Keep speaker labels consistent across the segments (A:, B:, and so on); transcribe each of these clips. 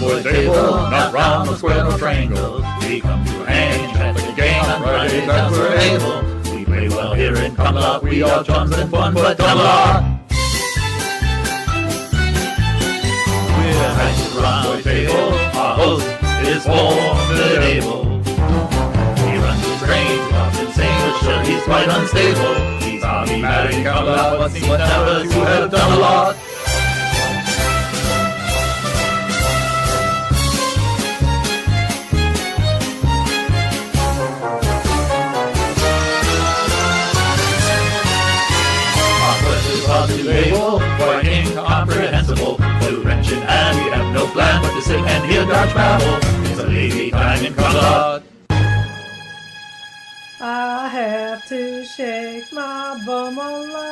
A: rhomboid table, not round or square or triangle. We come to hang at the game on Fridays as we're able. We play well here in Camelot, we are chums and fun, but Camelot. We're at the rhomboid table, our host is formidable. He runs his train, loves insane, but sure he's quite unstable. He's army mad in Camelot, but seems never to have done a lot. Label, quite incomprehensible. No wrenching and we have no plan but to sit and hear Dodge babble. It's a lazy time in Camelot.
B: I have to shake my bum a lot.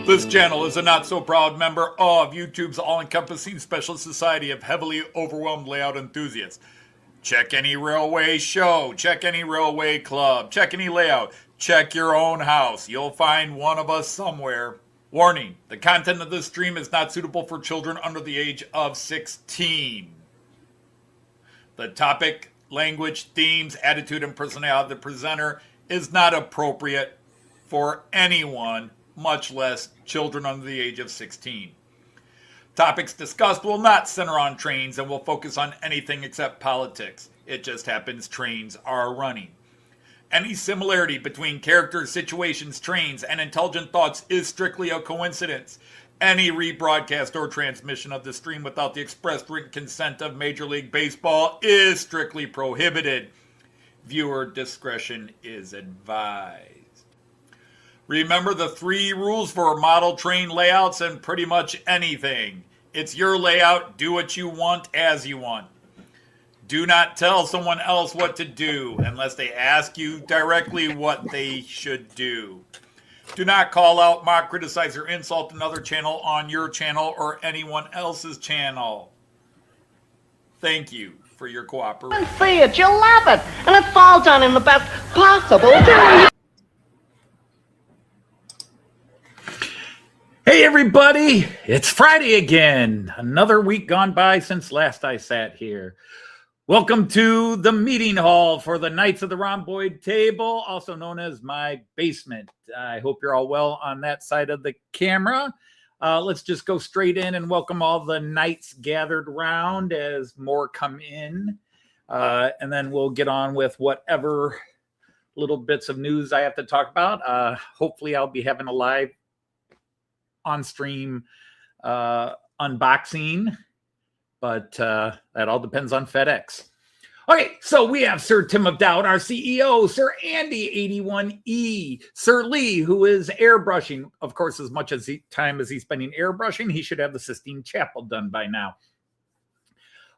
A: This channel is a not-so-proud member of YouTube's all-encompassing special society of heavily overwhelmed layout enthusiasts. Check any railway show, check any railway club, check any layout, check your own house. You'll find one of us somewhere. Warning, the content of this stream is not suitable for children under the age of 16. The topic, language, themes, attitude, and personality of the presenter is not appropriate for anyone, much less children under the age of 16. Topics discussed will not center on trains and will focus on anything except politics. It just happens trains are running. Any similarity between characters, situations, trains, and intelligent thoughts is strictly a coincidence. Any rebroadcast or transmission of the stream without the expressed written consent of Major League Baseball is strictly prohibited. Viewer discretion is advised. Remember the 3 rules for model train layouts and pretty much anything. It's your layout, do what you want as you want. Do not tell someone else what to do unless they ask you directly what they should do. Do not call out, mock, criticize, or insult another channel on your channel or anyone else's channel. Thank you for your cooperation.
C: See it, you'll love it, and it's all done in the best possible way.
A: Hey everybody, it's Friday again. Another week gone by since last I sat here. Welcome to the meeting hall for the Knights of the Rhomboid Table, also known as my basement. I hope you're all well on that side of the camera. Let's just go straight in and welcome all the knights gathered round as more come in. And then we'll get on with whatever little bits of news I have to talk about. Hopefully I'll be having a live on-stream unboxing, but that all depends on FedEx. Okay, so we have Sir Tim of Doubt, our CEO, Sir Andy 81E, Sir Lee, who is airbrushing. Of course, as much as time as he's spending airbrushing, he should have the Sistine Chapel done by now.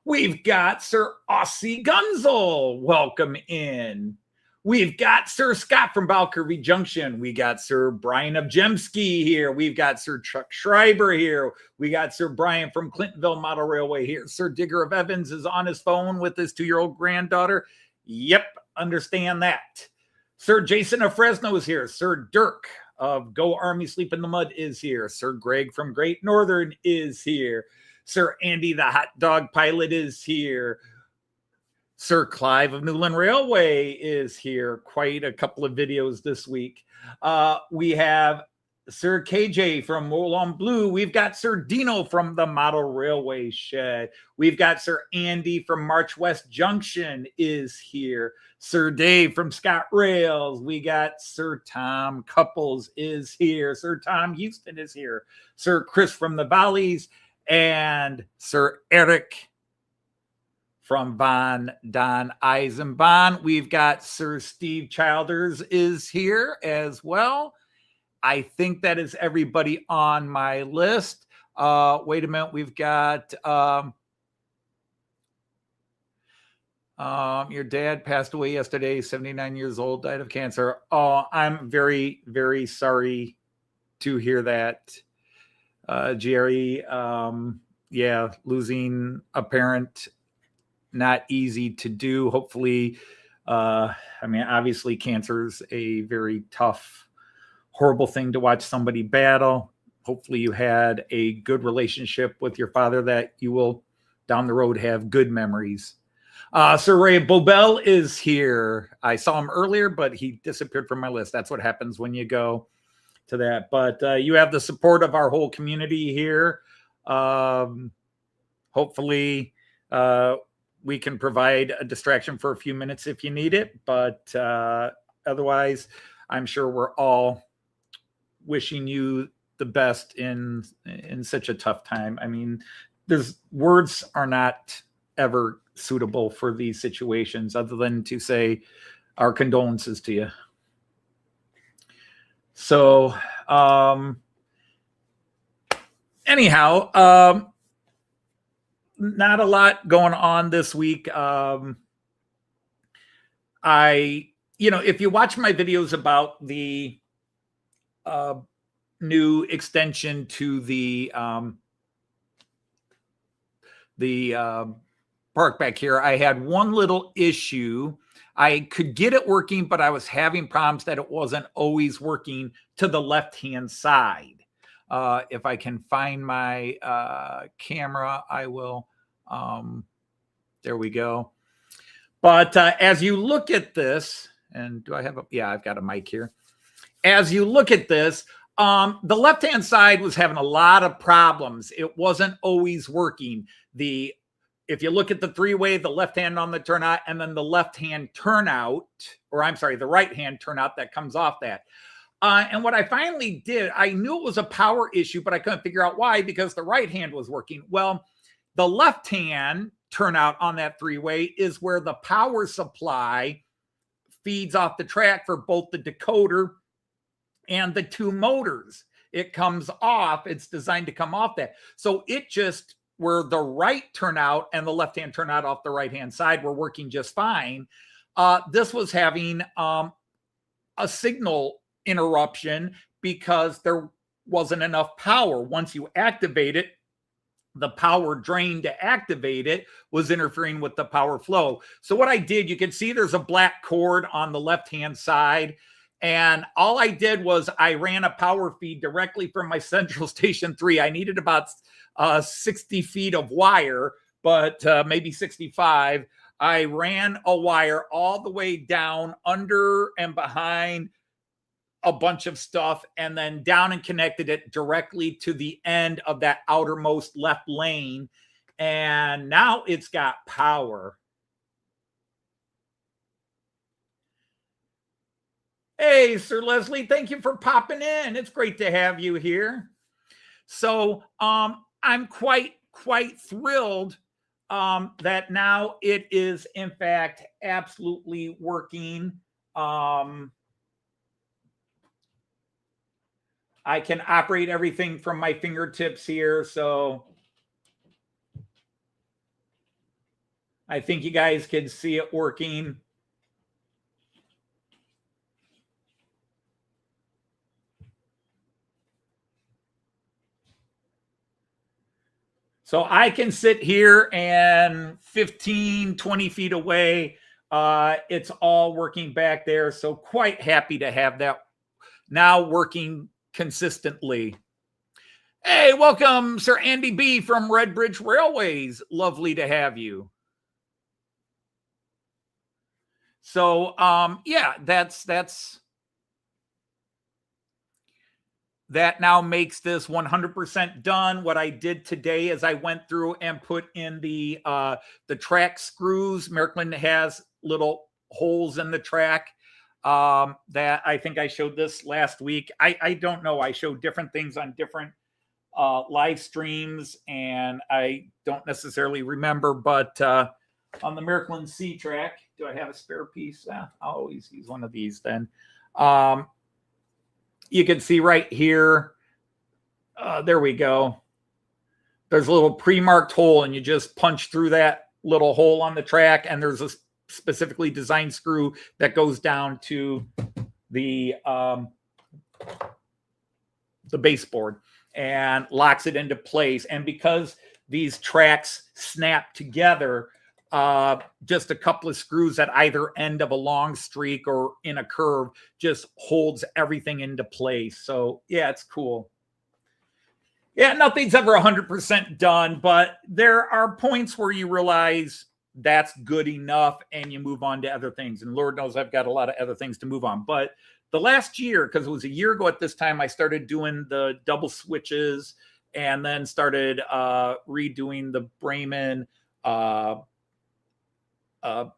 A: We've got Sir Aussie Gunzel. Welcome in. We've got Sir Scott from Valkyrie Junction. We got Sir Brian of Jemsky here. We've got Sir Chuck Schreiber here. We got Sir Brian from Clintonville Model Railway here. Sir Digger of Evans is on his phone with his 2-year-old granddaughter. Yep, understand that. Sir Jason of Fresno is here. Sir Dirk of Go Army Sleep in the Mud is here. Sir Greg from Great Northern is here. Sir Andy the Hot Dog Pilot is here. Sir Clive of Newland Railway is here. Quite a couple of videos this week. We have Sir KJ from Moulin Blue. We've got Sir Dino from the Model Railway Shed. We've got Sir Andy from March West Junction is here. Sir Dave from Scott Rails. We got Sir Tom Couples is here. Sir Tom Houston is here. Sir Chris from the Valleys. And Sir Eric from Von Don Eisenbahn. We've got Sir Steve Childers is here as well. I think that is everybody on my list. Wait a minute. We've got your dad passed away yesterday, 79 years old, died of cancer. Oh, I'm very, very sorry to hear that, Jerry. Yeah, losing a parent, not easy to do. Hopefully, obviously cancer is a very tough, horrible thing to watch somebody battle. Hopefully you had a good relationship with your father that you will down the road have good memories. Sir Ray Bobel is here. I saw him earlier, but he disappeared from my list. That's what happens when you go to that. But you have the support of our whole community here. Hopefully we can provide a distraction for a few minutes if you need it. But otherwise, I'm sure we're all wishing you the best in such a tough time. I mean, words are not ever suitable for these situations other than to say our condolences to you. So, anyhow, not a lot going on this week. If you watch my videos about the new extension to the park back here, I had one little issue. I could get it working, but I was having problems that it wasn't always working to the left-hand side. If I can find my camera, I will. There we go. But as you look at this, and do I have I've got a mic here. As you look at this, the left-hand side was having a lot of problems. It wasn't always working. If you look at the three-way, the left hand on the turnout, and then the left-hand turnout, the right-hand turnout that comes off that. And what I finally did, I knew it was a power issue, but I couldn't figure out why because the right hand was working. Well, the left-hand turnout on that three-way is where the power supply feeds off the track for both the decoder and the two motors. It comes off. It's designed to come off that. So where the right turnout and the left-hand turnout off the right-hand side were working just fine. This was having a signal interruption because there wasn't enough power. Once you activate it, the power drain to activate it was interfering with the power flow. So what I did, you can see there's a black cord on the left-hand side. And all I did was I ran a power feed directly from my central station 3. I needed about 60 feet of wire, but maybe 65. I ran a wire all the way down under and behind a bunch of stuff and then down and connected it directly to the end of that outermost left lane. And now it's got power. Hey, Sir Leslie, thank you for popping in. It's great to have you here. So I'm quite thrilled that now it is, in fact, absolutely working. I can operate everything from my fingertips here. So I think you guys can see it working. So I can sit here and 15, 20 feet away. It's all working back there. So quite happy to have that now working consistently. Hey, welcome, Sir Andy B. from Red Bridge Railways. Lovely to have you. So, yeah, that's that now makes this 100% done. What I did today is I went through and put in the track screws. Märklin has little holes in the track that I think I showed this last week. I don't know. I showed different things on different live streams, and I don't necessarily remember, but on the Märklin C track, do I have a spare piece? I'll always use one of these then. You can see right here, there we go. There's a little pre-marked hole, and you just punch through that little hole on the track, and there's a specifically designed screw that goes down to the baseboard and locks it into place. And because these tracks snap together, just a couple of screws at either end of a long streak or in a curve just holds everything into place. So yeah, it's cool. Yeah, nothing's ever 100% done, but there are points where you realize that's good enough and you move on to other things. And Lord knows I've got a lot of other things to move on. But the last year, because it was a year ago at this time, I started doing the double switches and then started redoing the Bremen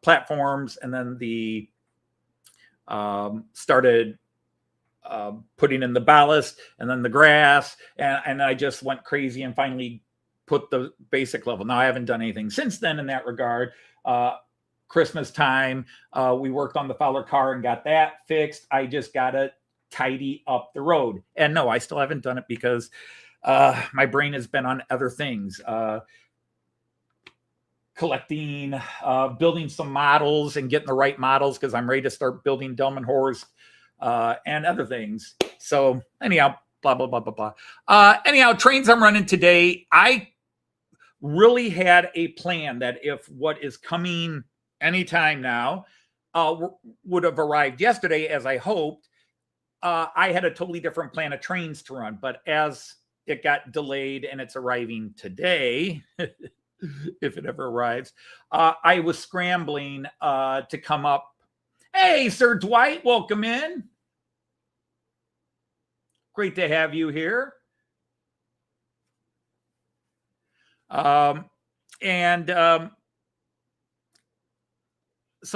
A: platforms, and then the started putting in the ballast and then the grass, and I just went crazy and finally put the basic level. Now I haven't done anything since then in that regard. Christmas time, we worked on the Fowler car and got that fixed. I just got to tidy up the road. And no, I still haven't done it because my brain has been on other things. Collecting, building some models and getting the right models because I'm ready to start building Delmenhorst and other things. So anyhow, blah, blah, blah, blah, blah. Anyhow, trains I'm running today. I really had a plan that if what is coming anytime now would have arrived yesterday, as I hoped, I had a totally different plan of trains to run. But as it got delayed and it's arriving today, if it ever arrives, I was scrambling to come up. Hey, Sir Dwight, welcome in. Great to have you here. So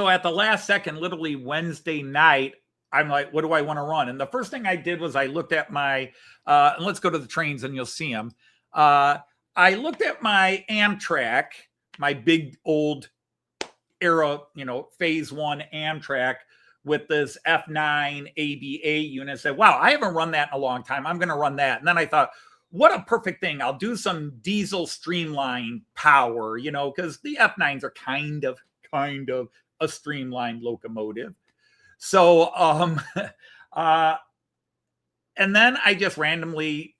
A: at the last second, literally Wednesday night, I'm like, what do I want to run? And the first thing I did was I looked at my, and let's go to the trains and you'll see them. I looked at my Amtrak, my big old era, phase 1 Amtrak with this F9 ABA unit. I said, wow, I haven't run that in a long time. I'm going to run that. And then I thought, what a perfect thing. I'll do some diesel streamline power, because the F9s are kind of a streamlined locomotive. So, and then I just randomly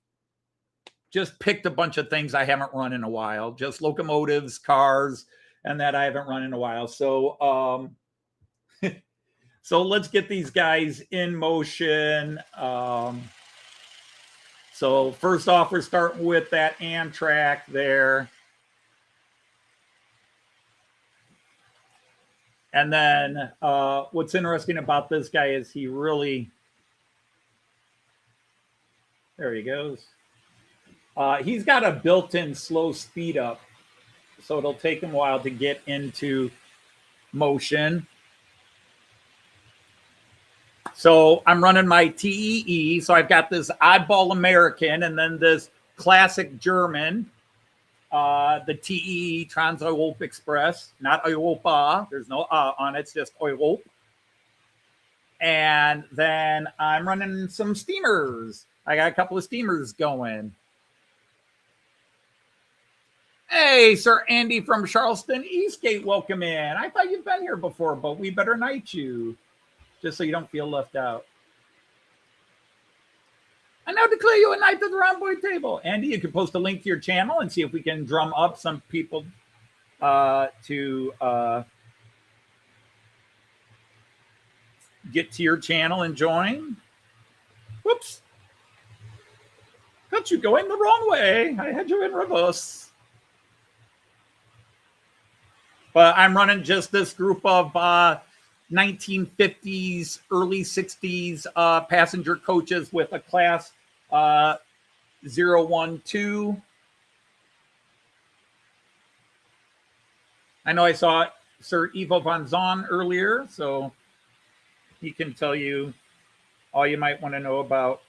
A: picked a bunch of things I haven't run in a while, just locomotives, cars, and that I haven't run in a while. So, so let's get these guys in motion. So first off, we're starting with that Amtrak there. And then what's interesting about this guy is he really, there he goes. He's got a built-in slow speed up, so it'll take him a while to get into motion. So I'm running my TEE. So I've got this oddball American and then this classic German, the TEE Trans-Europ Express, not Europa. There's no on it. It's just Europ. And then I'm running some steamers. I got a couple of steamers going. Hey, Sir Andy from Charleston Eastgate, welcome in. I thought you've been here before, but we better knight you, just so you don't feel left out. I now declare you a knight of the round boy table. Andy, you can post a link to your channel and see if we can drum up some people to get to your channel and join. Whoops. Got you going the wrong way. I had you in reverse. But I'm running just this group of 1950s, early 60s passenger coaches with a Class
D: 012. I know I saw Sir Ivo von Zahn earlier, so he can tell you all you might want to know about.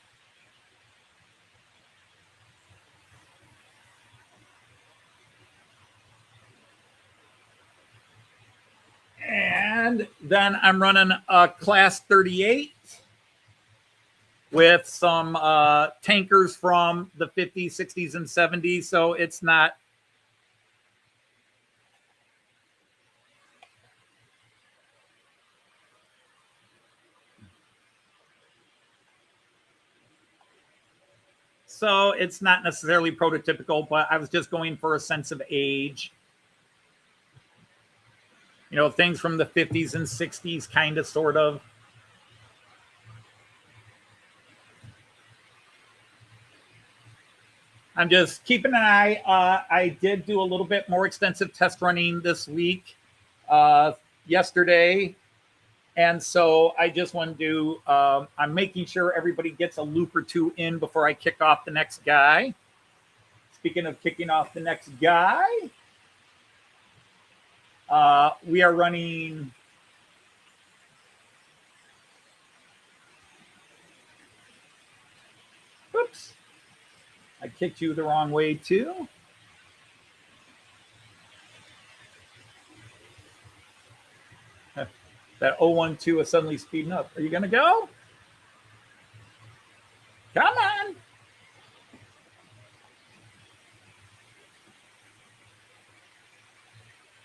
D: And then I'm running a Class 38 with some tankers from the 50s, 60s, and 70s. So it's not. So it's not necessarily prototypical, but I was just going for a sense of age. You know, things from the 50s and 60s, kind of, sort of. I'm just keeping an eye. I did do a little bit more extensive test running this week, yesterday. And so I just want to do, I'm making sure everybody gets a loop or two in before I kick off the next guy. Speaking of kicking off the next guy, we are running oops, I kicked you the wrong way too. That 012 is suddenly speeding up. Are you going to go? Come on.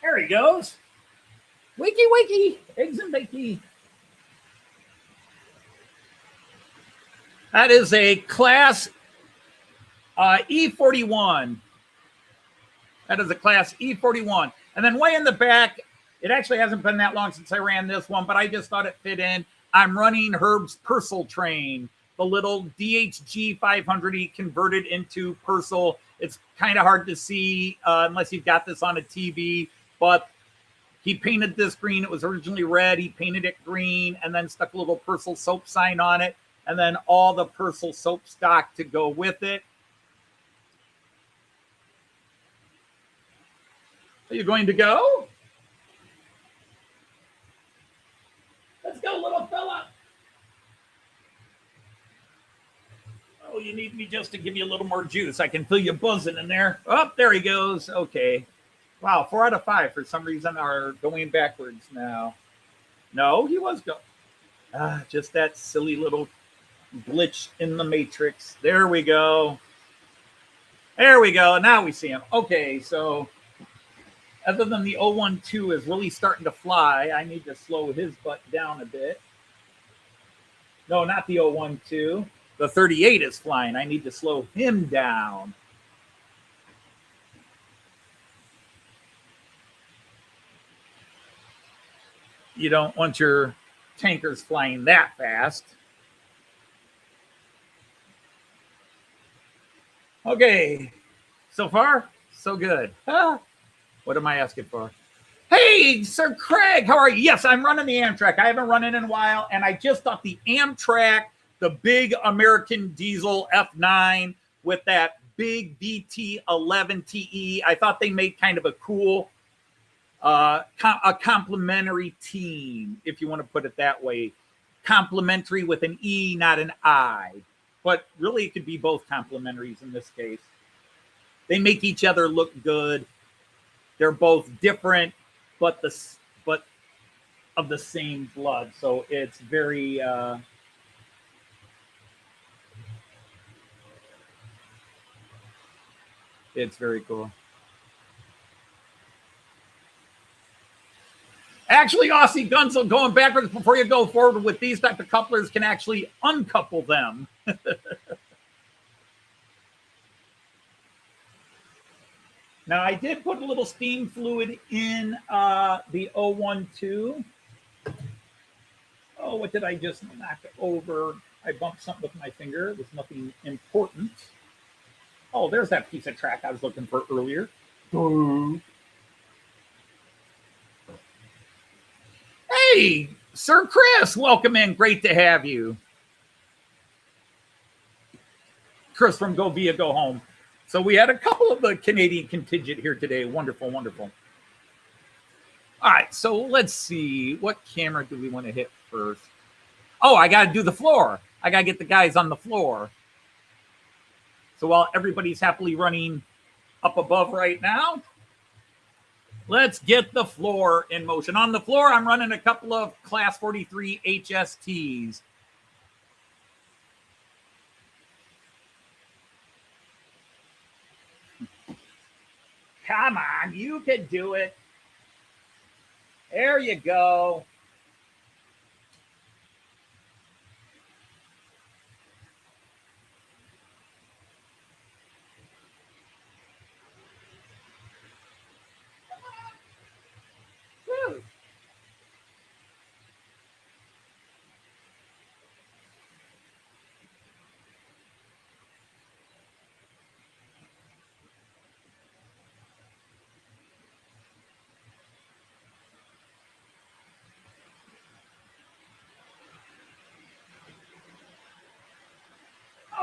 D: There he goes. Wakey, wakey. Eggs and bakey. That is a Class E41. That is a Class E41. And then way in the back, it actually hasn't been that long since I ran this one, but I just thought it fit in. I'm running Herb's Persil train, the little DHG 500 converted into Persil. It's kind of hard to see unless you've got this on a TV, but he painted this green. It was originally red. He painted it green and then stuck a little Persil soap sign on it, and then all the Persil soap stock to go with it. Are you going to go? Let's go, little fella. Oh, you need me just to give you a little more juice. I can feel you buzzing in there. Oh, there he goes. Okay. Wow, 4 out of 5 for some reason are going backwards now. No, he was going. Just that silly little glitch in the matrix. There we go. There we go. Now we see him. Okay, so other than the 012 is really starting to fly, I need to slow his butt down a bit. No, not the 012. The 38 is flying. I need to slow him down. You don't want your tankers flying that fast. Okay, so far, so good. What am I asking for? Hey, Sir Craig, how are you? Yes, I'm running the Amtrak. I haven't run it in a while, and I just thought the Amtrak, the big American diesel F9 with that big VT11 TE, I thought they made kind of a cool, a complementary team, if you want to put it that way. Complementary with an E, not an I. But really, it could be both complementaries in this case. They make each other look good. They're both different, but of the same blood. So it's very cool. Actually, Aussie Gunzel, going backwards before you go forward with these type of couplers can actually uncouple them. Now, I did put a little steam fluid in the 012. Oh, what did I just knock over? I bumped something with my finger. It was nothing important. Oh, there's that piece of track I was looking for earlier. Hey, Sir Chris, welcome in. Great to have you. Chris from Go Via Go Home. So we had a couple of the Canadian contingent here today. Wonderful, wonderful. All right, so let's see. What camera do we want to hit first? Oh, I got to do the floor. I got to get the guys on the floor. So while everybody's happily running up above right now, let's get the floor in motion. On the floor, I'm running a couple of Class 43 HSTs. Come on, you can do it. There you go. Woo.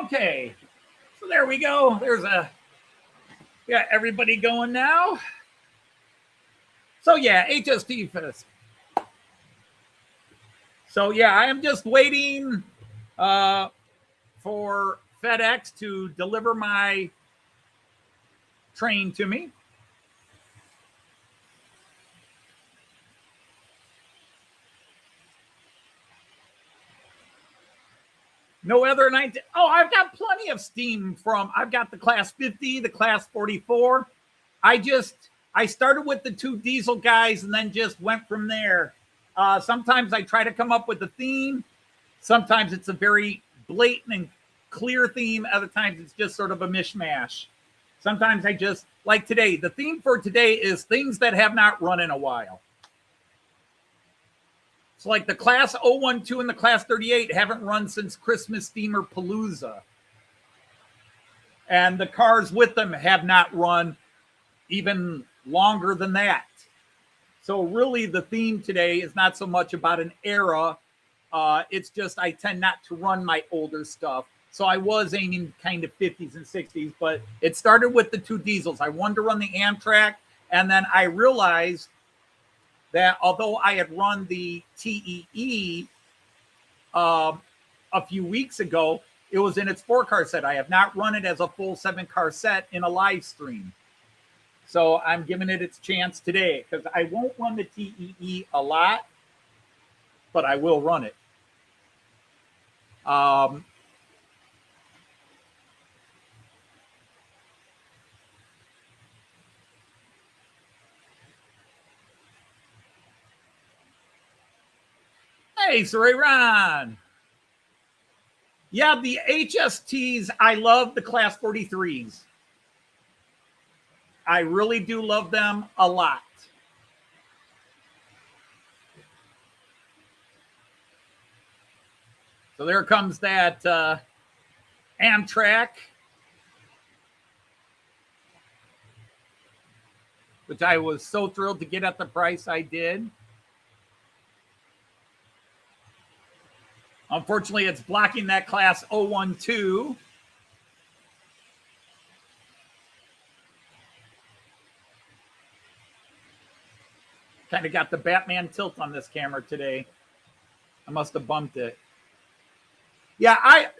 D: Okay, so there we go. Yeah, everybody going now. So yeah, HST Fest. So yeah, I am just waiting for FedEx to deliver my train to me. No other 19. Oh, I've got plenty of steam from. I've got the Class 50, the Class 44. I started with the 2 diesel guys and then just went from there. Sometimes I try to come up with a theme. Sometimes it's a very blatant and clear theme. Other times it's just sort of a mishmash. Sometimes I just, like today, the theme for today is things that have not run in a while. So like the Class 012 and the Class 38 haven't run since Christmas Steamer Palooza. And the cars with them have not run even longer than that. So really the theme today is not so much about an era. It's just I tend not to run my older stuff. So I was aiming kind of 50s and 60s, but it started with the 2 diesels. I wanted to run the Amtrak, and then I realized that although I had run the TEE a few weeks ago, it was in its 4-car set. I have not run it as a full 7-car set in a live stream. So I'm giving it its chance today because I won't run the TEE a lot, but I will run it. Hey, sorry, Ron. Yeah, the HSTs, I love the Class 43s. I really do love them a lot. So there comes that Amtrak, which I was so thrilled to get at the price I did. Unfortunately, it's blocking that Class 012. Kind of got the Batman tilt on this camera today. I must have bumped it. Yeah,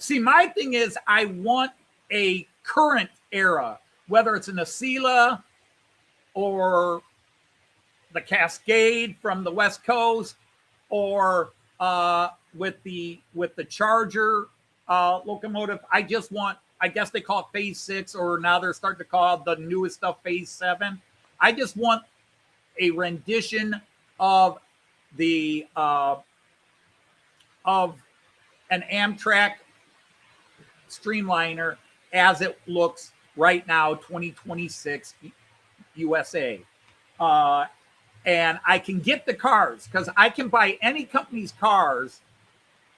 D: my thing is I want a current era, whether it's an Acela or the Cascade from the West Coast or with the Charger locomotive. I just want, I guess they call it Phase 6, or now they're starting to call the newest stuff Phase 7. I just want a rendition of the of an Amtrak Streamliner as it looks right now, 2026 USA. And I can get the cars because I can buy any company's cars,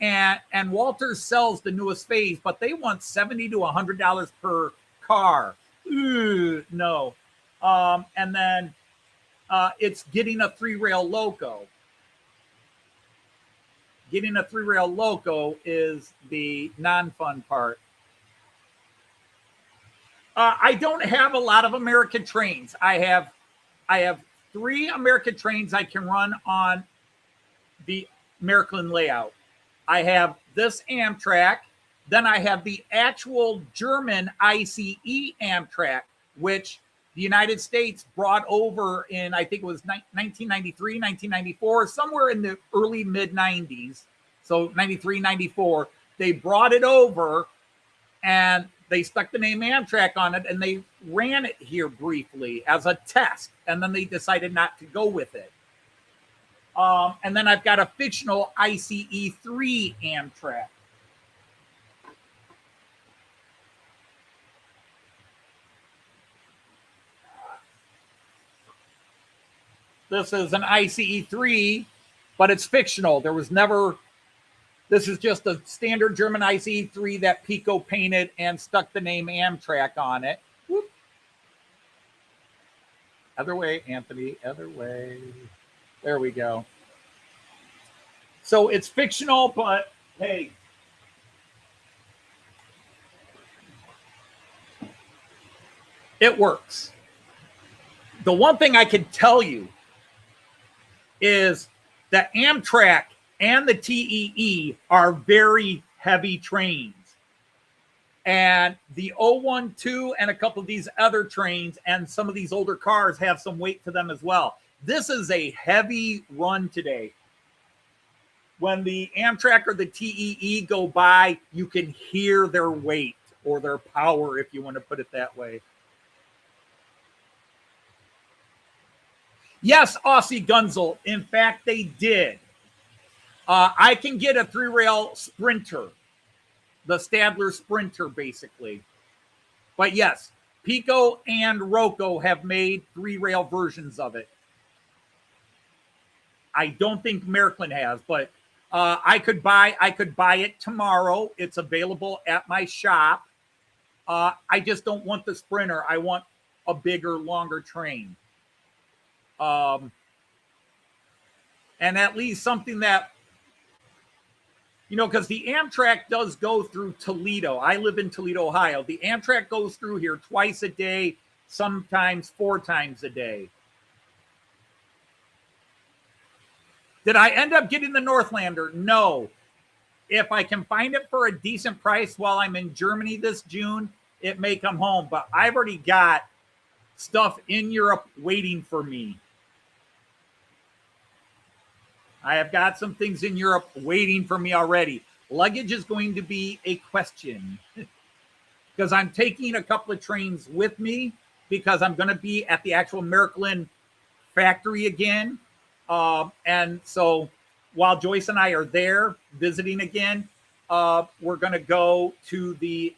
D: and Walters sells the newest phase, but they want $70 to $100 per car. Ooh, no. And then it's getting a 3-rail loco. Getting a 3-rail loco is the non-fun part. I don't have a lot of American trains. I have 3 American trains I can run on the Märklin layout. I have this Amtrak, then I have the actual German ICE Amtrak, which the United States brought over in, I think it was 1993, 1994, somewhere in the early mid 90s. So 93, 94, they brought it over and they stuck the name Amtrak on it and they ran it here briefly as a test. And then they decided not to go with it. And then I've got a fictional ICE3 Amtrak. This is an ICE3, but it's fictional. There was never, this is just a standard German ICE3 that Pico painted and stuck the name Amtrak on it. Whoop. Other way, Anthony, other way. There we go. So it's fictional, but hey. It works. The one thing I can tell you is that Amtrak and the TEE are very heavy trains. And the 012 and a couple of these other trains and some of these older cars have some weight to them as well. This is a heavy run today. When the Amtrak or the TEE go by, you can hear their weight or their power, if you want to put it that way. Yes, Aussie Gunzel. In fact, they did. I can get a 3-rail Sprinter, the Stadler Sprinter, basically. But yes, Pico and Rocco have made 3-rail versions of it. I don't think Märklin has, but I could buy it tomorrow. It's available at my shop. I just don't want the Sprinter. I want a bigger, longer train. And at least something that, you know, because the Amtrak does go through Toledo. I live in Toledo, Ohio. The Amtrak goes through here twice a day, sometimes 4 times a day. Did I end up getting the Northlander? No. If I can find it for a decent price while I'm in Germany this June, it may come home. But I've already got stuff in Europe waiting for me. I have got some things in Europe waiting for me already. Luggage is going to be a question because I'm taking a couple of trains with me because I'm going to be at the actual Märklin factory again. And so while Joyce and I are there visiting again, we're going to go to the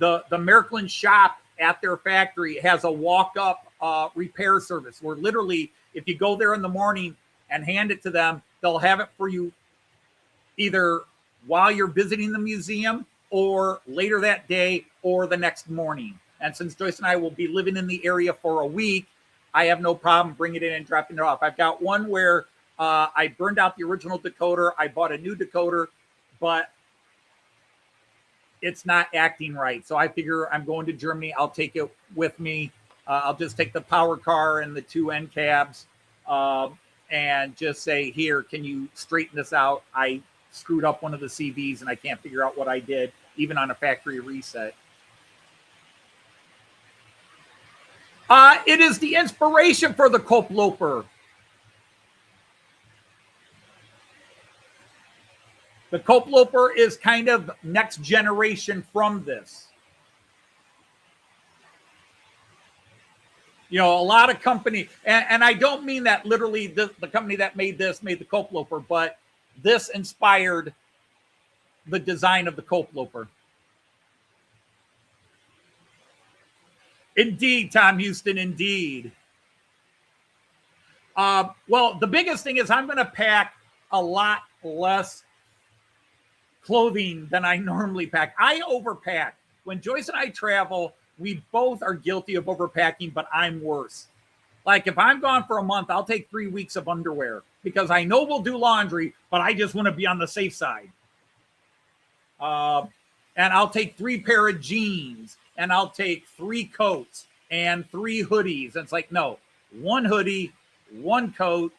D: Märklin shop at their factory. It has a walk-up repair service where literally if you go there in the morning and hand it to them, they'll have it for you either while you're visiting the museum or later that day or the next morning. And since Joyce and I will be living in the area for a week, I have no problem bringing it in and dropping it off. I've got one where I burned out the original decoder. I bought a new decoder, but it's not acting right. So I figure I'm going to Germany. I'll take it with me. I'll just take the power car and the 2 end cabs and just say, here, can you straighten this out? I screwed up one of the CVs and I can't figure out what I did, even on a factory reset. It is the inspiration for the Koploper. The Koploper is kind of next generation from this. You know, a lot of company, and I don't mean that literally the company that made this made the Koploper, but this inspired the design of the Koploper. Indeed, Tom Houston, indeed. Well, the biggest thing is I'm going to pack a lot less clothing than I normally pack. I overpack. When Joyce and I travel, we both are guilty of overpacking, but I'm worse. Like if I'm gone for a month, I'll take 3 weeks of underwear because I know we'll do laundry, but I just want to be on the safe side. And I'll take 3 pair of jeans and I'll take 3 coats and 3 hoodies. And it's like, no, 1 hoodie, 1 coat,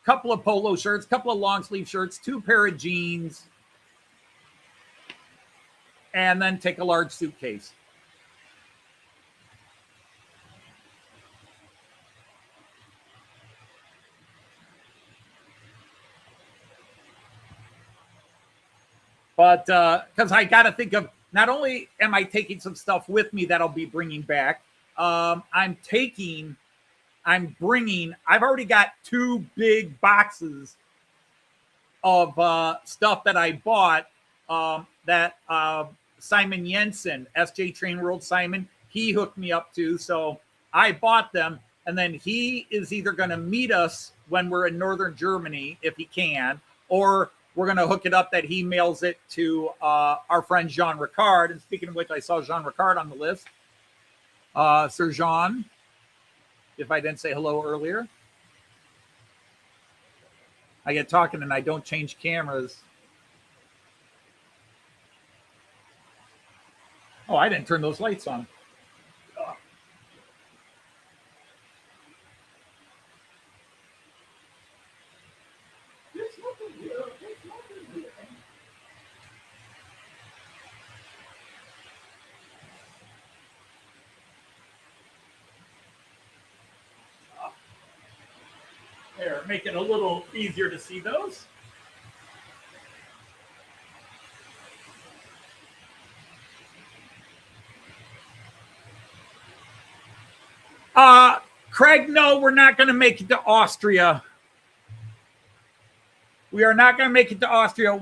D: couple of polo shirts, couple of long sleeve shirts, 2 pair of jeans, and then take a large suitcase. But because I got to think of, not only am I taking some stuff with me that I'll be bringing back, I've already got 2 big boxes of stuff that I bought that Simon Jensen, SJ Train World Simon, he hooked me up to. So I bought them, and then he is either going to meet us when we're in northern Germany, if he can, or we're going to hook it up that he mails it to our friend Jean Ricard. And speaking of which, I saw Jean Ricard on the list. Sir Jean, if I didn't say hello earlier. I get talking and I don't change cameras. Oh, I didn't turn those lights on. There, make it a little easier to see those. Craig, no, we're not going to make it to Austria. We are not going to make it to Austria.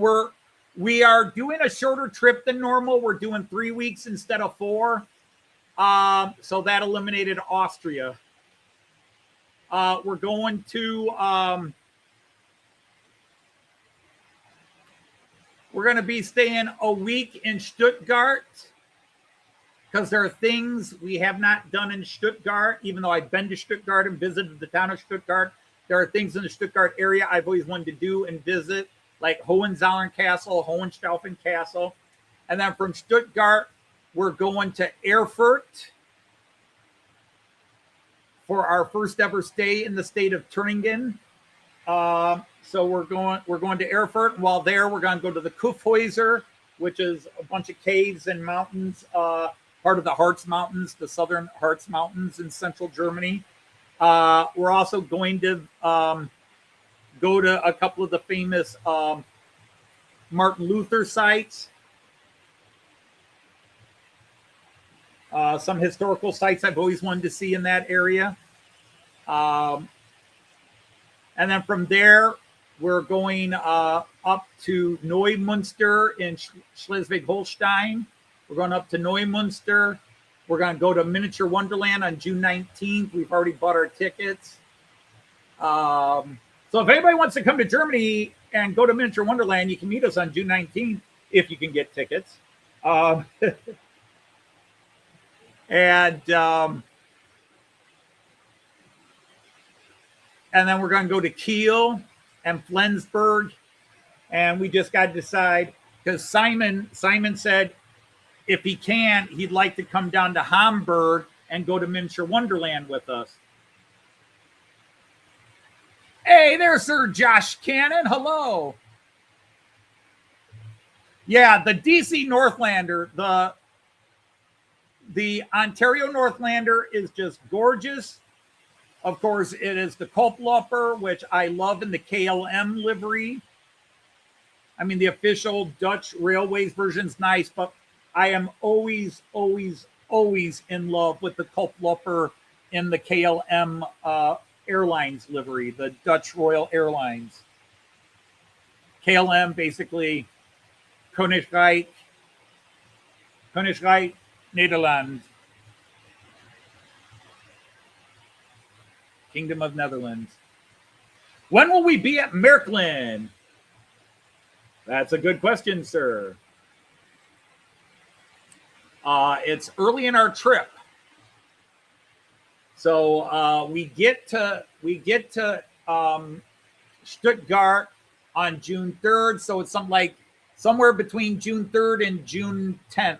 D: We are doing a shorter trip than normal. We're doing 3 weeks instead of 4. So that eliminated Austria. We're going to we're going to be staying a week in Stuttgart because there are things we have not done in Stuttgart. Even though I've been to Stuttgart and visited the town of Stuttgart, there are things in the Stuttgart area I've always wanted to do and visit, like Hohenzollern Castle, Hohenstaufen Castle. And then from Stuttgart, we're going to Erfurt for our first ever stay in the state of Thüringen. So we're going to Erfurt. And while there, we're going to go to the Kufhäuser, which is a bunch of caves and mountains, part of the Harz Mountains, the Southern Harz Mountains in central Germany. We're also going to go to a couple of the famous Martin Luther sites. Some historical sites I've always wanted to see in that area. And then from there, we're going up to Neumünster in Schleswig-Holstein. We're going up to Neumünster. We're going to go to Miniature Wonderland on June 19th. We've already bought our tickets. So if anybody wants to come to Germany and go to Miniature Wonderland, you can meet us on June 19th if you can get tickets. And then we're going to go to Kiel and Flensburg. And we just got to decide, because Simon said if he can, he'd like to come down to Hamburg and go to Miniature Wonderland with us. Hey, there's Sir Josh Cannon. Hello. Yeah, the DC Northlander, the Ontario Northlander is just gorgeous. Of course, it is the Koplopper, which I love in the KLM livery. I mean, the official Dutch Railways version is nice, but I am always, always, always in love with the Koplopper in the KLM Airlines livery, the Dutch Royal Airlines. KLM, basically, Koninkrijk, Nederland. Kingdom of Netherlands. When will we be at Märklin? That's a good question, sir. It's early in our trip. So we get to Stuttgart on June 3rd. So it's something like somewhere between June 3rd and June 10th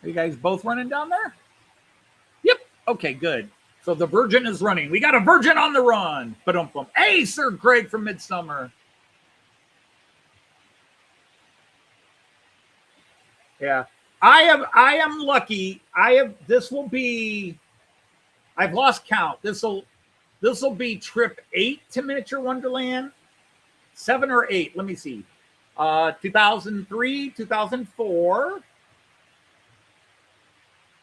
D: Are you guys both running down there? Yep. Okay, good. So the Virgin is running. We got a Virgin on the run. Ba-dum-bum. Hey, Sir Craig from Midsummer. Yeah. I am lucky. This will be, I've lost count. This will be trip 8 to Miniature Wonderland. 7 or 8. Let me see. 2003, 2004,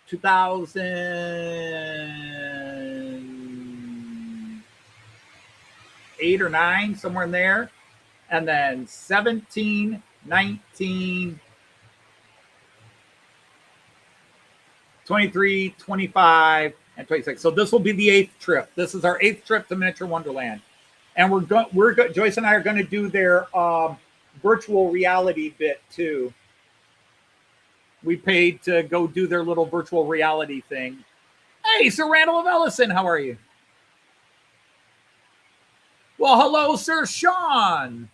D: 2008 or 9, somewhere in there. And then 17, 19, 23, 25, and 26. So this will be the 8th trip. This is our 8th trip to Miniature Wonderland. And Joyce and I are going to do their virtual reality bit too. We paid to go do their little virtual reality thing. Hey, Sir Randall of Ellison, how are you? Well, hello, Sir Sean.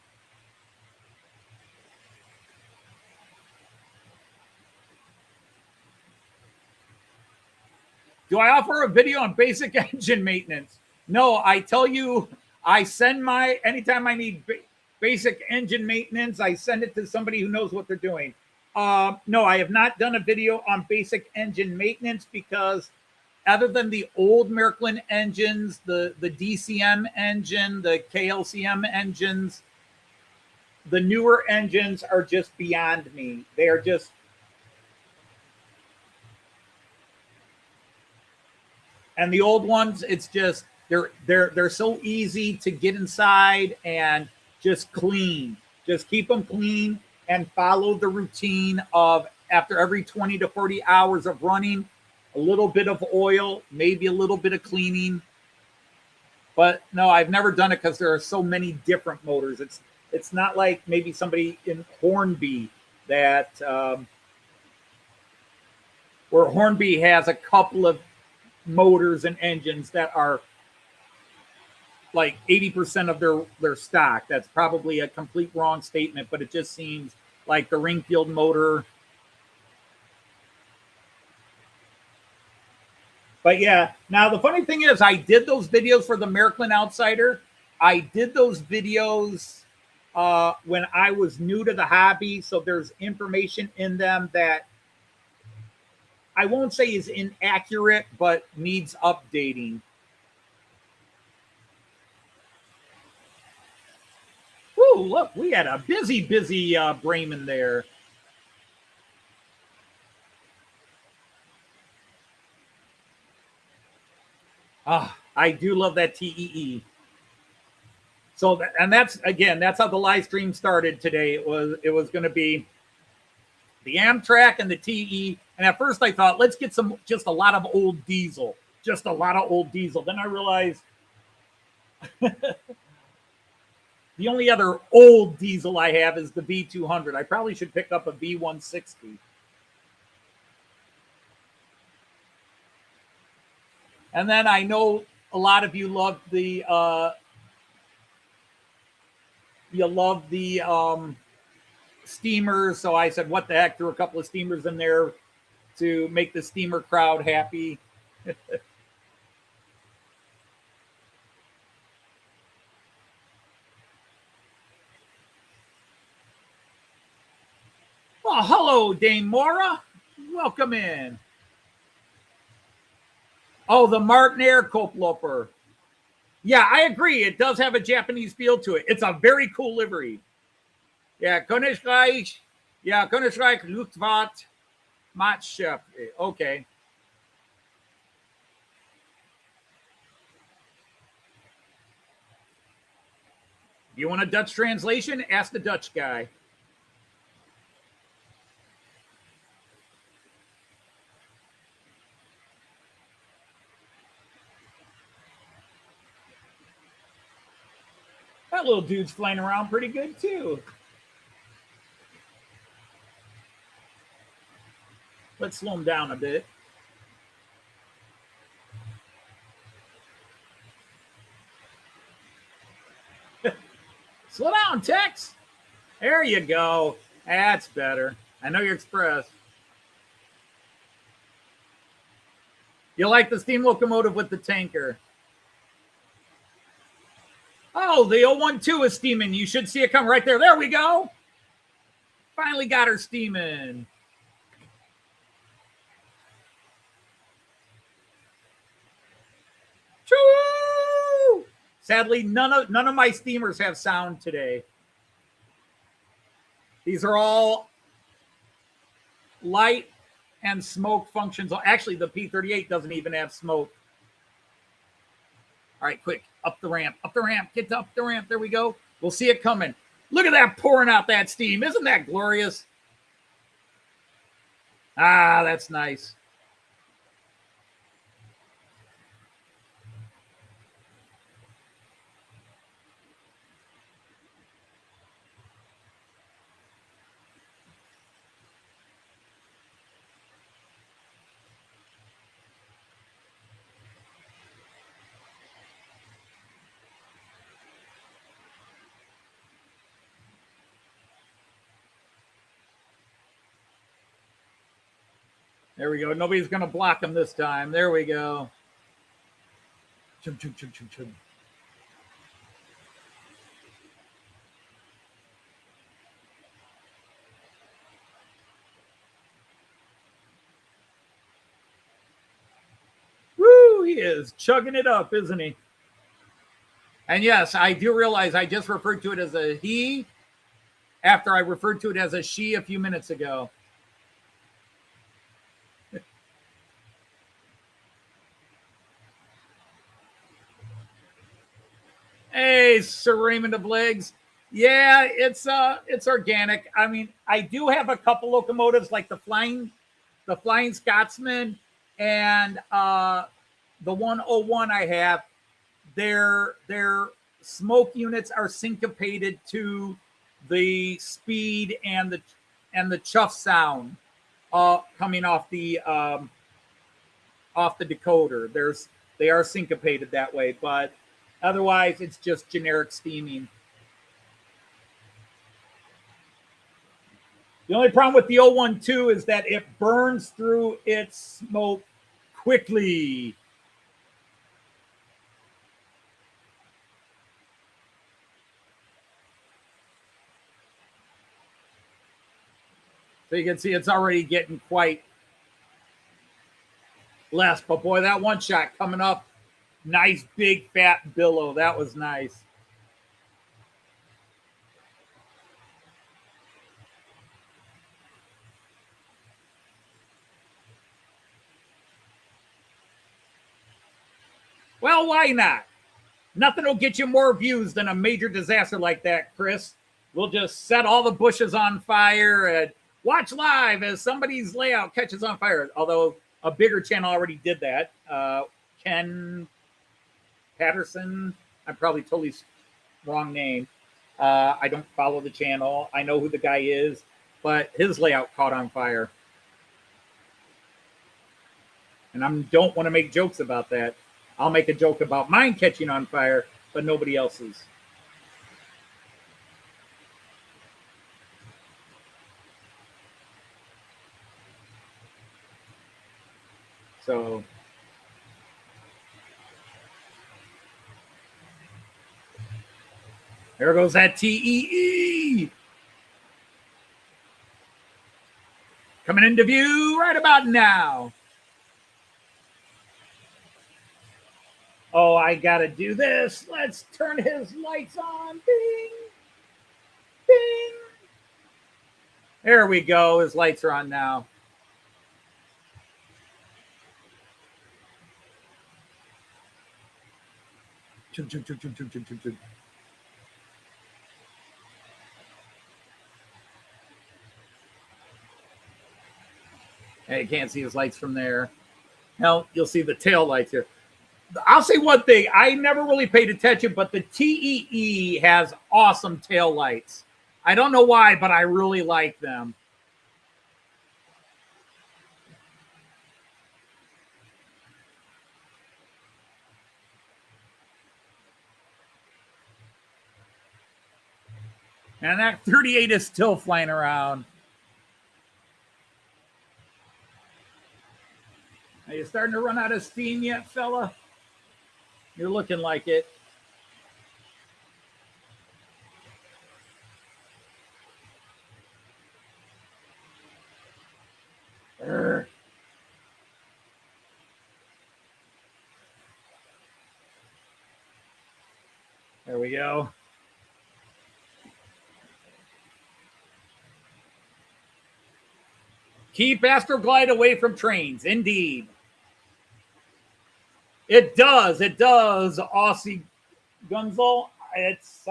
D: Do I offer a video on basic engine maintenance? No, I tell you, I send anytime I need basic engine maintenance, I send it to somebody who knows what they're doing. No, I have not done a video on basic engine maintenance because other than the old Märklin engines, the DCM engine, the KLCM engines, the newer engines are just beyond me. They are just, and the old ones, it's just, they're so easy to get inside and just clean. Just keep them clean and follow the routine of after every 20 to 40 hours of running, a little bit of oil, maybe a little bit of cleaning. But no, I've never done it because there are so many different motors. It's not like maybe somebody in Hornby that where Hornby has a couple of motors and engines that are like 80% of their stock. That's probably a complete wrong statement, but it just seems like the Ringfield motor. But yeah, now the funny thing is I did those videos for the Märklin Outsider. I did those videos when I was new to the hobby, so there's information in them that I won't say is inaccurate, but needs updating. Woo, look, we had a busy Bremen there. I do love that TEE. So, that's how the live stream started today. It was going to be the Amtrak and the TE. And at first I thought, let's get just a lot of old diesel. Just a lot of old diesel. Then I realized the only other old diesel I have is the V200. I probably should pick up a V160. And then I know a lot of you love the steamers. So I said, what the heck, threw a couple of steamers in there to make the steamer crowd happy. Well, hello, Dame Mora. Welcome in. Oh, the Martin Air Koploper. Yeah, I agree. It does have a Japanese feel to it. It's a very cool livery. Yeah, Königreich. Yeah, Königreich Luftfahrt Matchschiff. Okay. You want a Dutch translation? Ask the Dutch guy. That little dude's flying around pretty good, too. Let's slow him down a bit. Slow down, Tex. There you go. That's better. I know you're express. You like the steam locomotive with the tanker. Oh, the 012 is steaming. You should see it come right there. There we go. Finally got her steaming. Choo! Sadly, none of my steamers have sound today. These are all light and smoke functions. Actually, the P38 doesn't even have smoke. All right, quick. Up the ramp. Get up the ramp. There we go. We'll see it coming. Look at that pouring out that steam. Isn't that glorious? Ah, that's nice. There we go. Nobody's going to block them this time. There we go. Chum, chum, chum, chum, chum. Woo! He is chugging it up, isn't he? And yes, I do realize I just referred to it as a he after I referred to it as a she a few minutes ago. Hey, Sir Raymond of Legs. Yeah, it's organic. I mean, I do have a couple locomotives like the Flying Scotsman and the 101 I have. Their smoke units are syncopated to the speed and the chuff sound coming off the decoder. They are syncopated that way, but otherwise, it's just generic steaming. The only problem with the 012 is that it burns through its smoke quickly. So you can see it's already getting quite less. But boy, that one shot coming up. Nice big fat billow. That was nice. Well, why not? Nothing will get you more views than a major disaster like that, Chris. We'll just set all the bushes on fire and watch live as somebody's layout catches on fire. Although a bigger channel already did that. Ken Patterson. I'm probably totally wrong name. I don't follow the channel. I know who the guy is, but his layout caught on fire. And I don't want to make jokes about that. I'll make a joke about mine catching on fire, but nobody else's. So there goes that TEE. Coming into view right about now. Oh, I got to do this. Let's turn his lights on. Bing. Bing. There we go. His lights are on now. Chum, chum, chum, chum, chum, chum, chum, chum. Hey, you can't see his lights from there. Hell, you'll see the tail lights here. I'll say one thing. I never really paid attention, but the TEE has awesome tail lights. I don't know why, but I really like them. And that 38 is still flying around. you starting to run out of steam yet, fella? You're looking like it. Urgh. There we go. Keep Astroglide away from trains. Indeed. It does. It does, Aussie Gunzel. It's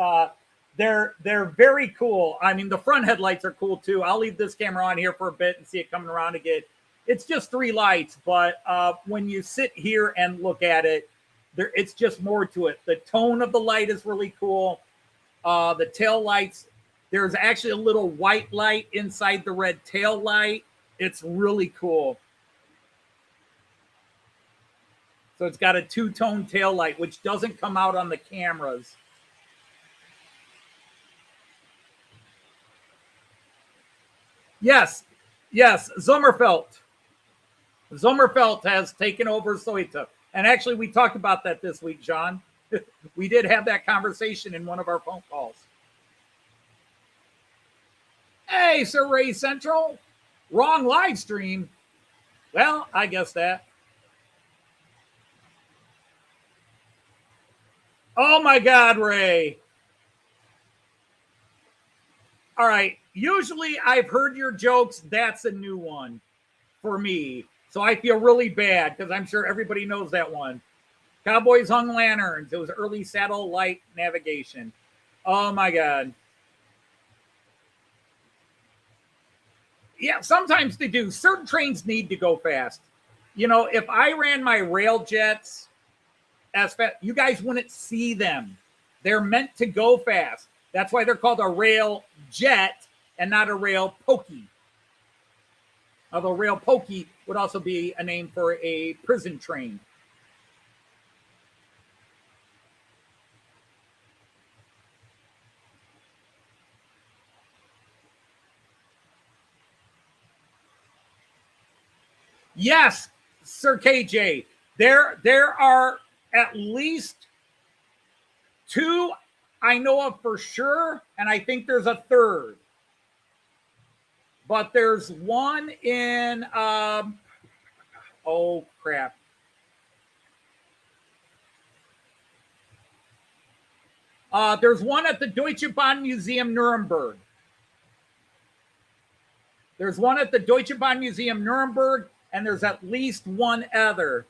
D: they're very cool. I mean, the front headlights are cool too. I'll leave this camera on here for a bit and see it coming around again. It's just 3 lights, but when you sit here and look at it, it's just more to it. The tone of the light is really cool. The tail lights, there's actually a little white light inside the red tail light. It's really cool. So it's got a 2-tone tail light, which doesn't come out on the cameras. Yes, Sommerfeld. Sommerfeld has taken over Soita. And actually, we talked about that this week, John. We did have that conversation in one of our phone calls. Hey, Sir Ray Central. Wrong live stream. Well, I guess that. Oh, my God, Ray. All right. Usually, I've heard your jokes. That's a new one for me. So I feel really bad because I'm sure everybody knows that one. Cowboys hung lanterns. It was early satellite navigation. Oh, my God. Yeah, sometimes they do. Certain trains need to go fast. You know, if I ran my rail jets as fast, you guys wouldn't see them. They're meant to go fast. That's why they're called a rail jet and not a rail pokey. Although rail pokey would also be a name for a prison train. Yes, Sir KJ. There are at least 2 I know of for sure, and I think there's a third. But there's one in, oh, crap. There's one at the Deutsche Bahn Museum, Nuremberg. There's one at the Deutsche Bahn Museum, Nuremberg, and there's at least one other.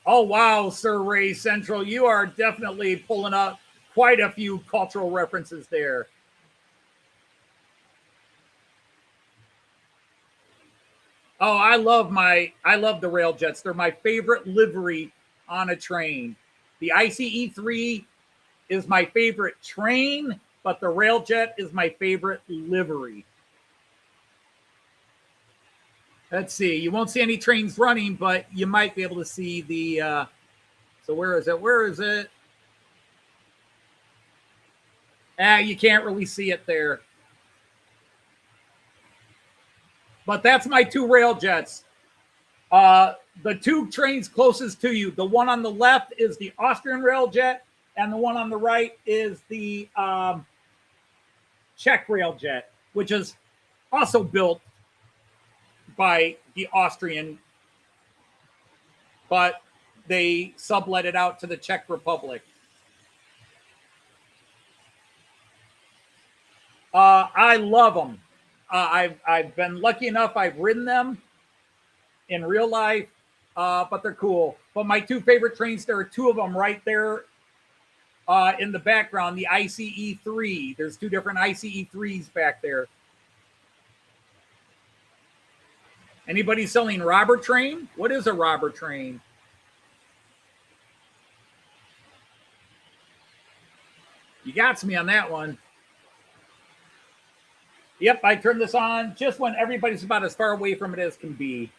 D: Oh, wow, Sir Ray Central. You are definitely pulling up quite a few cultural references there. Oh, I love the rail jets. They're my favorite livery on a train. The ICE3 is my favorite train, but the railjet is my favorite livery. Let's see. You won't see any trains running, but you might be able to see the, so where is it? Where is it? You can't really see it there. But that's my 2 railjets. The 2 trains closest to you, the one on the left is the Austrian railjet, and the one on the right is the Czech railjet, which is also built by the Austrian, but they sublet it out to the Czech Republic. I love them. I've been lucky enough. I've ridden them in real life, but they're cool. But my 2 favorite trains, there are 2 of them right there in the background. The ICE3. There's 2 different ICE3s back there. Anybody selling robber train? What is a robber train? You got me on that one. Yep, I turned this on just when everybody's about as far away from it as can be.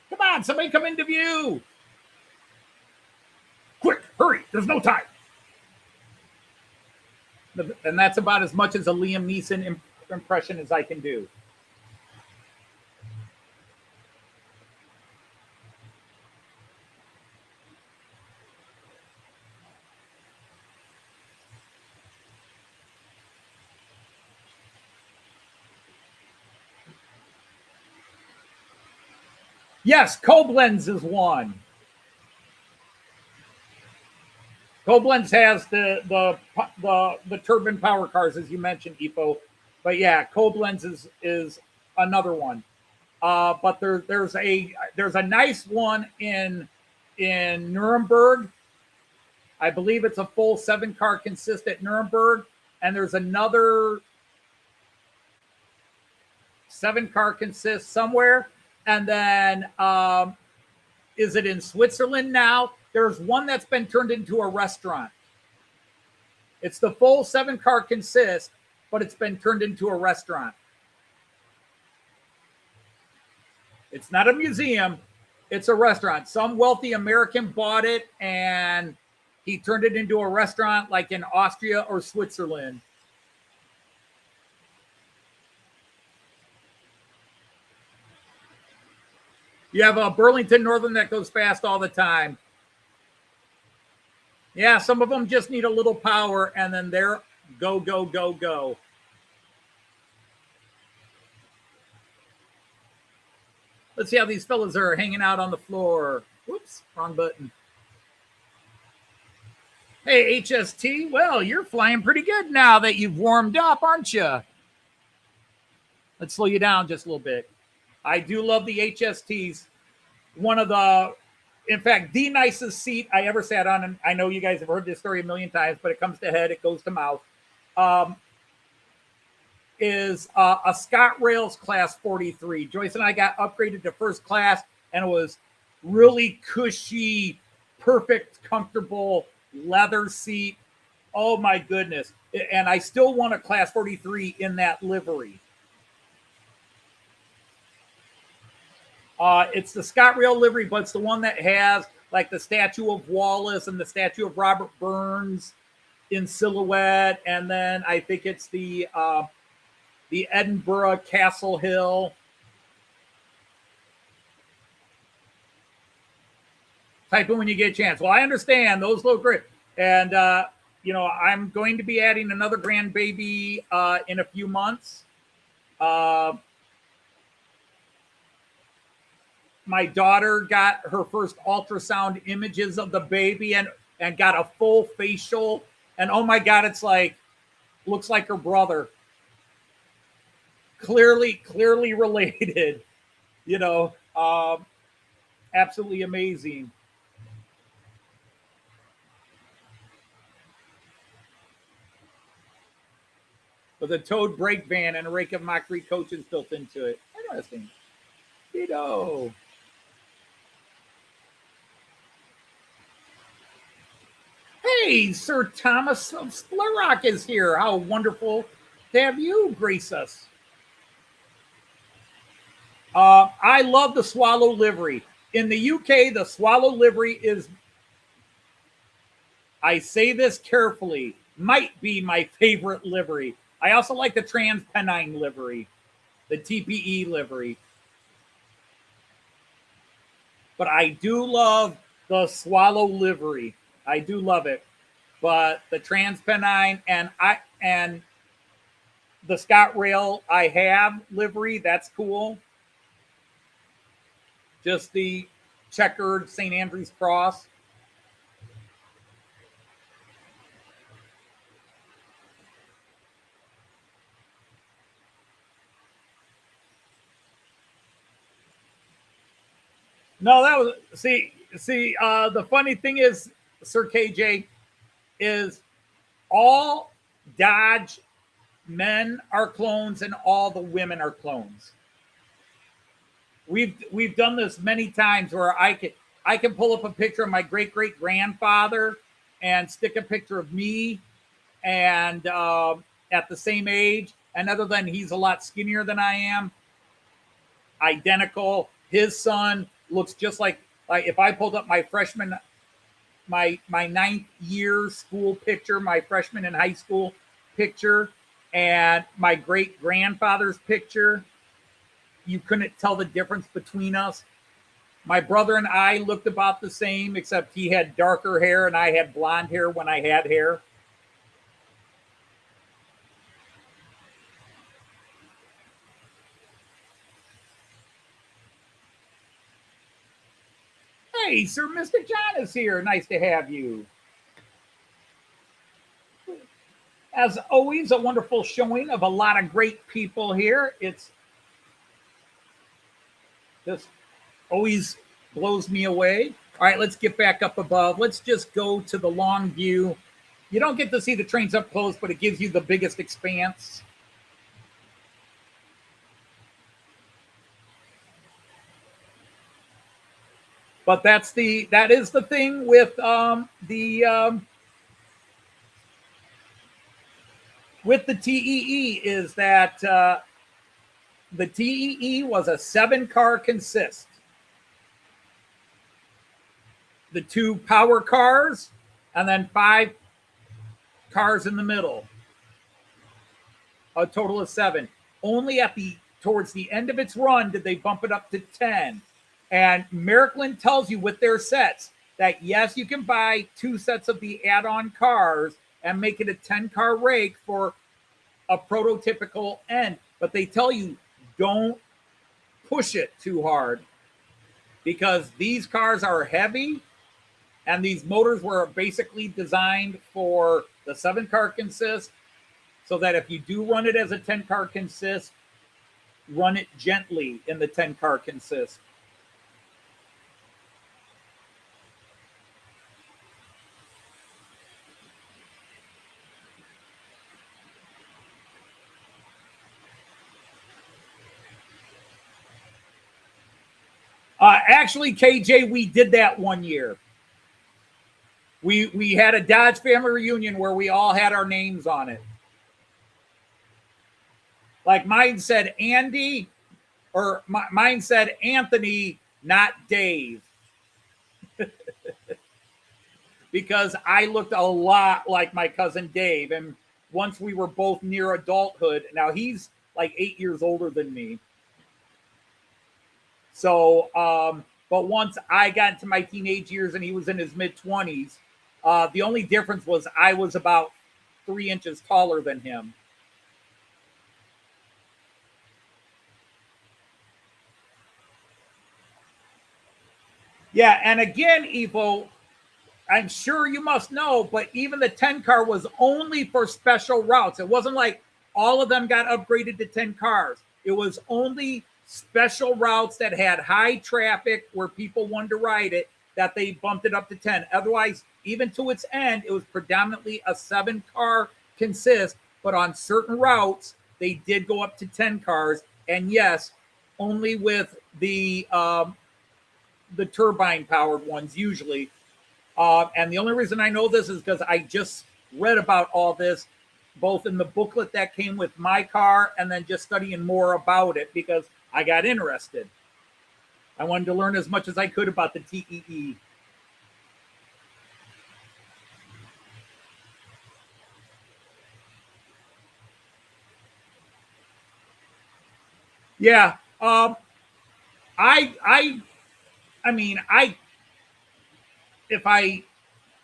D: Come on, somebody come into view. Quick, hurry, there's no time. And that's about as much as a Liam Neeson impression as I can do. Yes, Koblenz is one. Koblenz has the turbine power cars, as you mentioned, Ipo. But yeah, Koblenz is another one. But there's a nice one in Nuremberg. I believe it's a full 7-car consist at Nuremberg, and there's another 7-car consist somewhere. And then is it in Switzerland now? There's one that's been turned into a restaurant. It's the full 7-car consist, but it's been turned into a restaurant. It's not a museum. It's a restaurant. Some wealthy American bought it, and he turned it into a restaurant like in Austria or Switzerland. You have a Burlington Northern that goes fast all the time. Yeah, some of them just need a little power, and then they're go, go, go, go. Let's see how these fellas are hanging out on the floor. Whoops, wrong button. Hey, HST, well, you're flying pretty good now that you've warmed up, aren't you? Let's slow you down just a little bit. I do love the HSTs. One of the, in fact, the nicest seat I ever sat on, and I know you guys have heard this story a million times, but it comes to head, it goes to mouth, is a Scott Rails Class 43. Joyce and I got upgraded to first class, and it was really cushy, perfect, comfortable leather seat. Oh, my goodness. And I still want a Class 43 in that livery. It's the Scott Rail livery, but it's the one that has like the statue of Wallace and the statue of Robert Burns in silhouette. And then I think it's the Edinburgh Castle Hill. Type in when you get a chance. Well, I understand. Those look great. And, I'm going to be adding another grandbaby in a few months. My daughter got her first ultrasound images of the baby and got a full facial. And oh my God, it's like, looks like her brother. Clearly related, absolutely amazing. With a towed brake van and a rake of Mach 3 coaches built into it. Interesting. Ditto. Hey, Sir Thomas of Splerock is here. How wonderful to have you grace us. I love the Swallow livery. In the UK, the Swallow livery is, I say this carefully, might be my favorite livery. I also like the TransPennine livery, the TPE livery. But I do love the Swallow livery. I do love it. But the TransPennine and the Scott Rail I have livery, that's cool. Just the checkered St. Andrew's cross. No, that was see. The funny thing is, Sir KJ, is all Dodge men are clones and all the women are clones. We've done this many times where I can pull up a picture of my great-great-grandfather and stick a picture of me and at the same age, and other than he's a lot skinnier than I am, identical. His son looks just like if I pulled up my freshman, my 9th year school picture, my freshman in high school picture, and my great grandfather's picture, you couldn't tell the difference between us. My brother and I looked about the same, except he had darker hair and I had blonde hair when I had hair. Hey, Sir Mr. John is here. Nice to have you. As always, a wonderful showing of a lot of great people here. It's just always blows me away. All right, let's get back up above. Let's just go to the long view. You don't get to see the trains up close, but it gives you the biggest expanse. But that is the thing with the TEE is that the TEE was a 7-car consist. The 2 power cars and then 5 cars in the middle. A total of 7. Only towards the end of its run did they bump it up to 10. And Märklin tells you with their sets that yes, you can buy 2 sets of the add-on cars and make it a 10-car rake for a prototypical end. But they tell you don't push it too hard because these cars are heavy and these motors were basically designed for the 7-car consist so that if you do run it as a 10-car consist, run it gently in the 10-car consist. Actually, KJ, we did that one year. We had a Dodge family reunion where we all had our names on it. Like mine said Andy, or mine said Anthony, not Dave. Because I looked a lot like my cousin Dave. And once we were both near adulthood, now he's like 8 years older than me. So, but once I got into my teenage years and he was in his mid-20s, the only difference was I was about 3 inches taller than him. Yeah, and again, Evo, I'm sure you must know, but even the 10-car was only for special routes. It wasn't like all of them got upgraded to 10 cars. It was only special routes that had high traffic where people wanted to ride it, that they bumped it up to 10. Otherwise, even to its end, it was predominantly a 7-car consist, but on certain routes, they did go up to 10 cars. And yes, only with the turbine-powered ones usually. And the only reason I know this is because I just read about all this, both in the booklet that came with my car and then just studying more about it because I got interested. I wanted to learn as much as I could about the TEE. Yeah. If I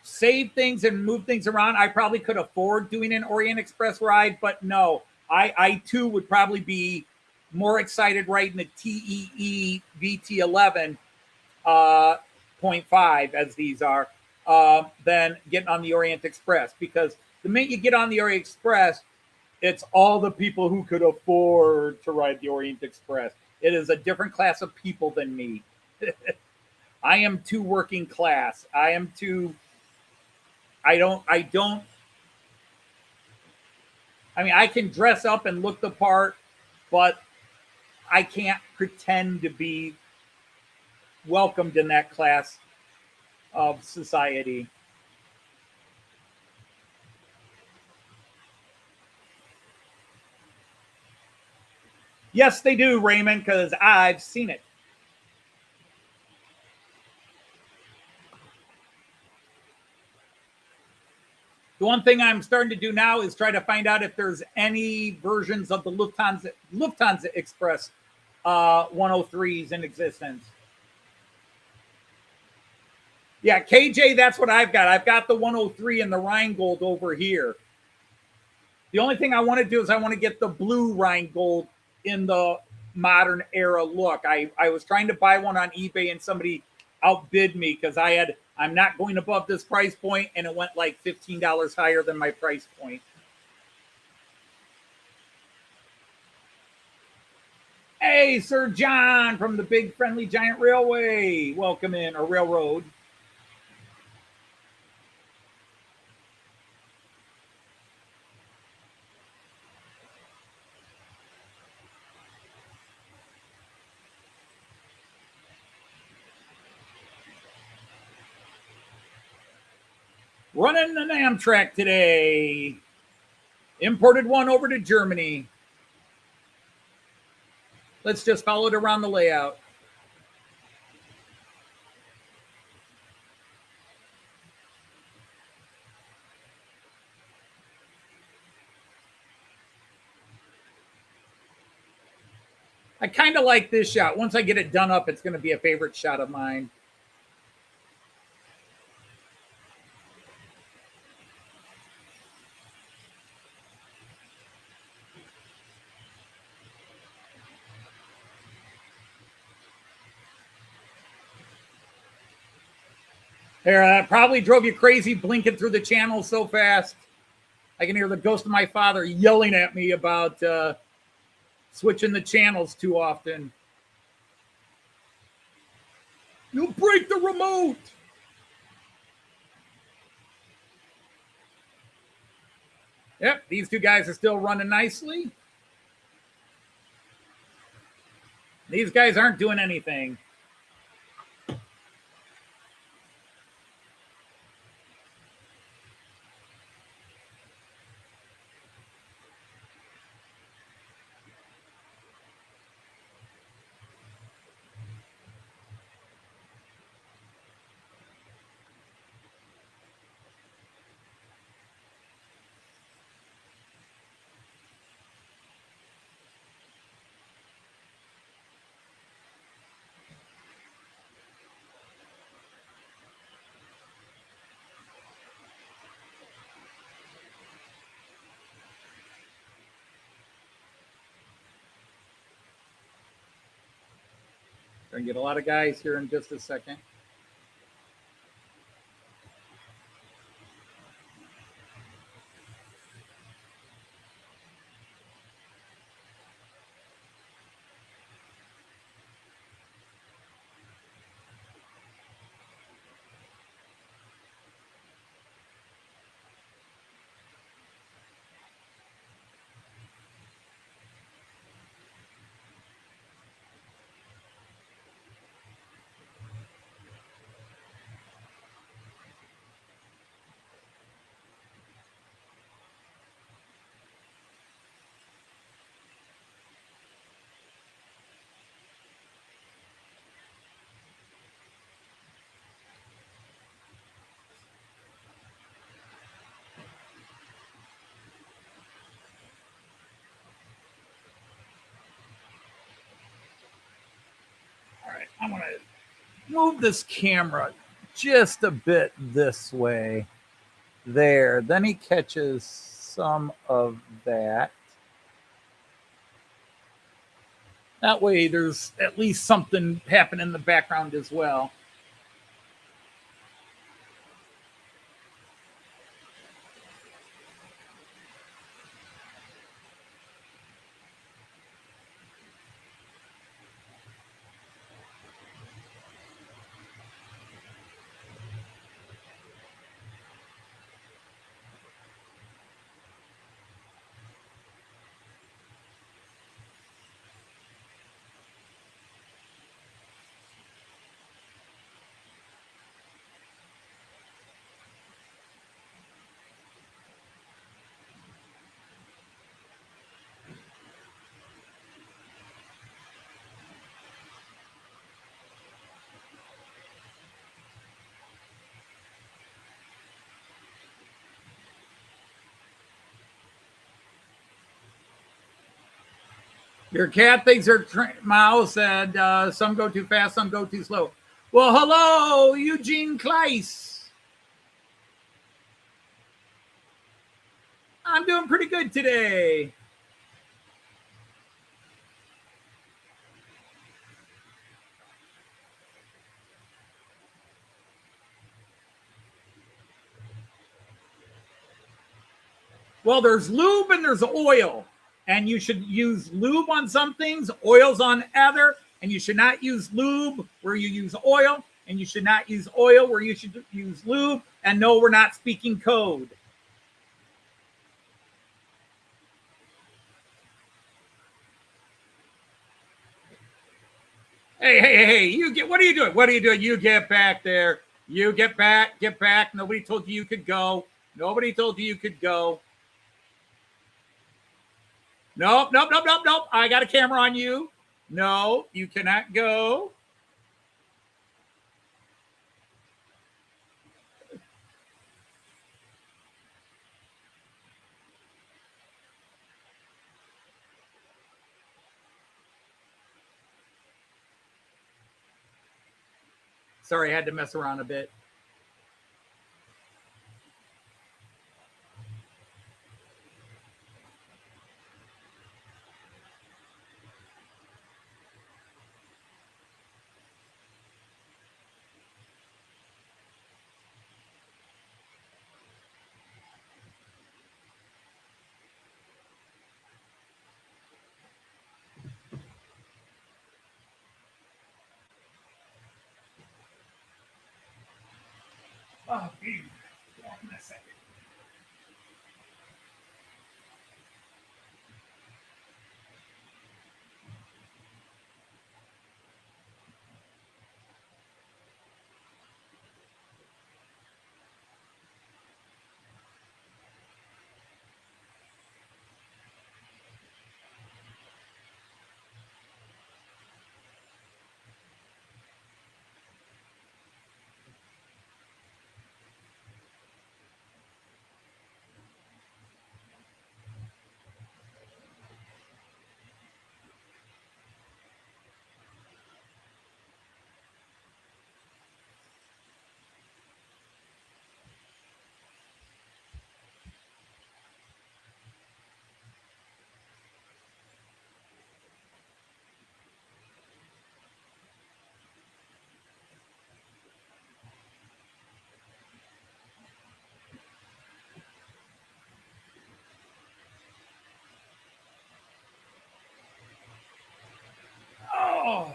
D: save things and move things around, I probably could afford doing an Orient Express ride, but no, I too would probably be more excited riding the TEE VT11 0.5 as these are than getting on the Orient Express, because the minute you get on the Orient Express, it's all the people who could afford to ride the Orient Express. It is a different class of people than me. I am too working class. I can dress up and look the part, but I can't pretend to be welcomed in that class of society. Yes, they do, Raymond, because I've seen it. The one thing I'm starting to do now is try to find out if there's any versions of the Lufthansa Express 103s in existence. Yeah, KJ, that's what I've got. I've got the 103 and the Rheingold over here. The only thing I want to do is I want to get the blue Rheingold in the modern era look. I was trying to buy one on eBay and somebody outbid me because I'm not going above this price point, and it went like $15 higher than my price point. Hey, Sir John from the Big Friendly Giant Railway. Welcome in, or Railroad. Running an Amtrak today. Imported one over to Germany. Let's just follow it around the layout. I kind of like this shot. Once I get it done up, it's going to be a favorite shot of mine. There, that probably drove you crazy blinking through the channel so fast. I can hear the ghost of my father yelling at me about switching the channels too often. You break the remote. Yep, these two guys are still running nicely. These guys aren't doing anything. Gonna get a lot of guys here in just a second. All right, I'm gonna move this camera just a bit this way. There, then he catches some of that. That way there's at least something happening in the background as well. Your cat thinks her mouse said some go too fast, some go too slow. Well, hello, Eugene C-Gleis. I'm doing pretty good today. Well, there's lube and there's oil. And you should use lube on some things, oils on other, and you should not use lube where you use oil, and you should not use oil where you should use lube. And no, we're not speaking code. Hey, you get, what are you doing? What are you doing? You get back there. You get back. Nobody told you could go. Nobody told you could go. Nope. I got a camera on you. No, you cannot go. Sorry, I had to mess around a bit. Oh, dude. Back in a second. Oh.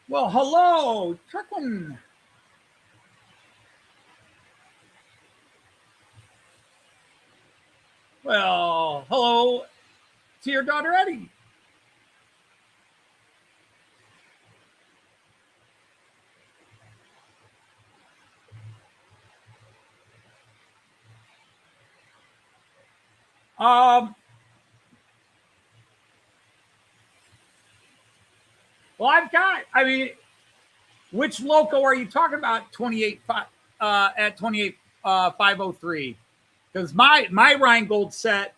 D: Well, hello, Trucklin. Well, hello to your daughter Eddie. Well, which loco are you talking about? 28 at 28,503. Because my Rheingold set,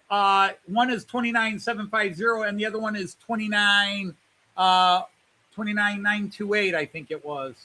D: one is 29,750 and the other one is 29,928, I think it was.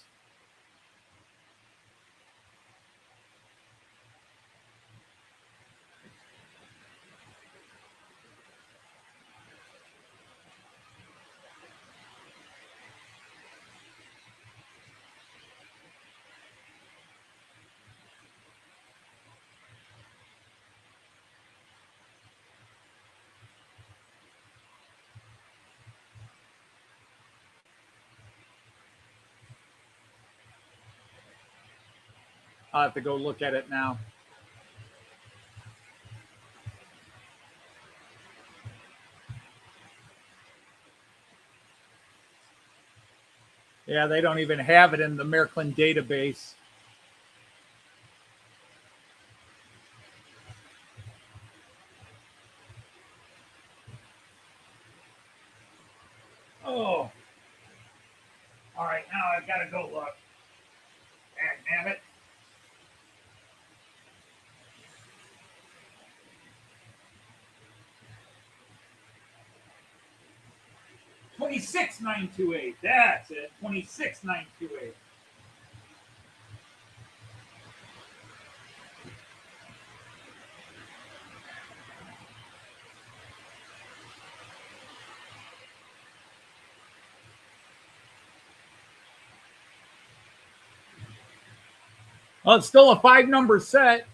D: I'll have to go look at it now. Yeah, they don't even have it in the Märklin database. Oh. All right, now I've got to go look. Damn it. 26928. That's it. 26928. Well, it's still a 5-number set.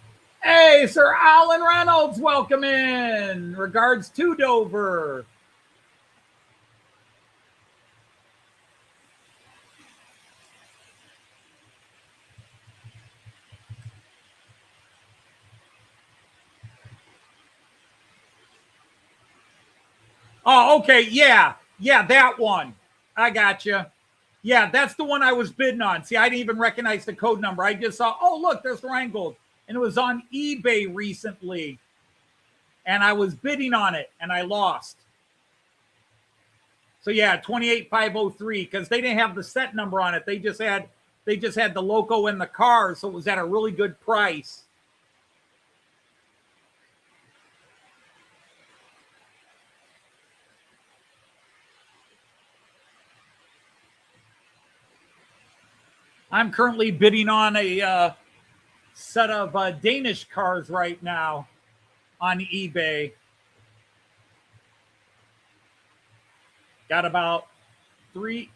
D: Hey, Sir Alan Reynolds, welcome in. Regards to Dover. Oh, okay. Yeah, that one. I got you. Yeah, that's the one I was bidding on. See, I didn't even recognize the code number. I just saw, oh, look, there's Rheingold. And it was on eBay recently. And I was bidding on it, and I lost. So, yeah, 28503, because they didn't have the set number on it. They just had the logo in the car, so it was at a really good price. I'm currently bidding on a set of Danish cars right now on eBay. Got about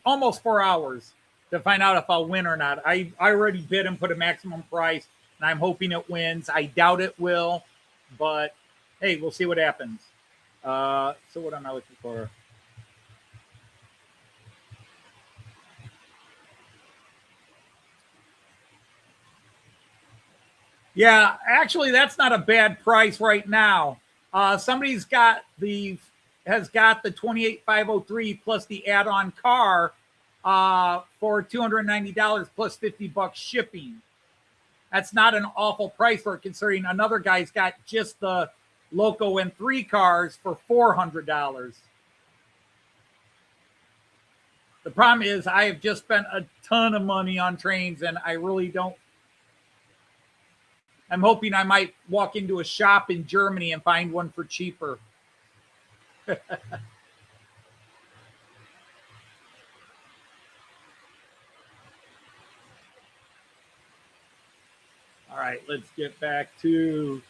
D: almost 4 hours to find out if I'll win or not. I already bid and put a maximum price, and I'm hoping it wins. I doubt it will, but hey, we'll see what happens. So what am I looking for? Yeah, actually, that's not a bad price right now. Somebody's got the 28503 plus the add-on car for $290 plus $50 shipping. That's not an awful price for it, considering another guy's got just the Loco and 3 cars for $400. The problem is I have just spent a ton of money on trains, and I really don't. I'm hoping I might walk into a shop in Germany and find one for cheaper. All right, let's get back to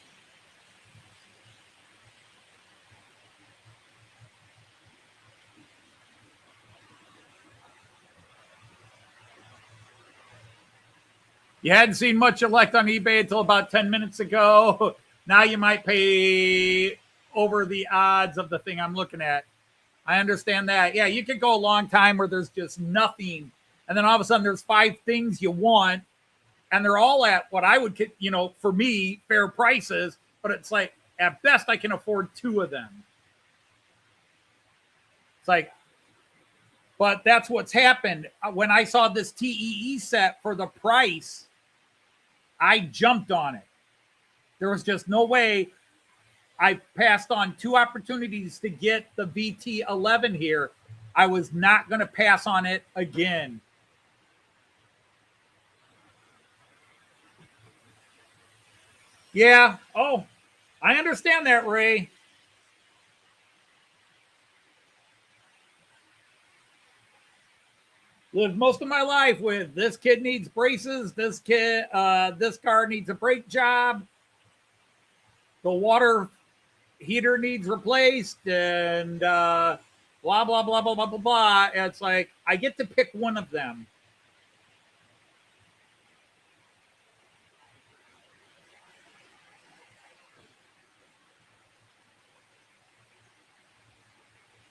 D: you hadn't seen much elect on eBay until about 10 minutes ago. Now you might pay over the odds of the thing I'm looking at. I understand that. Yeah, you could go a long time where there's just nothing. And then all of a sudden there's 5 things you want. And they're all at what I would, for me, fair prices. But it's like, at best, I can afford 2 of them. It's like, but that's what's happened. When I saw this TEE set for the price, I jumped on it. There was just no way. I passed on 2 opportunities to get the VT11 here. I was not going to pass on it again. Yeah. Oh, I understand that, Ray. Lived most of my life with this kid needs braces. This car needs a brake job. The water heater needs replaced, and blah, blah, blah, blah, blah, blah, blah. It's like, I get to pick one of them.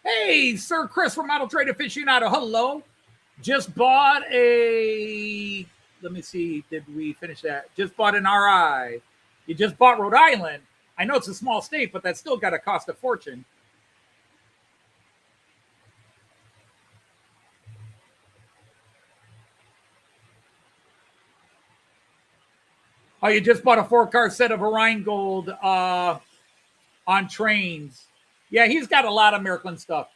D: Hey, Sir Chris from Model Trade Aficionado. Hello. Just bought a, let me see, did we finish that? Just bought an RI. You just bought Rhode Island. I know it's a small state, but that's still got to cost a fortune. Oh, you just bought a 4-car set of Rheingold on trains. Yeah, he's got a lot of Märklin stuff.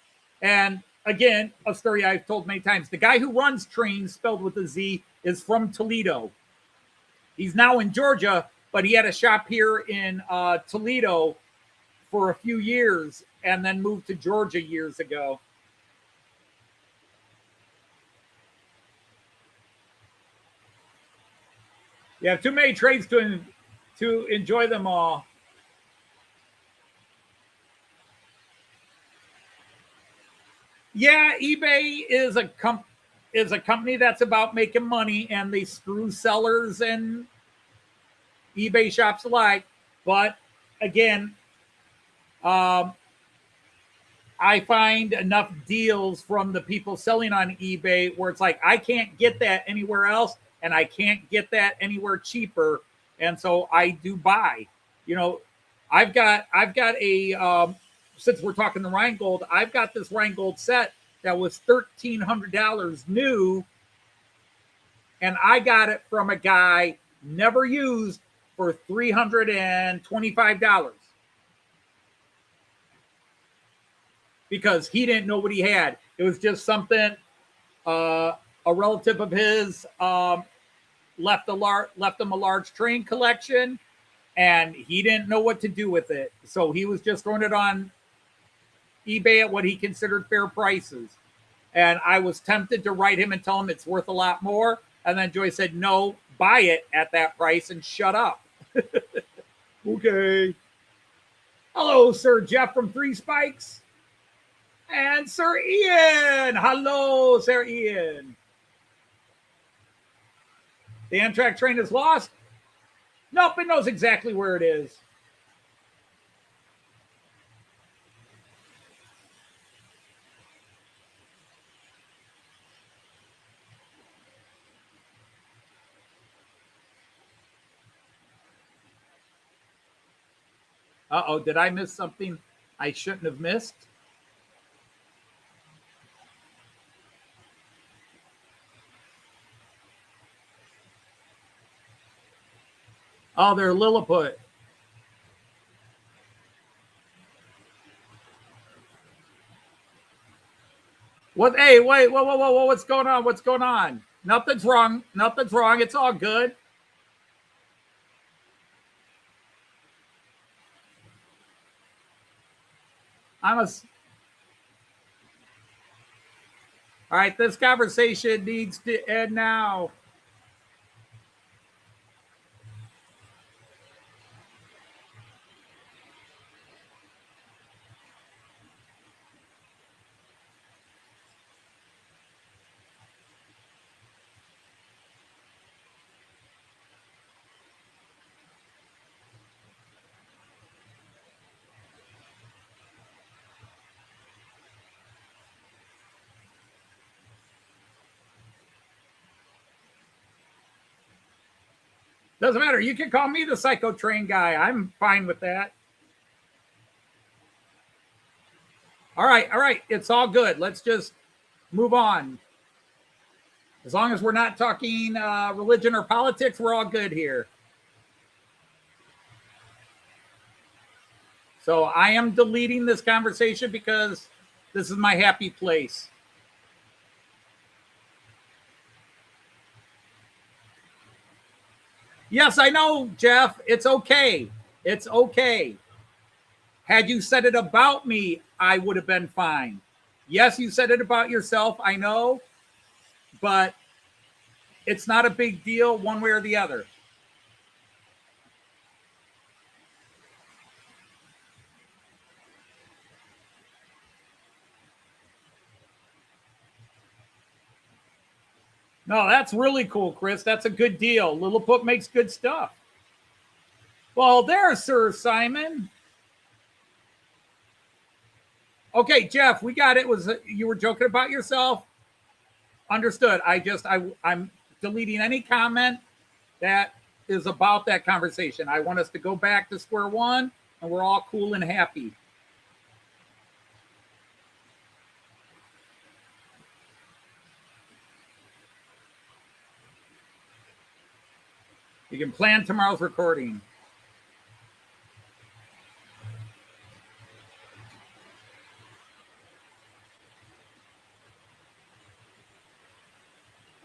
D: And again, a story I've told many times. The guy who runs trains, spelled with a Z, is from Toledo. He's now in Georgia, but he had a shop here in Toledo for a few years and then moved to Georgia years ago. You have too many trades to enjoy them all. Yeah, eBay is a company that's about making money, and they screw sellers and eBay shops alike. But again, I find enough deals from the people selling on eBay where it's like I can't get that anywhere else, and I can't get that anywhere cheaper, and so I do buy. You know, I've got a since we're talking the Rheingold, I've got this Rheingold set that was $1,300 new, and I got it from a guy never used for $325 because he didn't know what he had. It was just something a relative of his left him a large train collection, and he didn't know what to do with it, so he was just throwing it on eBay at what he considered fair prices. And I was tempted to write him and tell him it's worth a lot more. And then Joyce said, no, buy it at that price and shut up. Okay. Hello, Sir Jeff from Three Spikes. And Sir Ian. Hello, Sir Ian. The Amtrak train is lost? Nope, it knows exactly where it is. Uh-oh, did I miss something I shouldn't have missed? Oh, they're Lilliput. What? Hey, wait, whoa, what's going on? What's going on? Nothing's wrong. Nothing's wrong. It's all good. All right, this conversation needs to end now. Doesn't matter. You can call me the Psycho Train guy. I'm fine with that. All right. It's all good. Let's just move on. As long as we're not talking religion or politics, we're all good here. So I am deleting this conversation because this is my happy place. Yes, I know, Jeff. It's okay. It's okay. Had you said it about me, I would have been fine. Yes, you said it about yourself, I know, but it's not a big deal one way or the other. No, that's really cool, Chris. That's a good deal. Lilliput makes good stuff. Well, there, Sir Simon. Okay, Jeff, we got it. You were joking about yourself? Understood. I'm deleting any comment that is about that conversation. I want us to go back to square one, and we're all cool and happy. You can plan tomorrow's recording.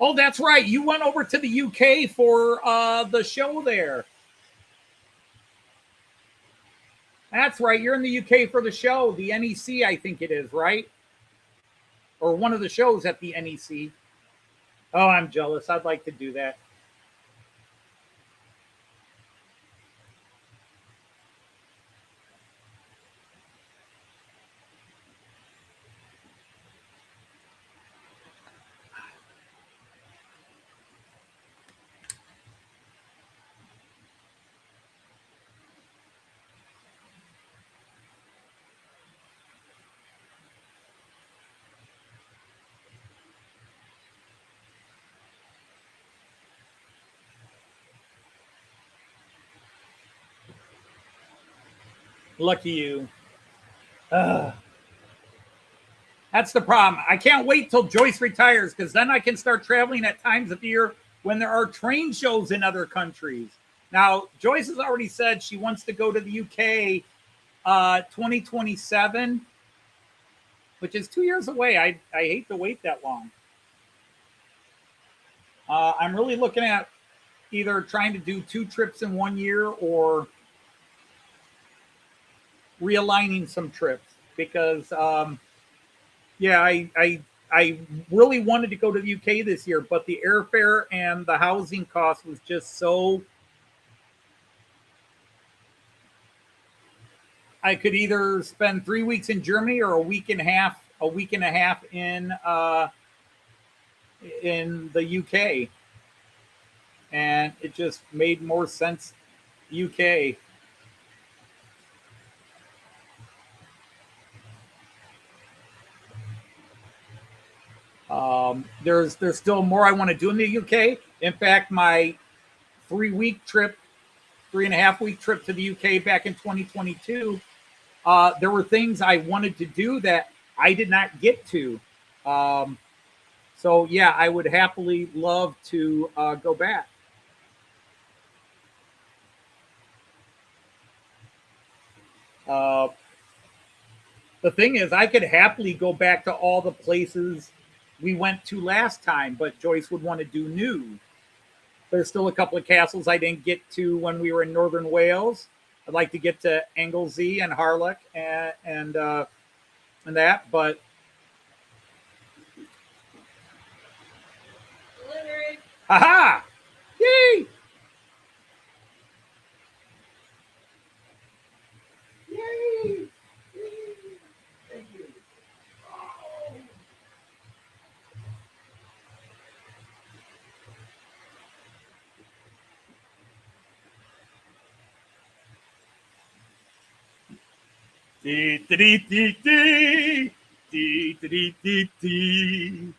D: Oh, that's right. You went over to the UK for the show there. That's right. You're in the UK for the show, the NEC, I think it is, right? Or one of the shows at the NEC. Oh, I'm jealous. I'd like to do that. Lucky you. That's the problem. I can't wait till Joyce retires because then I can start traveling at times of year when there are train shows in other countries. Now, Joyce has already said she wants to go to the UK 2027, which is 2 years away. I hate to wait that long. I'm really looking at either trying to do 2 trips in 1 year or realigning some trips because, yeah, I really wanted to go to the UK this year, but the airfare and the housing cost was just so. I could either spend 3 weeks in Germany or a week and a half in the UK, and it just made more sense. UK. There's still more I want to do in the UK. In fact, my 3-week trip, 3.5-week trip to the UK back in 2022, there were things I wanted to do that I did not get to. So yeah, I would happily love to go back. The thing is, I could happily go back to all the places we went to last time, but Joyce would want to do new. There's still a couple of castles I didn't get to when we were in northern Wales. I'd like to get to Anglesey and Harlech and that, but
B: Livery.
D: aha! Yay! Yay! Thank you. Dee, dee, dee, dee, dee, dee, dee, dee.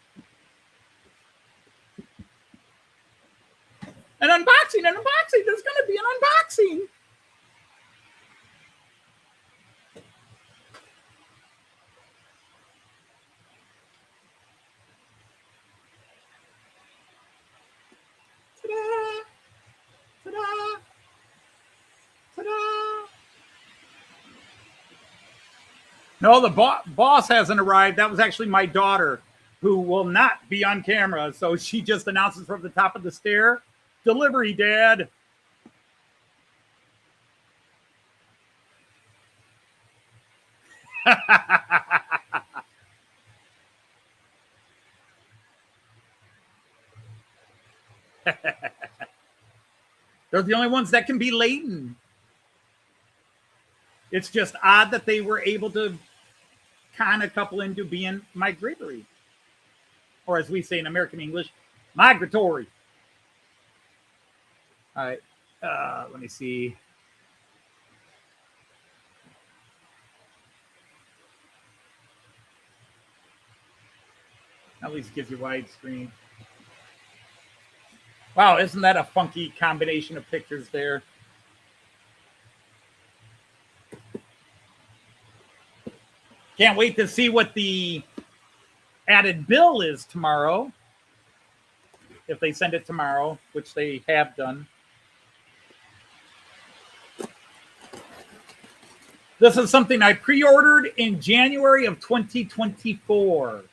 D: An unboxing. There's going to be an unboxing. Ta-da! Ta-da! Ta-da! No, the boss hasn't arrived. That was actually my daughter, who will not be on camera. So she just announces from the top of the stair, "Delivery, Dad." They're the only ones that can be laden. It's just odd that they were able to kind of couple into being migratory. Or as we say in American English, migratory. All right. Let me see. At least gives you widescreen. Wow, isn't that a funky combination of pictures there? Can't wait to see what the added bill is tomorrow. If they send it tomorrow, which they have done. This is something I pre-ordered in January of 2024.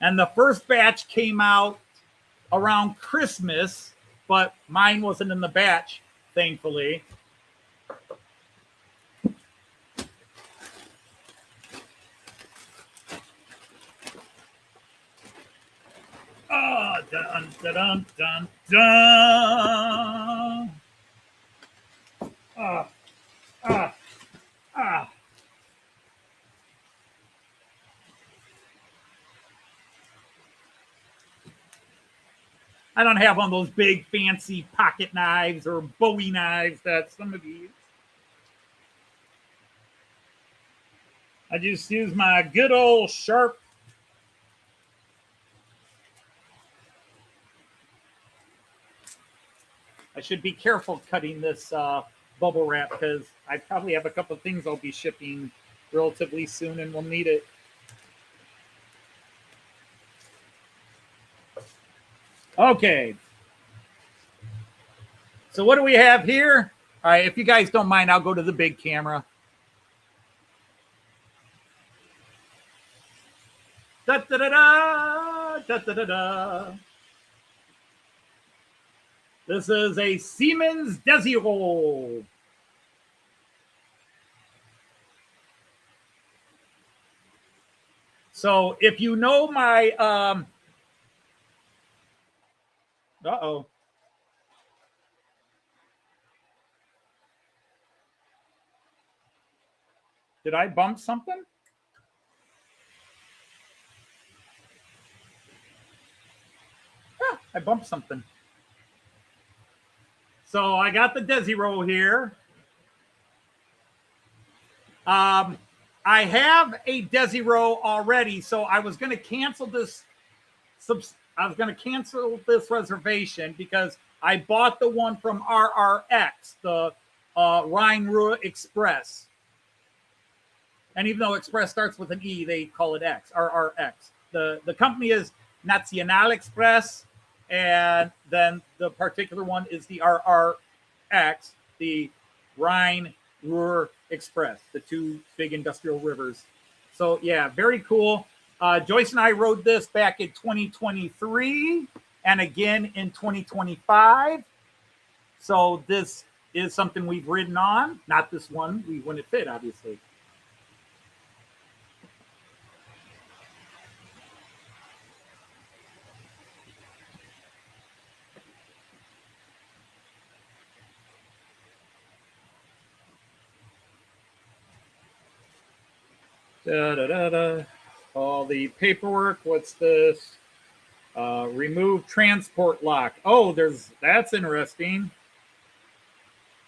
D: And the first batch came out around Christmas, but mine wasn't in the batch, thankfully. Oh, dun, dun, dun, dun. Ah. I don't have one of those big fancy pocket knives or Bowie knives that some of you use. I just use my good old sharp. I should be careful cutting this bubble wrap because I probably have a couple of things I'll be shipping relatively soon and we'll need it. Okay. So what do we have here? All right, if you guys don't mind, I'll go to the big camera. Da da da da da da da da. This is a Siemens Desiro. So if you know my uh-oh. Did I bump something? I bumped something. So I got the Desiro here. I have a Desiro already, so I was going to cancel this. I was going to cancel this reservation because I bought the one from RRX, the Rhine-Ruhr Express. And even though Express starts with an E, they call it X, RRX. The company is National Express, and then the particular one is the RRX, the Rhine-Ruhr Express, the two big industrial rivers. So, yeah, very cool. Joyce and I rode this back in 2023 and again in 2025. So this is something we've ridden on. Not this one. We wouldn't fit, obviously. All the paperwork. What's this? Remove transport lock. Oh, that's interesting.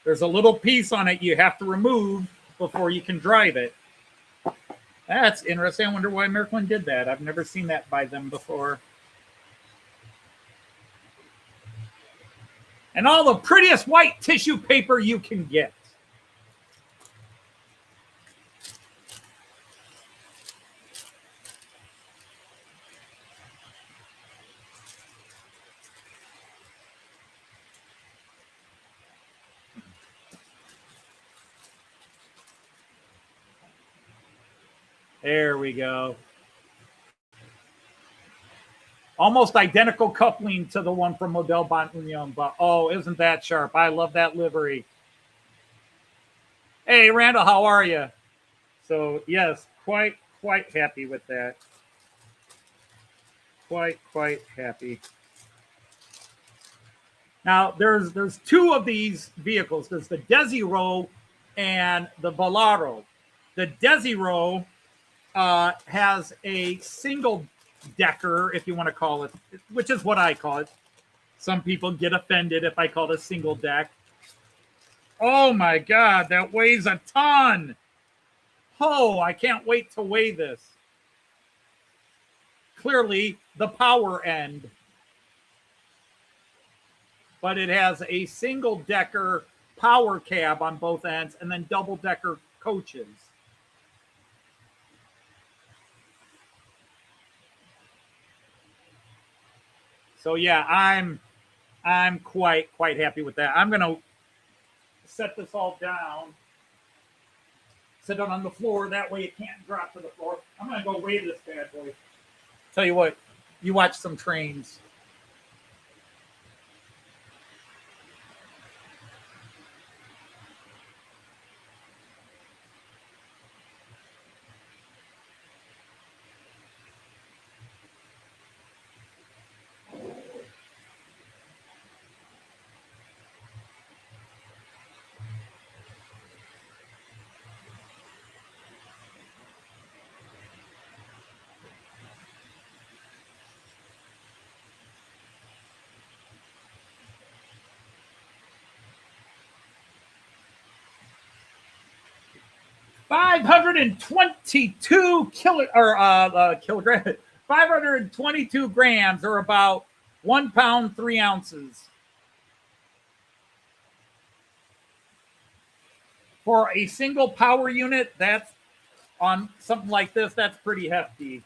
D: There's a little piece on it you have to remove before you can drive it. That's interesting. I wonder why Märklin did that. I've never seen that by them before. And all the prettiest white tissue paper you can get. There we go. Almost identical coupling to the one from Model Bond Union, but oh, isn't that sharp? I love that livery. Hey, Randall, how are you? So, yes, quite happy with that. Quite happy. Now, there's two of these vehicles. There's the Desiro and the Volaro. The Desiro has a single decker, if you want to call it, which is what I call it. Some people get offended if I call it a single deck. Oh my God, that weighs a ton. Oh, I can't wait to weigh this. Clearly, the power end. But it has a single decker power cab on both ends and then double decker coaches. So yeah, I'm quite happy with that. I'm gonna set this all down, sit it on the floor. That way it can't drop to the floor. I'm gonna go weigh this bad boy. Tell you what, you watch some trains. Kilograms. 522 grams, or about 1 pound 3 ounces. For a single power unit, that's on something like this, that's pretty hefty.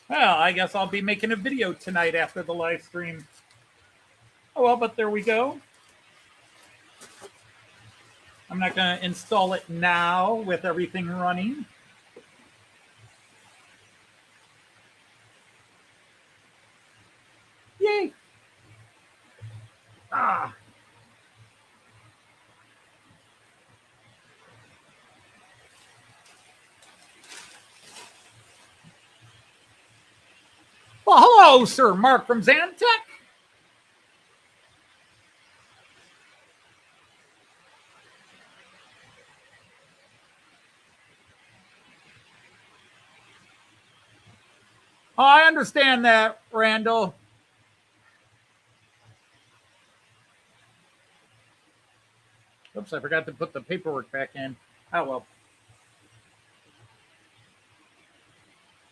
D: Well, I guess I'll be making a video tonight after the live stream. Oh, well, but there we go. I'm not going to install it now with everything running. Yay. Ah. Well, hello, Sir Mark from Xantech. Oh, I understand that, Randall. Oops, I forgot to put the paperwork back in. Oh, well.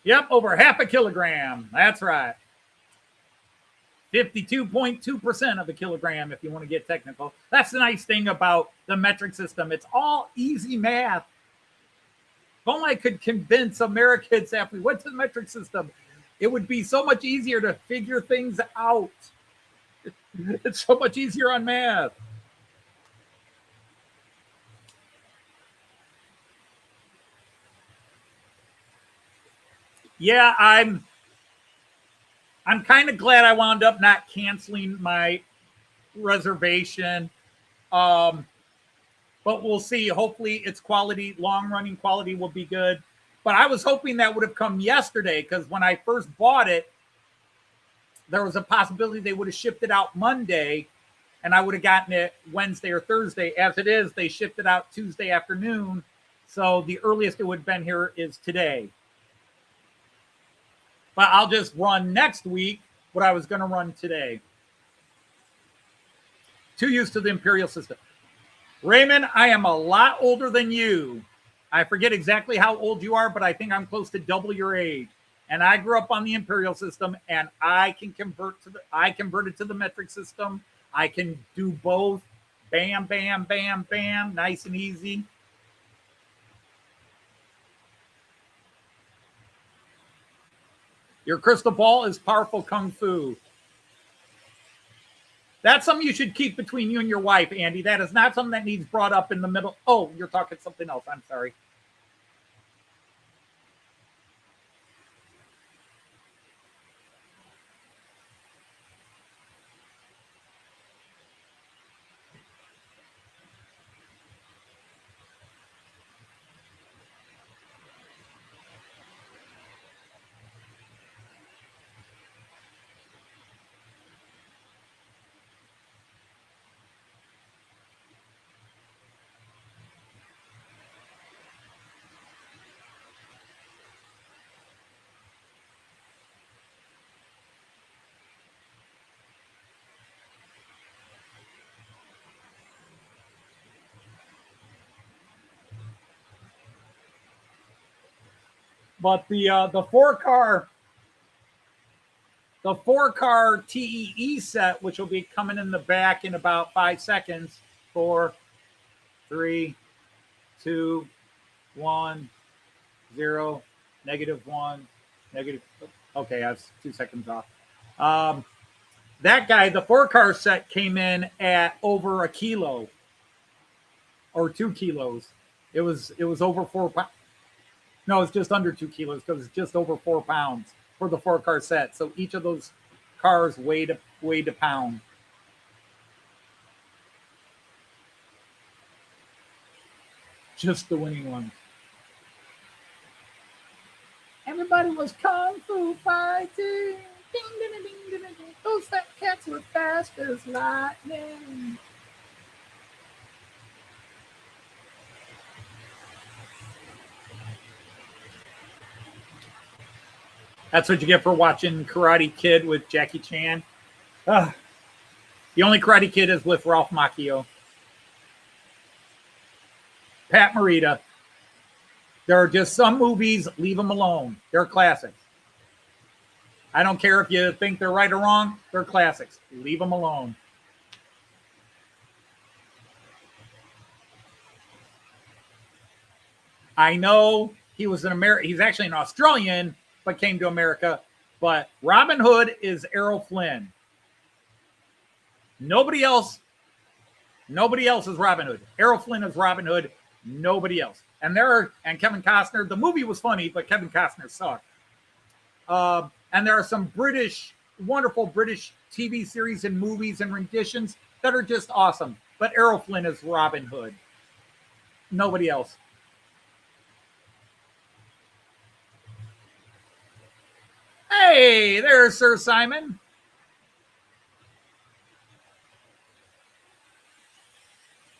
D: Yep, over half a kilogram. That's right. 52.2% of a kilogram, if you want to get technical. That's the nice thing about the metric system. It's all easy math. If only I could convince Americans that if we went to the metric system, it would be so much easier to figure things out. It's so much easier on math. Yeah, I'm kind of glad I wound up not canceling my reservation. But we'll see. Hopefully its quality, long-running quality will be good. But I was hoping that would have come yesterday because when I first bought it, there was a possibility they would have shipped it out Monday and I would have gotten it Wednesday or Thursday. As it is, they shipped it out Tuesday afternoon. So the earliest it would have been here is today. But I'll just run next week what I was going to run today. Too used to the Imperial system. Raymond, I am a lot older than you. I forget exactly how old you are, but I think I'm close to double your age. And I grew up on the Imperial system, and I converted to the metric system. I can do both. Bam, bam, bam, bam. Nice and easy. Your crystal ball is powerful kung fu. That's something you should keep between you and your wife, Andy. That is not something that needs brought up in the middle. Oh, you're talking something else. I'm sorry. But the four-car TEE set, which will be coming in the back in about 5 seconds. 4, 3, 2, 1, 0, -1, negative. Okay, I was 2 seconds off. That guy, the 4-car set, came in at over a kilo or 2 kilos. It was over 4 pounds. No, it's just under 2 kilos because it's just over 4 pounds for the 4-car set. So each of those cars weighed a pound. Just the winning one. Everybody was kung fu fighting. Ding, ding, ding, ding, ding, ding. Those fat cats were fast as lightning. That's what you get for watching Karate Kid with Jackie Chan. The only Karate Kid is with Ralph Macchio. Pat Morita. There are just some movies, leave them alone. They're classics. I don't care if you think they're right or wrong. They're classics. Leave them alone. I know he was he's actually an Australian, but came to America. But Robin Hood is Errol Flynn. Nobody else is Robin Hood. Errol Flynn is Robin Hood. Nobody else. And Kevin Costner. The movie was funny, but Kevin Costner sucked. And there are some wonderful British TV series and movies and renditions that are just awesome. But Errol Flynn is Robin Hood. Nobody else. Hey, there's Sir Simon.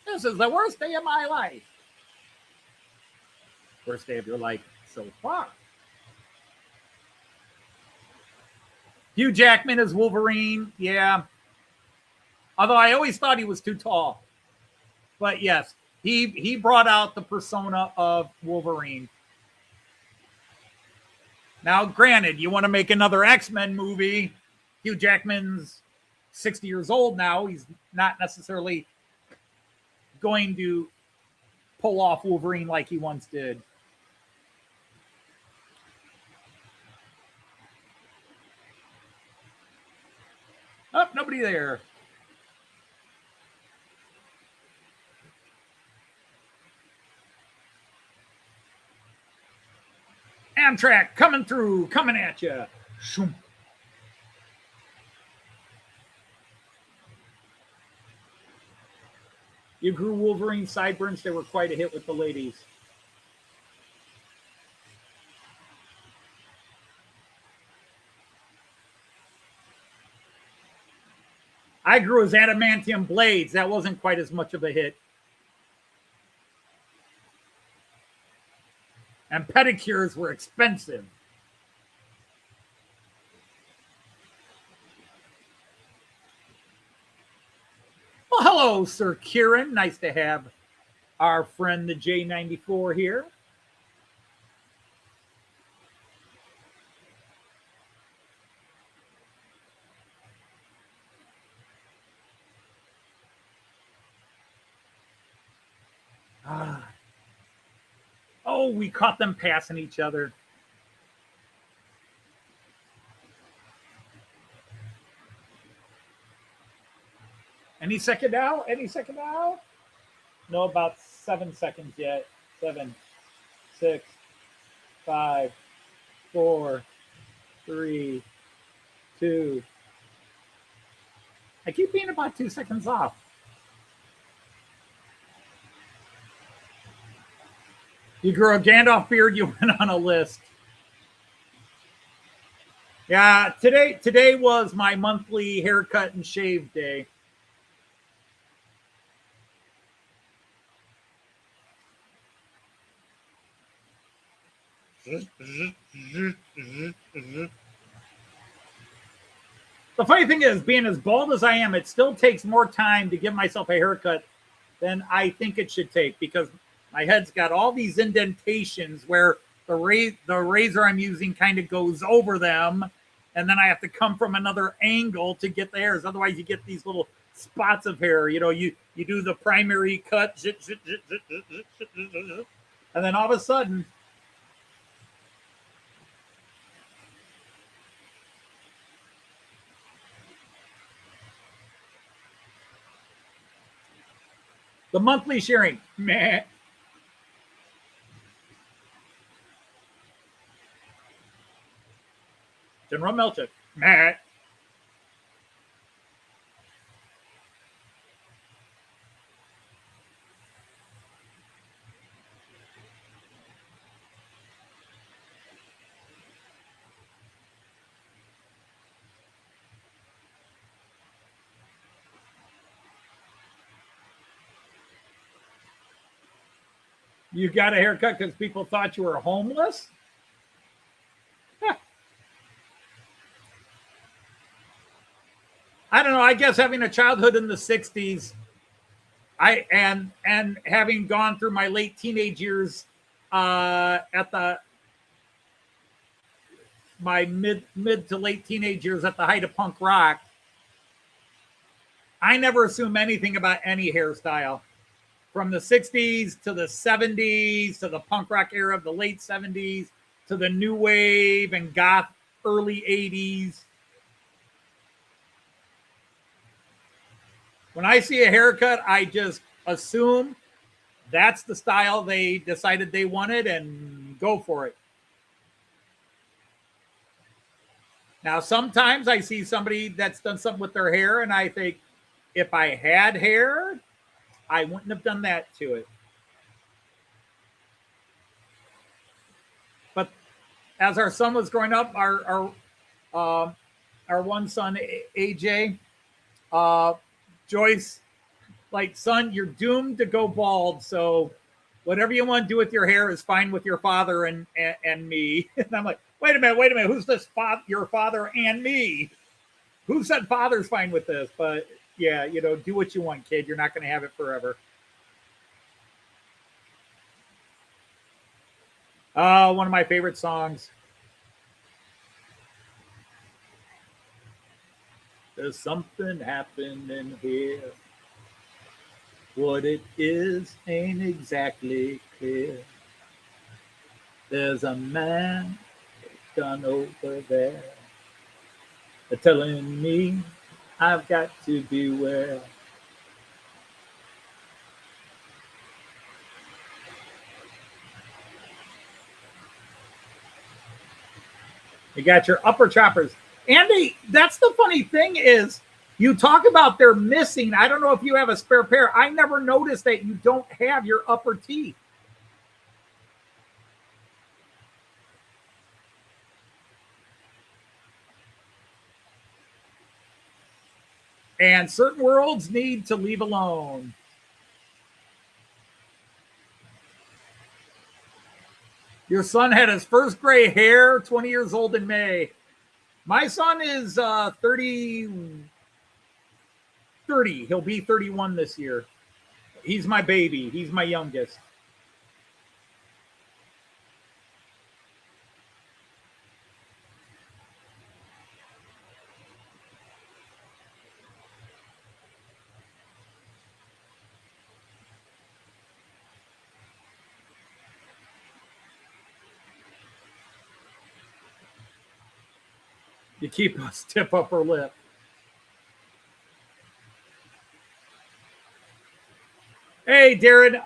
D: This is the worst day of my life. Worst day of your life so far. Hugh Jackman is Wolverine. Yeah. Although I always thought he was too tall. But yes, he brought out the persona of Wolverine. Now, granted, you want to make another X-Men movie. Hugh Jackman's 60 years old now. He's not necessarily going to pull off Wolverine like he once did. Oh, nobody there. Amtrak coming through, coming at you. You grew Wolverine sideburns. They were quite a hit with the ladies. I grew his adamantium blades. That wasn't quite as much of a hit. And pedicures were expensive. Well, hello, Sir Kieran. Nice to have our friend, the J94 here. Oh, we caught them passing each other. Any second now? Any second now? No, about 7 seconds yet. 7, 6, 5, 4, 3, 2. I keep being about 2 seconds off. You grew a Gandalf beard, you went on a list. Yeah, today was my monthly haircut and shave day. The funny thing is, being as bald as I am, it still takes more time to give myself a haircut than I think it should take, because my head's got all these indentations where the razor I'm using kind of goes over them, and then I have to come from another angle to get the hairs. Otherwise, you get these little spots of hair. You know, you do the primary cut, and then all of a sudden, the monthly sharing, meh. General Melchett, meh. You got a haircut because people thought you were homeless? I don't know. I guess having a childhood in the 60s, and having gone through my late teenage years my mid to late teenage years at the height of punk rock, I never assume anything about any hairstyle. from the 60s to the 70s to the punk rock era of the late 70s to the new wave and goth early 80s. When I see a haircut, I just assume that's the style they decided they wanted and go for it. Now, sometimes I see somebody that's done something with their hair and I think, if I had hair, I wouldn't have done that to it. But as our son was growing up, our one son, AJ, Joyce, like, son, you're doomed to go bald. So whatever you want to do with your hair is fine with your father and me. And I'm like, wait a minute. Who's this? Your father and me? Who said father's fine with this? But yeah, do what you want, kid. You're not going to have it forever. One of my favorite songs. There's something happening here. What it is ain't exactly clear. There's a man done over there telling me I've got to beware. You got your upper choppers. Andy, that's the funny thing is, you talk about they're missing. I don't know if you have a spare pair. I never noticed that you don't have your upper teeth. And certain worlds need to leave alone. Your son had his first gray hair, 20 years old in May. My son is 30. He'll be 31 this year. He's my baby. He's my youngest. You keep a stiff upper lip. Hey, Darren.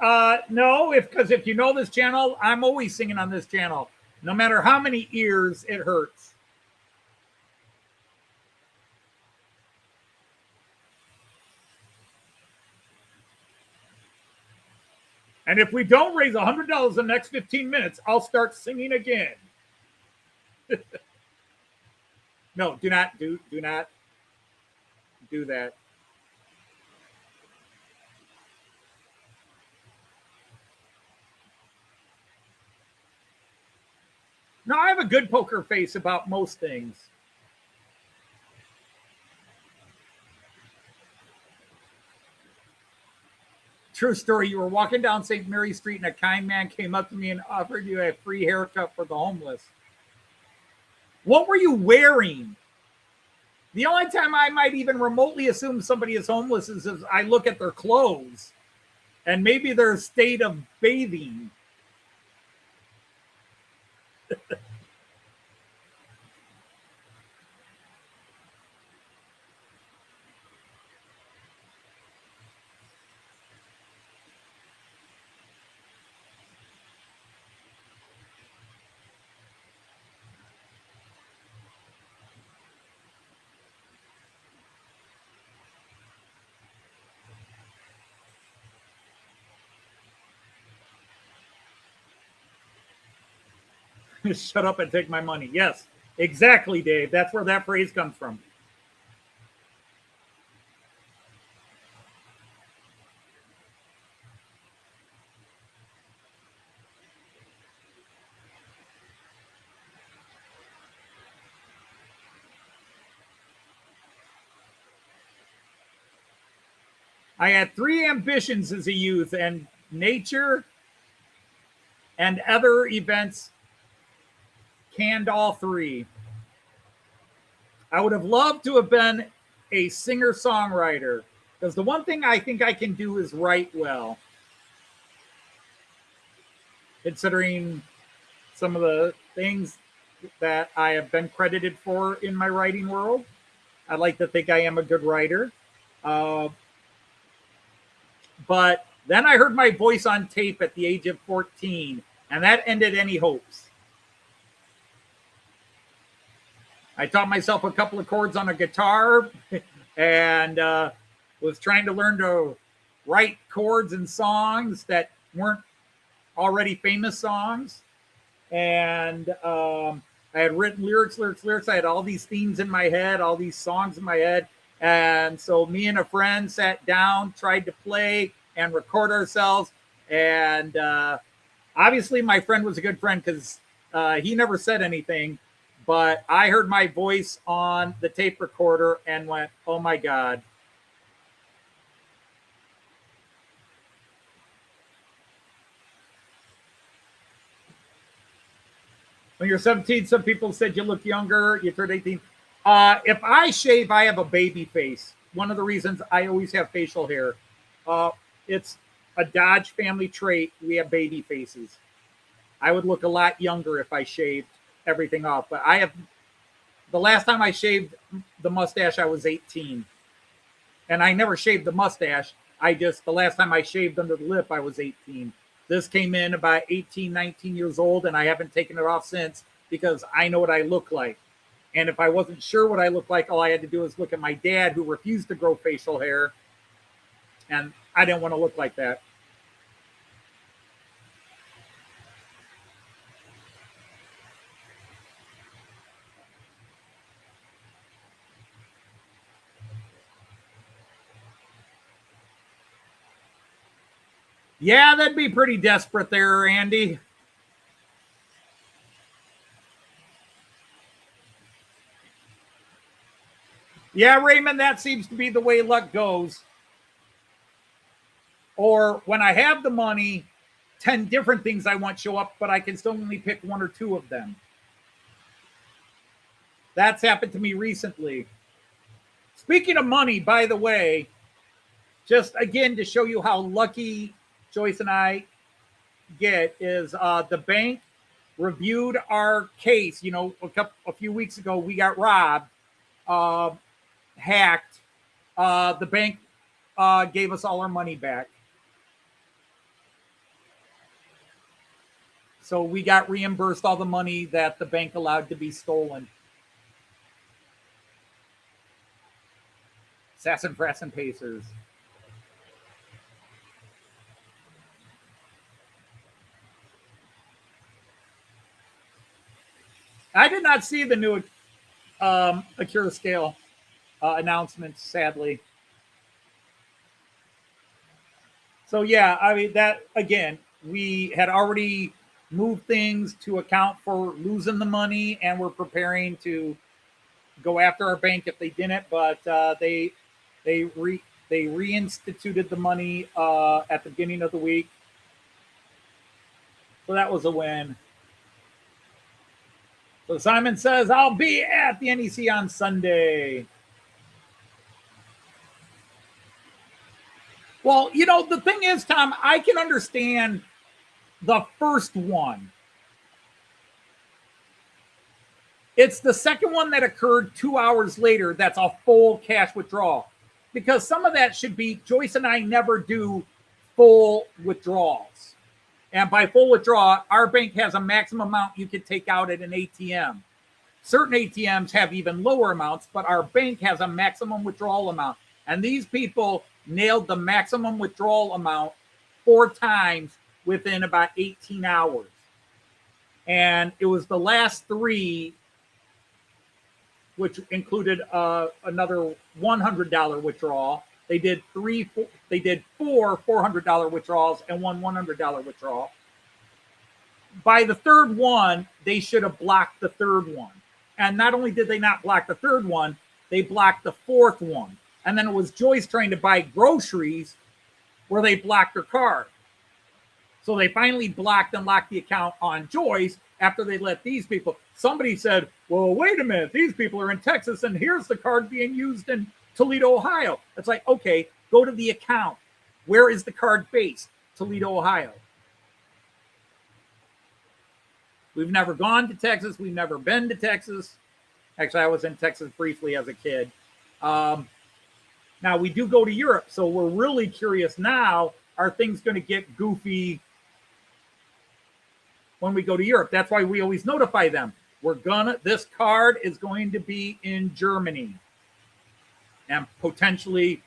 D: No, because if you know this channel, I'm always singing on this channel. No matter how many ears it hurts. And if we don't raise $100 in the next 15 minutes, I'll start singing again. No, do not do that. No, I have a good poker face about most things. True story. You were walking down St. Mary Street and a kind man came up to me and offered you a free haircut for the homeless. What were you wearing? The only time I might even remotely assume somebody is homeless is if I look at their clothes and maybe their state of bathing. Shut up and take my money. Yes, exactly, Dave. That's where that phrase comes from. I had 3 ambitions as a youth, and nature and other events canned all 3. I would have loved to have been a singer-songwriter, because the one thing I think I can do is write well. considering some of the things that I have been credited for in my writing world. I like to think I am a good writer. But then I heard my voice on tape at the age of 14, and that ended any hopes. I taught myself a couple of chords on a guitar and was trying to learn to write chords and songs that weren't already famous songs. And I had written lyrics. I had all these themes in my head, all these songs in my head. And so me and a friend sat down, tried to play and record ourselves. And obviously my friend was a good friend because he never said anything. But I heard my voice on the tape recorder and went, oh my God. When you're 17, some people said you look younger. You turned 18. If I shave, I have a baby face. One of the reasons I always have facial hair. It's a Dodge family trait. We have baby faces. I would look a lot younger if I shaved everything off. But the last time I shaved the mustache, I was 18. And I never shaved the mustache. The last time I shaved under the lip, I was 18. This came in about 18, 19 years old, and I haven't taken it off since because I know what I look like. And if I wasn't sure what I looked like, all I had to do was look at my dad, who refused to grow facial hair. And I didn't want to look like that. Yeah, that'd be pretty desperate there, Andy. Yeah, Raymond, that seems to be the way luck goes. Or when I have the money, 10 different things I want show up, but I can still only pick one or two of them. That's happened to me recently. Speaking of money, by the way, just again to show you how lucky Joyce and I get is the bank reviewed our case. You know, a few weeks ago, we got robbed, hacked. The bank gave us all our money back. So we got reimbursed all the money that the bank allowed to be stolen. Sassin, Frassin, Pacers. I did not see the new Acura scale announcements, sadly. So yeah, I mean, that again, we had already moved things to account for losing the money, and we're preparing to go after our bank if they didn't. But they reinstituted the money at the beginning of the week, so that was a win. So Simon says, I'll be at the NEC on Sunday. Well, you know, the thing is, Tom, I can understand the first one. It's the second one that occurred 2 hours later that's a full cash withdrawal. Because some of that should be, Joyce and I never do full withdrawals. And by full withdrawal, our bank has a maximum amount you can take out at an ATM. Certain ATMs have even lower amounts, but our bank has a maximum withdrawal amount. And these people nailed the maximum withdrawal amount 4 times within about 18 hours. And it was the last 3, which included another $100 withdrawal. They did 4 $400 withdrawals and 1 $100 withdrawal. By the third one, they should have blocked the third one. And not only did they not block the third one, they blocked the fourth one. And then it was Joyce trying to buy groceries where they blocked her card. So they finally blocked and locked the account on Joyce after they let these people. Somebody said, well, wait a minute, these people are in Texas and here's the card being used in Toledo, Ohio. It's like, okay, go to the account. Where is the card based? Toledo, Ohio. We've never gone to Texas. We've never been to Texas. Actually, I was in Texas briefly as a kid. Now, we do go to Europe, so we're really curious now, are things going to get goofy when we go to Europe? That's why we always notify them. This card is going to be in Germany and potentially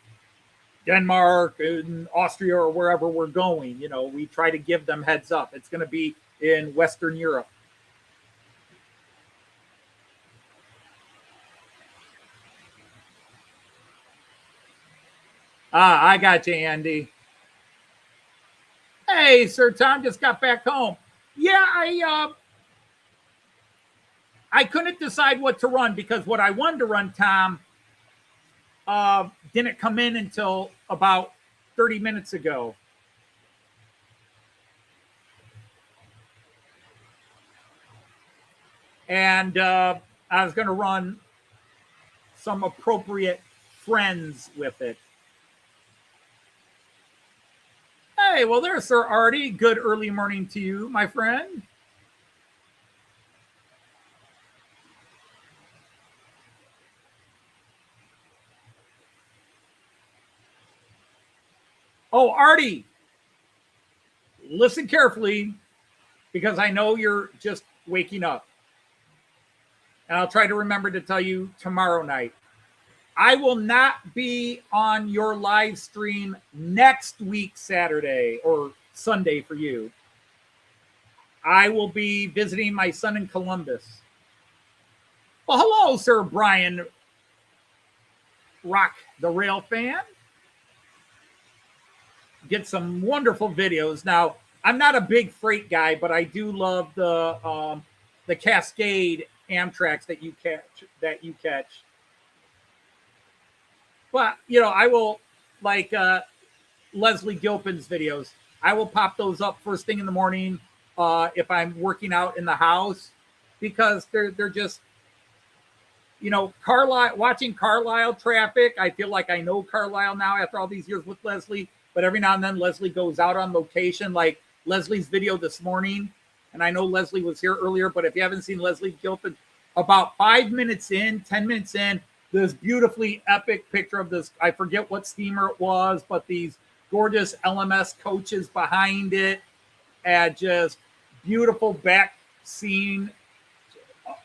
D: Denmark and Austria or wherever we're going. You know, we try to give them heads up. It's going to be in Western Europe. I got you, Andy. Hey, Sir Tom, just got back home. Yeah, I couldn't decide what to run because what I wanted to run, Tom, didn't come in until about 30 minutes ago. And I was going to run some appropriate friends with it. Hey, well, there's Sir Artie. Good early morning to you, my friend. Oh, Artie, listen carefully because I know you're just waking up. And I'll try to remember to tell you tomorrow night. I will not be on your live stream next week, Saturday or Sunday for you. I will be visiting my son in Columbus. Well, hello, Sir Brian Rock, the Rail fan. Get some wonderful videos. Now, I'm not a big freight guy, but I do love the Cascade Amtraks that you catch. But, you know, I will, like Leslie Gilpin's videos, I will pop those up first thing in the morning if I'm working out in the house because they're just, you know, watching Carlisle traffic. I feel like I know Carlisle now after all these years with Leslie, but every now and then Leslie goes out on location, like Leslie's video this morning. And I know Leslie was here earlier, but if you haven't seen Leslie Gilpin, about 10 minutes in, this beautifully epic picture of this, I forget what steamer it was, but these gorgeous LMS coaches behind it, and just beautiful back scene.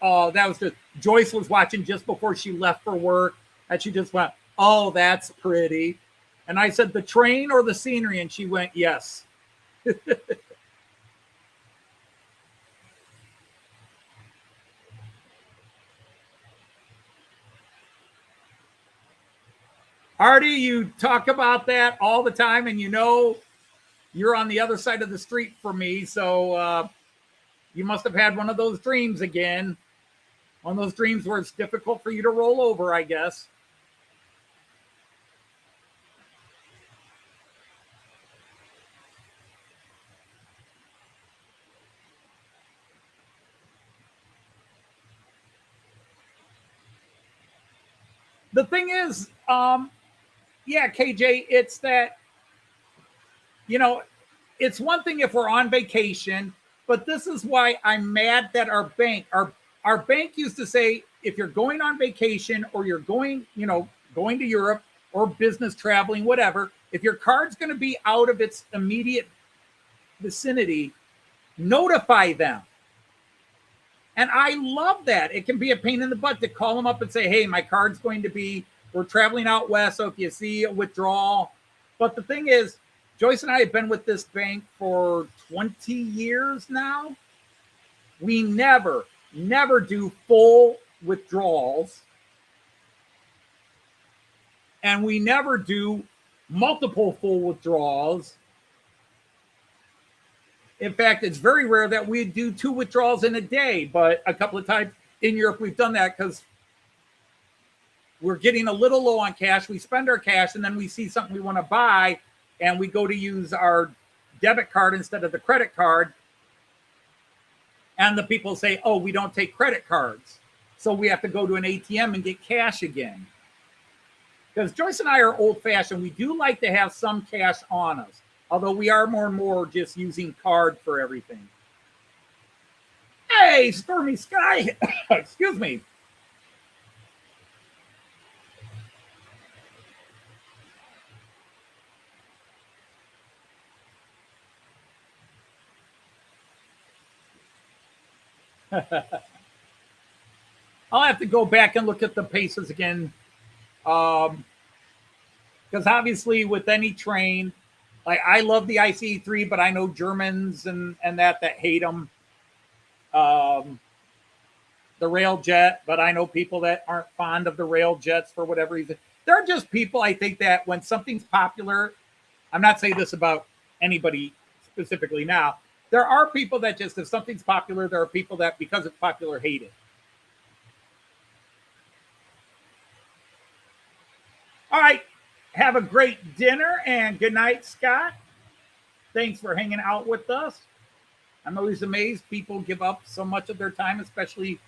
D: That was just, Joyce was watching just before she left for work, and she just went, oh, that's pretty. And I said, the train or the scenery? And she went, yes. Artie, you talk about that all the time, and you know you're on the other side of the street from me, so you must have had one of those dreams again. One of those dreams where it's difficult for you to roll over, I guess. The thing is, yeah, KJ, it's that, you know, it's one thing if we're on vacation, but this is why I'm mad that our bank used to say, if you're going on vacation or you're going, you know, going to Europe or business traveling, whatever, if your card's going to be out of its immediate vicinity, notify them. And I love that. It can be a pain in the butt to call them up and say, hey, my card's going to be, we're traveling out west, so if you see a withdrawal. But the thing is, Joyce and I have been with this bank for 20 years now. We never do full withdrawals. And we never do multiple full withdrawals. In fact, it's very rare that we do 2 withdrawals in a day, but a couple of times in Europe, we've done that because we're getting a little low on cash. We spend our cash and then we see something we want to buy and we go to use our debit card instead of the credit card. And the people say, oh, we don't take credit cards. So we have to go to an ATM and get cash again. Because Joyce and I are old fashioned. We do like to have some cash on us. Although we are more and more just using card for everything. Hey, Stormy Sky. Excuse me. I'll have to go back and look at the paces again. Because obviously with any train, like I love the ICE3, but I know Germans and that hate them. The rail jet, but I know people that aren't fond of the rail jets for whatever reason. There are just people, I think, that when something's popular, I'm not saying this about anybody specifically now, there are people that just, if something's popular, there are people that, because it's popular, hate it. All right. Have a great dinner and good night, Scott. Thanks for hanging out with us. I'm always amazed people give up so much of their time, especially,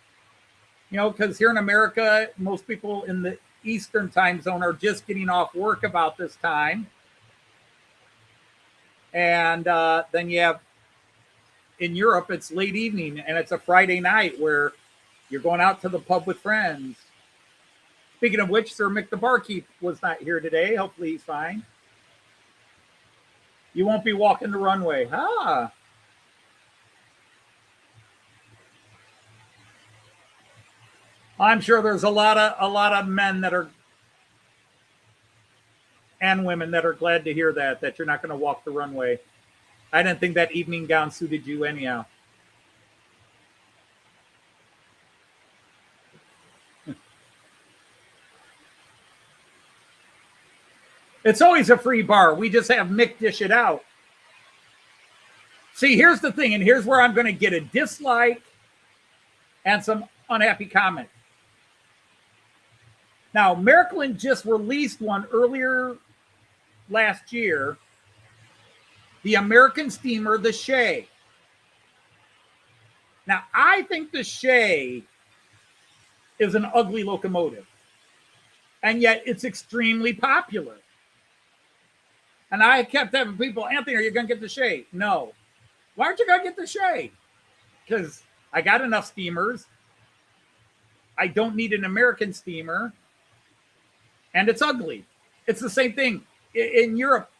D: because here in America, most people in the Eastern time zone are just getting off work about this time. And then you have, in Europe, it's late evening and it's a Friday night where you're going out to the pub with friends. Speaking of which, Sir Mick the barkeep was not here today. Hopefully he's fine. You won't be walking the runway. I'm sure there's a lot of men that are, and women that are glad to hear that you're not going to walk the runway. I didn't think that evening gown suited you anyhow. It's always a free bar. We just have Mick dish it out. See, here's the thing, and here's where I'm going to get a dislike and some unhappy comment. Now, Märklin just released one earlier last year, the American steamer, the Shay. Now, I think the Shay is an ugly locomotive, and yet it's extremely popular. And I kept having people, Anthony, are you going to get the Shay? No. Why aren't you going to get the Shay? Because I got enough steamers. I don't need an American steamer. And it's ugly. It's the same thing in Europe.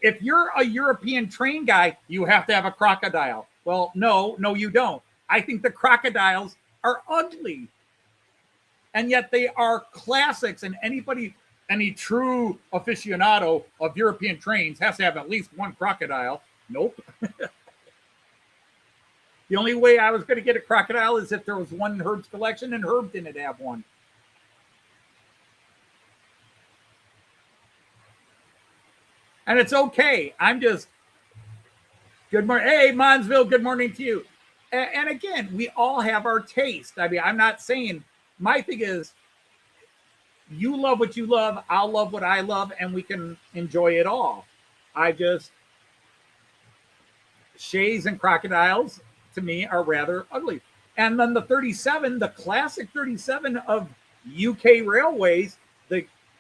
D: If you're a European train guy, you have to have a crocodile. Well, no, you don't. I think the crocodiles are ugly. And yet they are classics. And any true aficionado of European trains has to have at least one crocodile. Nope. The only way I was going to get a crocodile is if there was one in Herb's collection, and Herb didn't have one. And it's okay. I'm just, good morning. Hey, Monsville, good morning to you. And again, we all have our taste. I mean, I'm not saying, my thing is, you love what you love, I'll love what I love, and we can enjoy it all. Shays and crocodiles, to me, are rather ugly. And then the 37, the classic 37 of UK railways,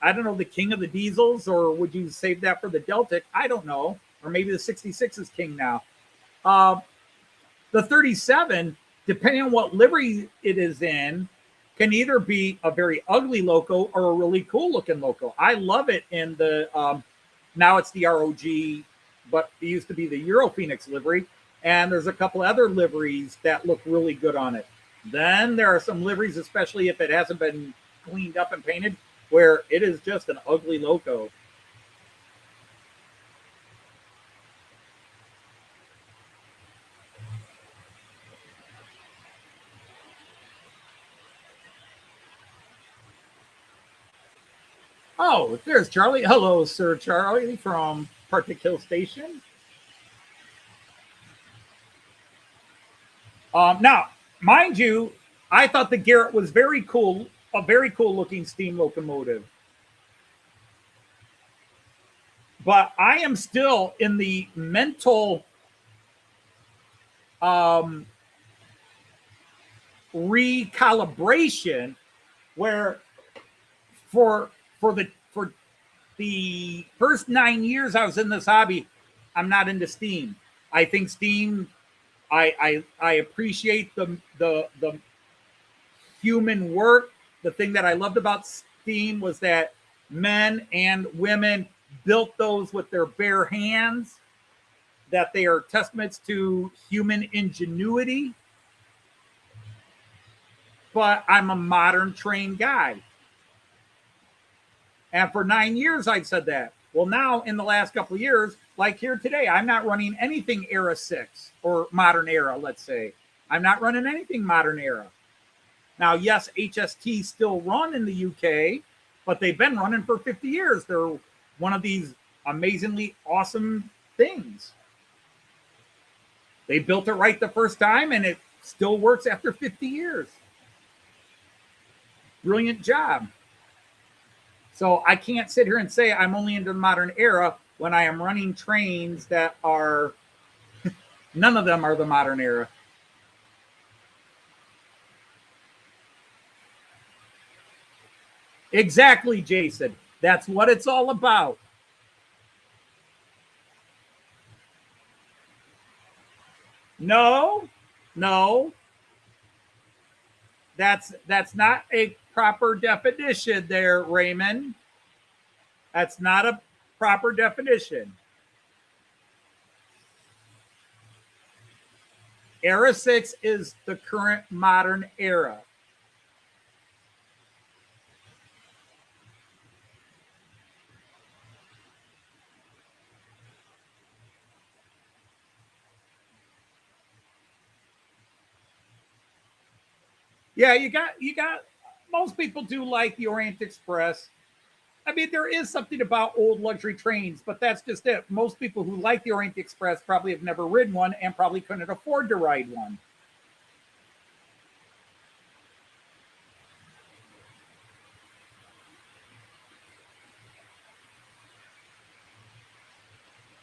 D: I don't know, the king of the diesels, or would you save that for the Deltic? I don't know. Or maybe the 66 is king now. The 37, depending on what livery it is in, can either be a very ugly loco or a really cool looking loco. I love it in the, now it's the ROG, but it used to be the Eurofenix livery. And there's a couple other liveries that look really good on it. Then there are some liveries, especially if it hasn't been cleaned up and painted, where it is just an ugly loco. Oh, there's Charlie. Hello, Sir Charlie from Partick Hill Station. Now, mind you, I thought the Garrett was very cool, a very cool looking steam locomotive. But I am still in the mental recalibration where for the first 9 years I was in this hobby, I'm not into steam. I think steam I appreciate the human work. The thing that I loved about steam was that men and women built those with their bare hands, that they are testaments to human ingenuity. But I'm a modern train guy. And for 9 years, I've said that. Well, now in the last couple of years, like here today, I'm not running anything Era 6 or modern era, let's say. I'm not running anything modern era. Now, yes, HST still run in the UK, but they've been running for 50 years. They're one of these amazingly awesome things. They built it right the first time, and it still works after 50 years. Brilliant job. So I can't sit here and say I'm only into the modern era when I am running trains that are, none of them are the modern era. Exactly, Jason. That's what it's all about. No. That's not a proper definition there, Raymond. That's not a proper definition. Era 6 is the current modern era. Yeah, you got most people do like the Orient Express. I mean, there is something about old luxury trains, but that's just it. Most people who like the Orient Express probably have never ridden one and probably couldn't afford to ride one.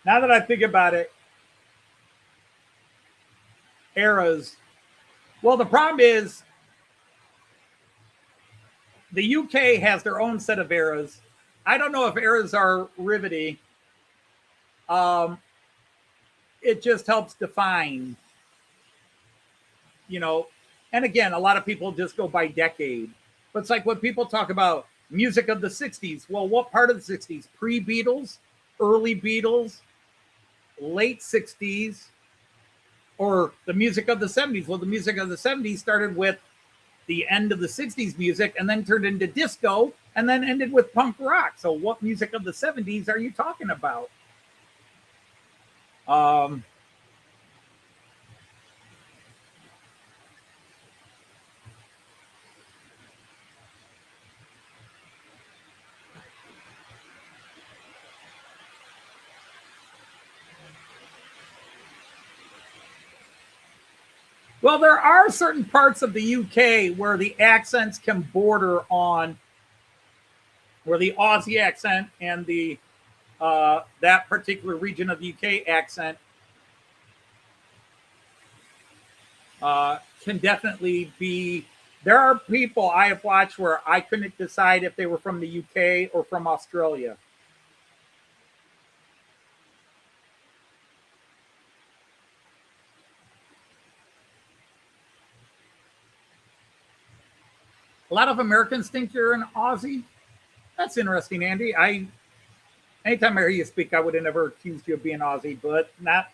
D: Now that I think about it, eras. Well, the problem is the UK has their own set of eras. I don't know if eras are riveting. It just helps define, and again, a lot of people just go by decade. But it's like when people talk about music of the 60s. Well, what part of the 60s? Pre-Beatles, early Beatles, late 60s, or the music of the 70s? Well, the music of the 70s started with the end of the 60s music and then turned into disco and then ended with punk rock. So what music of the 70s are you talking about? Well, there are certain parts of the UK where the accents can border on, where the Aussie accent and the that particular region of the UK accent can definitely be. There are people I have watched where I couldn't decide if they were from the UK or from Australia. A lot of Americans think you're an Aussie. That's interesting, Andy. Anytime I hear you speak, I would have never accused you of being Aussie, but not.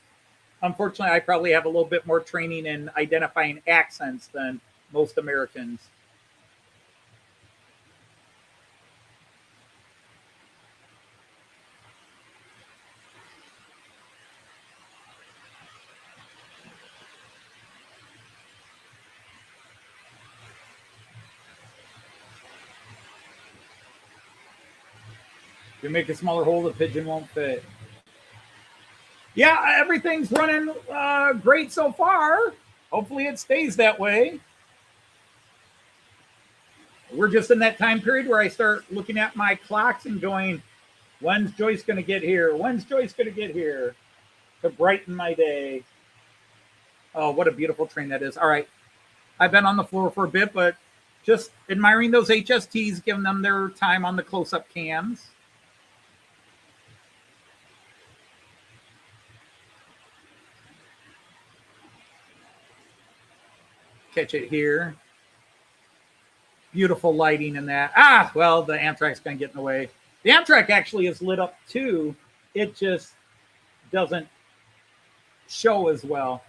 D: Unfortunately, I probably have a little bit more training in identifying accents than most Americans. If you make a smaller hole, the pigeon won't fit. Yeah, everything's running great so far. Hopefully it stays that way. We're just in that time period where I start looking at my clocks and going, when's Joyce going to get here? When's Joyce going to get here? To brighten my day. Oh, what a beautiful train that is. All right. I've been on the floor for a bit, but just admiring those HSTs, giving them their time on the close-up cams. catch it here. Beautiful lighting in that. Well, the Amtrak's going to get in the way. The Amtrak actually is lit up too. It just doesn't show as well.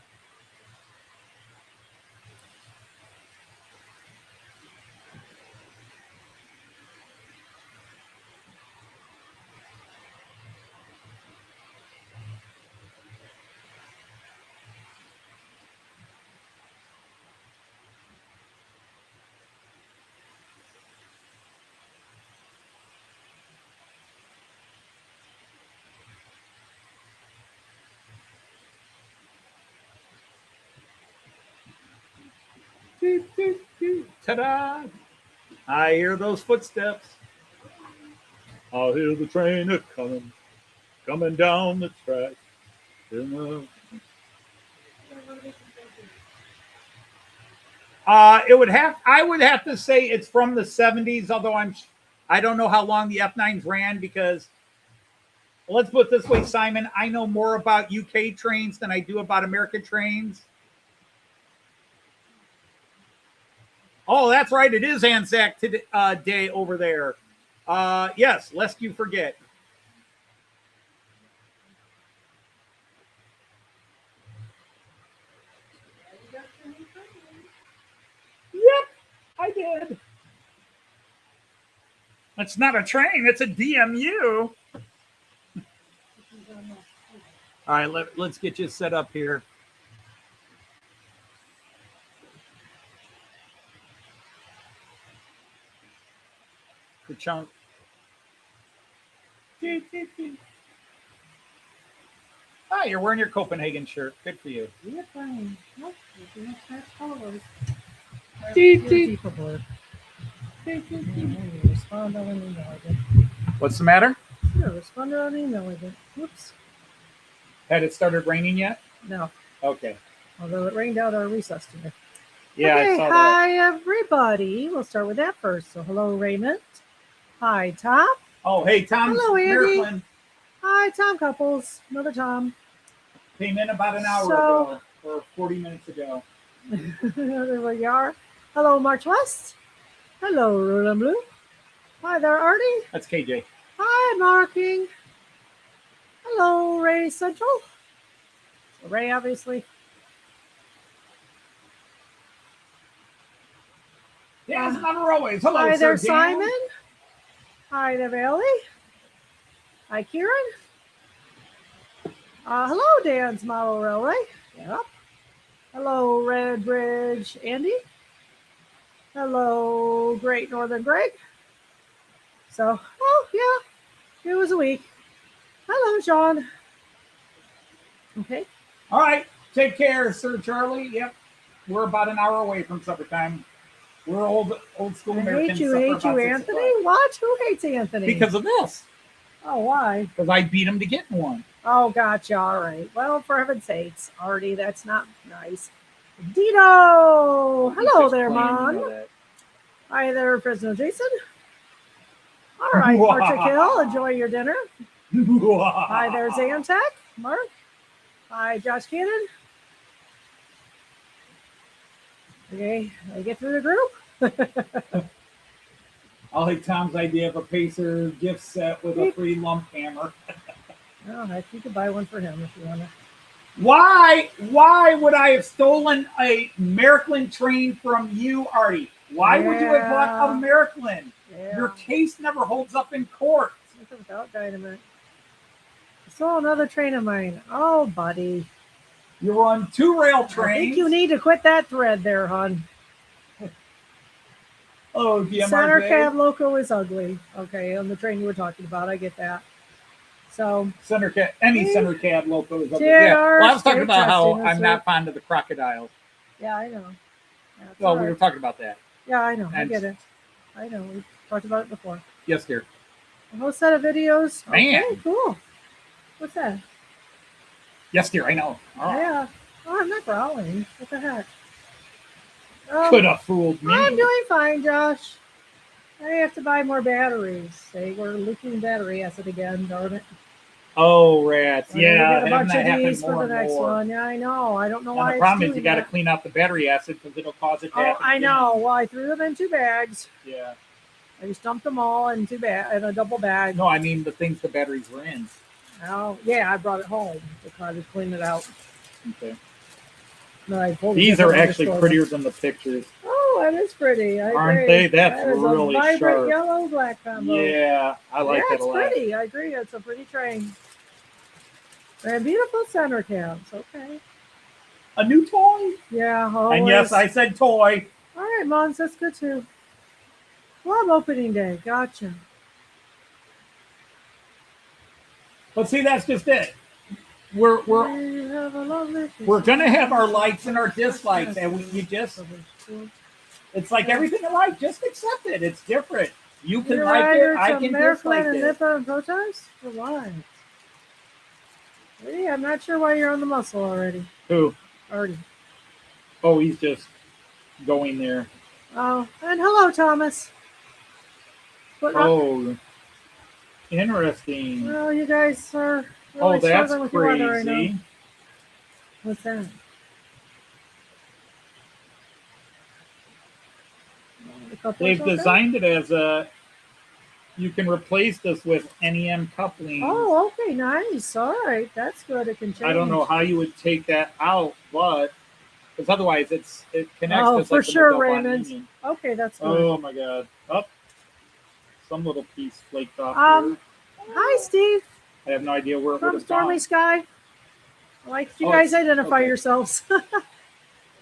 D: Ta-da! I hear those footsteps. I'll hear the train coming down the track. I would have to say it's from the 70s, although I don't know how long the F9s ran, because let's put it this way, Simon, I know more about UK trains than I do about American trains. Oh, that's right. It is Anzac Day over there. Yes, lest you forget. Yep, I did. It's not a train. It's a DMU. All right, let's get you set up here. The chunk. Ah, you're wearing your Copenhagen shirt. Good for you.
B: You're fine. Nope. You can match colors. Respond on an email again.
D: What's the matter?
B: Sure, respond on an email again. Whoops.
D: Had it started raining yet?
B: No.
D: Okay.
B: Although it rained out our recess today.
D: Yeah,
B: okay,
D: I saw that.
B: hi everybody. We'll start with that first. So hello Raymond. Hi Tom.
D: Oh, hey, Tom.
B: Hello, Andy.
D: Märklin
B: Hi Tom Couples. Another Tom.
D: came in about an hour ago, or 40 minutes ago.
B: There we are. Hello March West. Hello Roland Blue. Hi there Artie.
D: That's KJ.
B: Hi Marking. Hello Ray Central. So Ray obviously.
D: Yeah, it's not always. Hello,
B: Hi there
D: Sir Dan.
B: Simon. Hi there Bailey. Hi Kieran. Hello Dan's Model Railway. Yep. Hello Red Bridge Andy. Hello Great Northern Greg. So, oh yeah, it was a week. Hello Sean. Okay.
D: All right. Take care, Sir Charlie. Yep. We're about an hour away from supper time. We're old school
B: I
D: Americans.
B: hate you, Anthony. What? Who hates Anthony?
D: Because of this.
B: Oh, why?
D: Because I beat him to getting one.
B: Oh, gotcha. All right. Well, for heaven's sakes, Artie, that's not nice. Dino! Hello there, Mon. Hi there, Fresno Jason. All right, Portrait Hill, enjoy your dinner. Hi there, Zantac. Mark. Hi, Josh Cannon. Okay, I get through the group.
D: I'll like Tom's idea of a Pacer gift set with a free lump hammer.
B: Oh, heck, you could buy one for him if you want to.
D: Why would I have stolen a Märklin train from you, Artie? Why would you have bought a Märklin?
B: Yeah.
D: Your case never holds up in court.
B: Without dynamite. I saw another train of mine. Oh, buddy.
D: You run 2 rail trains.
B: I think you need to quit that thread there, hon.
D: Oh, DMRJ.
B: Center cab loco is ugly. Okay, on the train you were talking about, I get that. So
D: Center cab loco is ugly.
B: JR,
D: Yeah. Well, I was talking about how
B: testing,
D: I'm not fond of the crocodiles.
B: yeah, I know. That's
D: Well,
B: all
D: we
B: right.
D: were talking about that.
B: Yeah, I know. I
D: And-
B: get it. I know. We talked about it before.
D: Yes, dear.
B: A whole set of videos.
D: Man.
B: Okay, cool. What's that?
D: Yes, dear. I know. Oh,
B: Yeah. Oh, I'm not growling. What the heck?
D: could have fooled me.
B: I'm doing fine, Josh. I have to buy more batteries. They were leaking battery acid again, darn it.
D: Oh, rats.
B: We're gonna
D: Yeah,
B: get a
D: having
B: bunch
D: that
B: of
D: happen
B: these for
D: more
B: the
D: and
B: next
D: more.
B: one. Yeah, I know. I don't know
D: And
B: why
D: the
B: it's
D: problem is
B: doing
D: you got to
B: that.
D: clean out the battery acid because it'll cause it to
B: Oh,
D: happen
B: I
D: again.
B: know. Well, I threw them in 2 bags.
D: Yeah.
B: I just dumped them all in in a double bag.
D: No, I mean the things the batteries were in.
B: Oh, yeah, I brought it home to try to clean it out.
D: Okay.
B: No, I pulled
D: These
B: it
D: are
B: from the
D: actually
B: store.
D: prettier than the pictures.
B: Oh, that is pretty. I
D: Aren't
B: agree.
D: they? That's
B: That is
D: really
B: a vibrant
D: sharp.
B: yellow black combo.
D: Yeah, I like that
B: It's
D: a lot.
B: pretty. I agree. It's a pretty train. And beautiful center caps. Okay.
D: A new toy?
B: Yeah. Always.
D: And yes, I said toy.
B: All right, Mons. That's good too. Club opening day. Gotcha.
D: But see, that's just it. We're
B: We have a lovely
D: gonna have our likes and our dislikes, and you just it's like everything in life, just accept it. It's different. You can like it, I can dislike
B: Märklin and
D: it.
B: Nippa and protest? For what? Hey, I'm not sure why you're on the muscle already.
D: Who?
B: Already.
D: Oh, he's just going there.
B: Oh, and hello, Thomas. But
D: Oh, interesting.
B: well, you guys are really
D: Oh, that's
B: struggling with your weather right now.
D: crazy.
B: What's that? The couplers
D: They've
B: okay?
D: designed it as a. You can replace this with NEM coupling.
B: Oh, okay, nice. All right, that's good. It can change.
D: I don't know how you would take that out, but because otherwise it connects.
B: Oh,
D: just
B: for
D: like the
B: sure,
D: Mobile
B: Raymond.
D: Union.
B: Okay, that's good.
D: Oh my God! Up, some little piece flaked off.
B: Um,
D: there.
B: Hi, Steve
D: I have no idea where it would
B: from
D: have
B: Stormy
D: gone.
B: Sky. I like you
D: Oh,
B: guys
D: it's-
B: identify
D: okay.
B: yourselves.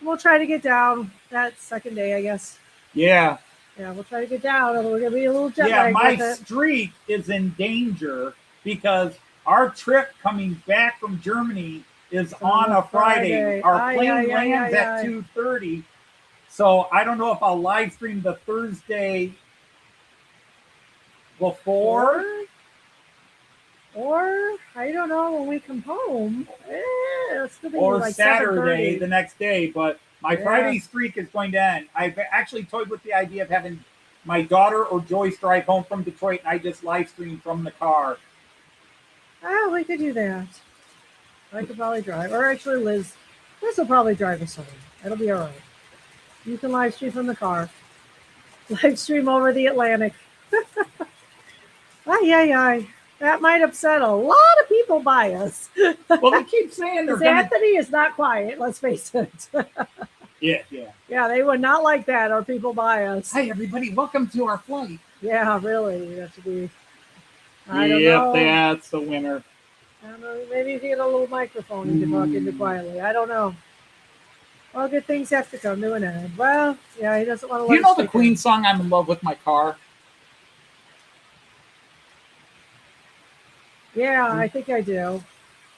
B: We'll try to get down that second day, I guess.
D: Yeah,
B: Yeah, we'll try to get down. We're gonna be a little jet
D: yeah.
B: lagged
D: My
B: with it.
D: streak is in danger because our trip coming back from Germany is on a Friday. Our
B: Aye,
D: plane
B: aye, aye,
D: lands
B: aye,
D: at
B: aye.
D: 2:30, so I don't know if I'll live stream the Thursday before.
B: Or I don't know when we come home. It's gonna be
D: Or
B: like
D: Saturday
B: 7:30.
D: the next day, but my
B: Yeah.
D: Friday streak is going to end. I've actually toyed with the idea of having my daughter or Joyce drive home from Detroit, and I just live stream from the car.
B: Oh, we could do that. I could probably drive, or actually Liz will probably drive us home. It'll be all right. You can live stream from the car. Live stream over the Atlantic. Aye. That might upset a lot of people by us.
D: Well, they keep saying they're
B: Because
D: going to.
B: Anthony is not quiet, let's face it.
D: Yeah.
B: Yeah, they would not like that, or people by us.
D: Hi, everybody. Welcome to our flight.
B: Yeah, really. That should be. I don't
D: Yep,
B: know.
D: that's the winner.
B: I don't know. Maybe if you get a little microphone you can talk into quietly. I don't know. Well, good things have to come to an end. Well, yeah, he doesn't want to.
D: Do you know the Queen song, I'm in love with my car?
B: Yeah, I think I do.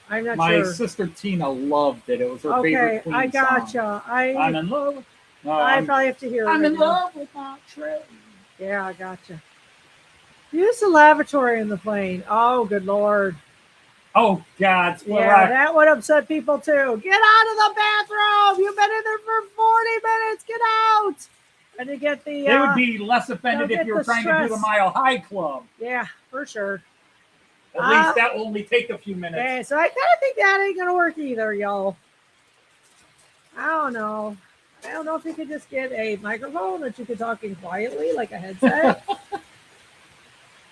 B: I'm not
D: My
B: sure.
D: sister Tina loved it. It was her favorite
B: Okay,
D: Queen
B: I gotcha.
D: song. I'm in love. No,
B: I
D: I'm,
B: probably have to hear it.
D: I'm
B: right
D: in
B: now.
D: love with my train.
B: Yeah, I gotcha. Use the lavatory in the plane. Oh, good lord.
D: Oh, God.
B: Yeah, that would upset people too. Get out of the bathroom. You've been in there for 40 minutes. Get out. And to get the.
D: They would be less offended
B: don't
D: if you were
B: get the
D: trying to do the
B: stress.
D: Mile High Club.
B: Yeah, for sure.
D: At least that will only take a few minutes.
B: Okay, so I kind of think that ain't gonna work either, y'all. I don't know. I don't know if you could just get a microphone that you could talk in quietly, like a headset.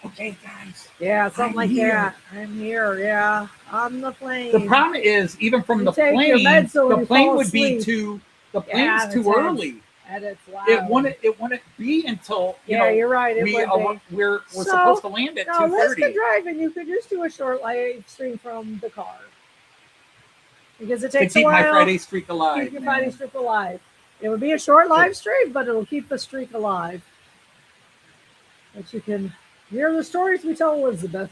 D: Okay, guys.
B: Yeah, something
D: I'm
B: like
D: here.
B: that. I'm here. Yeah, on the plane.
D: The problem is, even from
B: You
D: the
B: take your
D: plane,
B: meds so when
D: the
B: you
D: plane
B: fall
D: would be
B: asleep.
D: too. The
B: Yeah,
D: plane's too
B: that's
D: early.
B: And it's loud.
D: It wouldn't be until
B: Yeah, you're right. It would be.
D: we're
B: So,
D: supposed to land at
B: No, let's
D: 2:30.
B: get driving. You could just do a short live stream from the car because it
D: To
B: takes a
D: keep my
B: while.
D: Friday streak alive.
B: Keep your
D: man.
B: Friday streak alive. It would be a short live stream, but it'll keep the streak alive. That you can hear the stories we tell Elizabeth.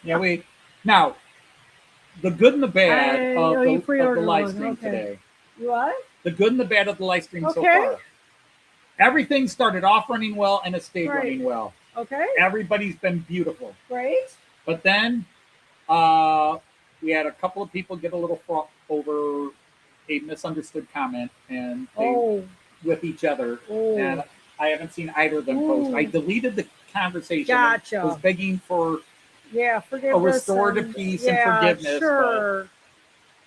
D: Yeah, wait. Now, the good and the bad
B: I know you
D: of the
B: pre-ordered
D: live
B: one.
D: stream
B: Okay.
D: today.
B: You what?
D: The good and the bad of the live stream so
B: Okay.
D: far. Everything started off running well and it stayed
B: Right.
D: running well.
B: Okay,
D: Everybody's been beautiful.
B: great.
D: But then we had a couple of people get a little fraught over a misunderstood comment and they with each other. And I haven't seen either of them post.
B: Ooh.
D: I deleted the conversation.
B: Gotcha.
D: Was begging for
B: forgiveness.
D: A restore to peace and forgiveness.
B: Sure.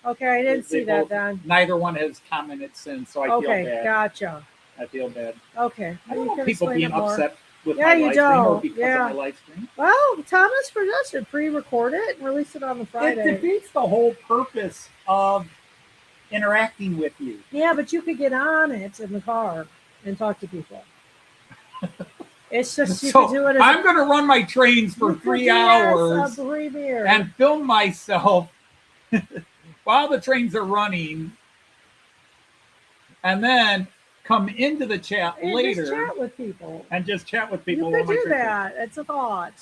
B: Okay, I didn't see that then.
D: Neither one has commented since, so I feel bad.
B: Okay, gotcha.
D: I feel bad.
B: Okay.
D: I don't want people being upset with
B: Yeah,
D: my
B: you
D: live stream or
B: don't.
D: because
B: Yeah.
D: of my live stream.
B: Well, Thomas suggested pre-record it and release it on the Friday.
D: It defeats the whole purpose of interacting with you.
B: Yeah, but you could get on it in the car and talk to people. It's just you
D: So
B: could do it as
D: I'm going to run my trains for
B: you could
D: 3
B: do it
D: hours
B: as a premiere.
D: and film myself while the trains are running, and then come into the chat
B: and
D: later
B: just chat with people.
D: and just chat with people.
B: You could
D: while my
B: do
D: trains are-
B: that. It's a thought.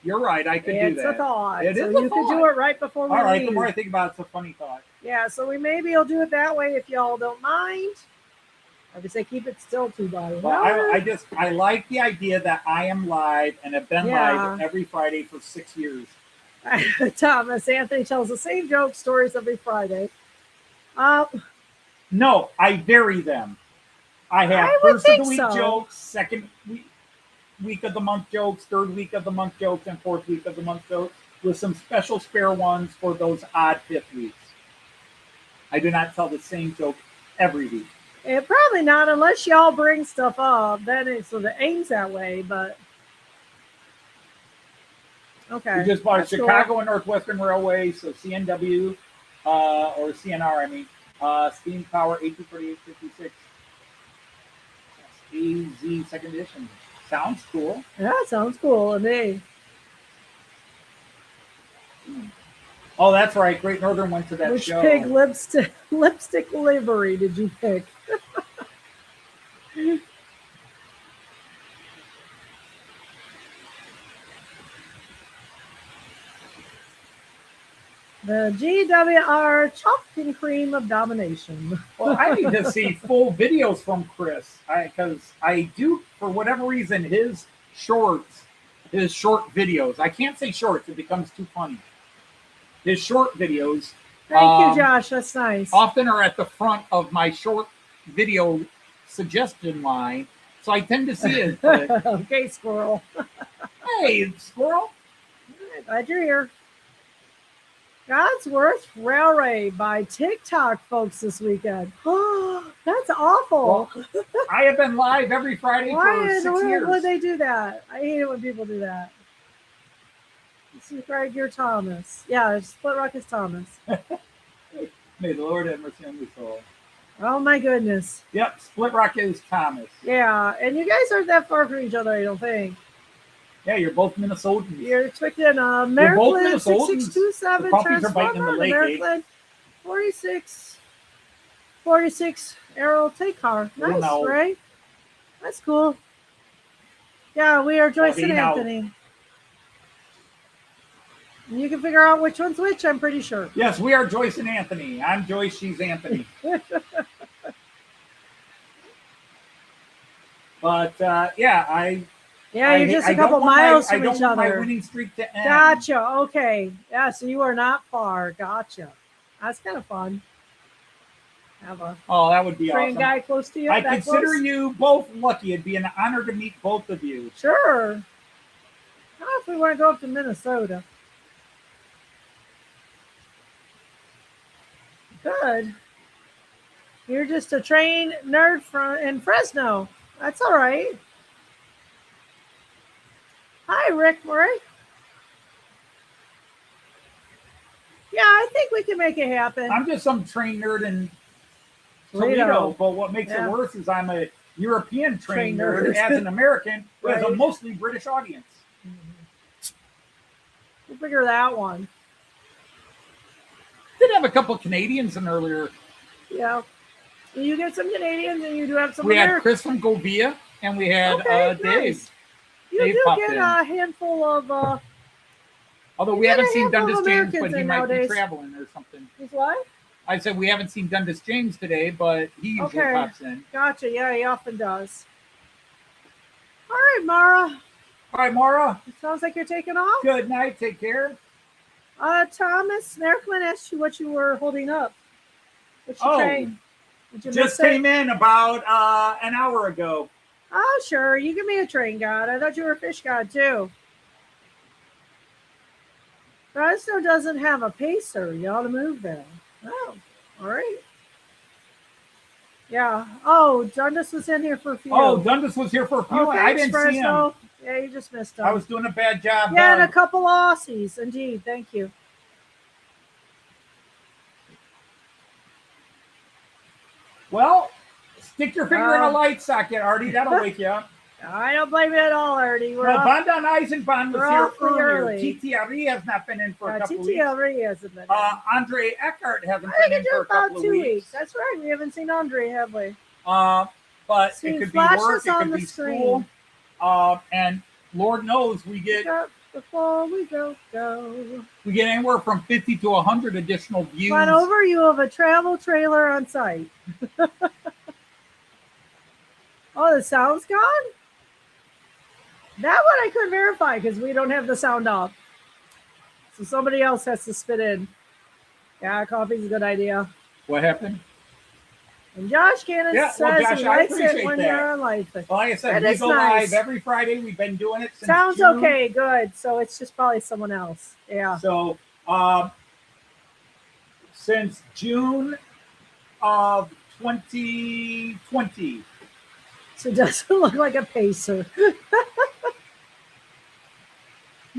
D: You're right. I could do
B: It's
D: that.
B: a thought.
D: It
B: so
D: is a
B: you could do
D: thought.
B: it right before we
D: All right.
B: leave.
D: The more I think about it, it's a funny thought.
B: Yeah, so we maybe will do it that way if y'all don't mind. I would say keep it still 2 by 1
D: Well,
B: hour.
D: I like the idea that I am live and have been
B: Yeah.
D: live every Friday for 6 years.
B: Thomas Anthony tells the same joke stories every Friday.
D: No, I vary them. I have
B: I would
D: first of the
B: think
D: week
B: so.
D: jokes, second week of the month jokes, third week of the month jokes, and fourth week of the month jokes, with some special spare ones for those odd fifth weeks. I do not tell the same joke every week.
B: Probably not unless y'all bring stuff up. Then it's so the aim's that way, but okay.
D: We just bought
B: That's
D: Chicago and Northwestern Railway, so CNW or CNR, I mean, Steam Power 184856 AZ second edition. Sounds cool.
B: Cool. Yeah, sounds cool to me.
D: Oh, that's right. Great Northern went to that
B: Which
D: show.
B: pig lipstick livery did you pick? The GWR chalk and cream of domination.
D: Well, I need to see full videos from Chris because I do, for whatever reason, his short videos. I can't say shorts; it becomes too funny. His short videos.
B: Thank you, Josh. That's nice.
D: Often are at the front of my short video suggestion line, so I tend to see it. But,
B: Okay, squirrel.
D: hey, squirrel!
B: Glad you're here. Godsworth Railway by TikTok folks this weekend. Oh, that's awful.
D: Well, I have been live every Friday
B: Why
D: for
B: in
D: 6
B: the world
D: years.
B: would they do that? I hate it when people do that. This is Greg, you're Thomas. Yeah, Split Rock is Thomas.
D: May the Lord have mercy on your soul.
B: Oh my goodness.
D: Yep, Split Rock is Thomas.
B: Yeah, and you guys aren't that far from each other, I don't think.
D: Yeah, you're both Minnesotans.
B: You're expecting
D: both
B: Märklin
D: Minnesotans.
B: 6627
D: The puppies are biting in the
B: Transformer,
D: leg,
B: Märklin 46 Arrow take car.
D: Little
B: Nice,
D: now.
B: right? That's cool. Yeah, we are Joyce and
D: Okay, now.
B: Anthony. You can figure out which one's which, I'm pretty sure.
D: Yes, we are Joyce and Anthony. I'm Joyce, she's Anthony. But
B: Yeah, you're just a couple miles from each
D: I don't want my
B: other.
D: winning streak to end.
B: Gotcha. Okay. Yeah, so you are not far. Gotcha. That's kind of fun. Have a
D: Oh, that would be
B: train
D: awesome.
B: guy close to you.
D: I
B: that
D: consider
B: close?
D: you both lucky. It'd be an honor to meet both of you.
B: Sure. How if we want to go up to Minnesota? Good. You're just a train nerd in Fresno. That's all right. Hi, Rick Murray. Yeah, I think we can make it happen.
D: I'm just some train nerd in
B: Toledo.
D: Toledo, but what makes
B: Yeah.
D: it worse is I'm a European train
B: Train
D: nerd
B: nerd.
D: as an American who has a
B: Right.
D: mostly British audience.
B: We'll figure that one.
D: Did have a couple of Canadians in earlier.
B: Yeah. You get some Canadians and you do have some
D: We had
B: Americans.
D: Chris from Govia and we had Dave.
B: nice. You
D: Dave
B: do
D: popped
B: get
D: in.
B: a handful of
D: Although we
B: You
D: haven't
B: get a
D: seen
B: handful of
D: Dundas James,
B: Americans
D: but he
B: in
D: might
B: nowadays.
D: be traveling or something.
B: Is what?
D: I said we haven't seen Dundas James today, but he usually
B: Okay.
D: pops in.
B: Gotcha. Yeah, he often does. All right, Mara.
D: All right, Maura.
B: It sounds like you're taking off.
D: Good night. Take care.
B: Thomas Märklin asked you what you were holding up. What's your
D: Oh,
B: train? Did you
D: Just
B: miss it?
D: came in about an hour ago.
B: Oh, sure. You can be a train god. I thought you were a fish god too. Fresno doesn't have a pacer. You ought to move there. Oh, all right. Yeah. Oh, Dundas was in here for a few.
D: Oh, Dundas was here for a few.
B: Oh,
D: I
B: thanks,
D: didn't see him.
B: Fresno. Yeah, you just missed him.
D: I was doing a bad job.
B: Yeah, and a couple Aussies. Indeed. Thank you.
D: Well, stick your finger in a light socket, Artie. That'll wake you up.
B: I don't blame you at all, Artie. We're
D: Well,
B: off.
D: Bandan Eisenbahn was
B: We're
D: here
B: awfully
D: earlier.
B: early.
D: Titi Ari has not been in for a couple weeks.
B: TTLR hasn't been.
D: Andre Eckhart hasn't
B: I
D: been in
B: think
D: for a
B: it's about
D: couple of
B: 2
D: weeks.
B: weeks. That's right. We haven't seen Andre, have we?
D: But
B: Seen
D: it could be
B: flashes
D: work, it
B: on
D: could
B: the
D: be
B: screen.
D: school. And Lord knows we get
B: Before we go.
D: anywhere from 50 to 100 additional views.
B: Come on over. You have a travel trailer on site. Oh, the sound's gone? That one I couldn't verify because we don't have the sound off. So somebody else has to spit in. Yeah, coffee's a good idea.
D: What happened?
B: And Josh Cannon
D: Yeah,
B: says
D: well, Josh,
B: he
D: I
B: likes it
D: appreciate
B: when
D: that.
B: you're on live.
D: Well, like I said,
B: That
D: we
B: is
D: go
B: nice.
D: live every Friday. We've been doing it since
B: Sounds
D: June.
B: okay, good. So it's just probably someone else. Yeah.
D: So since June of 2020.
B: So it doesn't look like a pacer.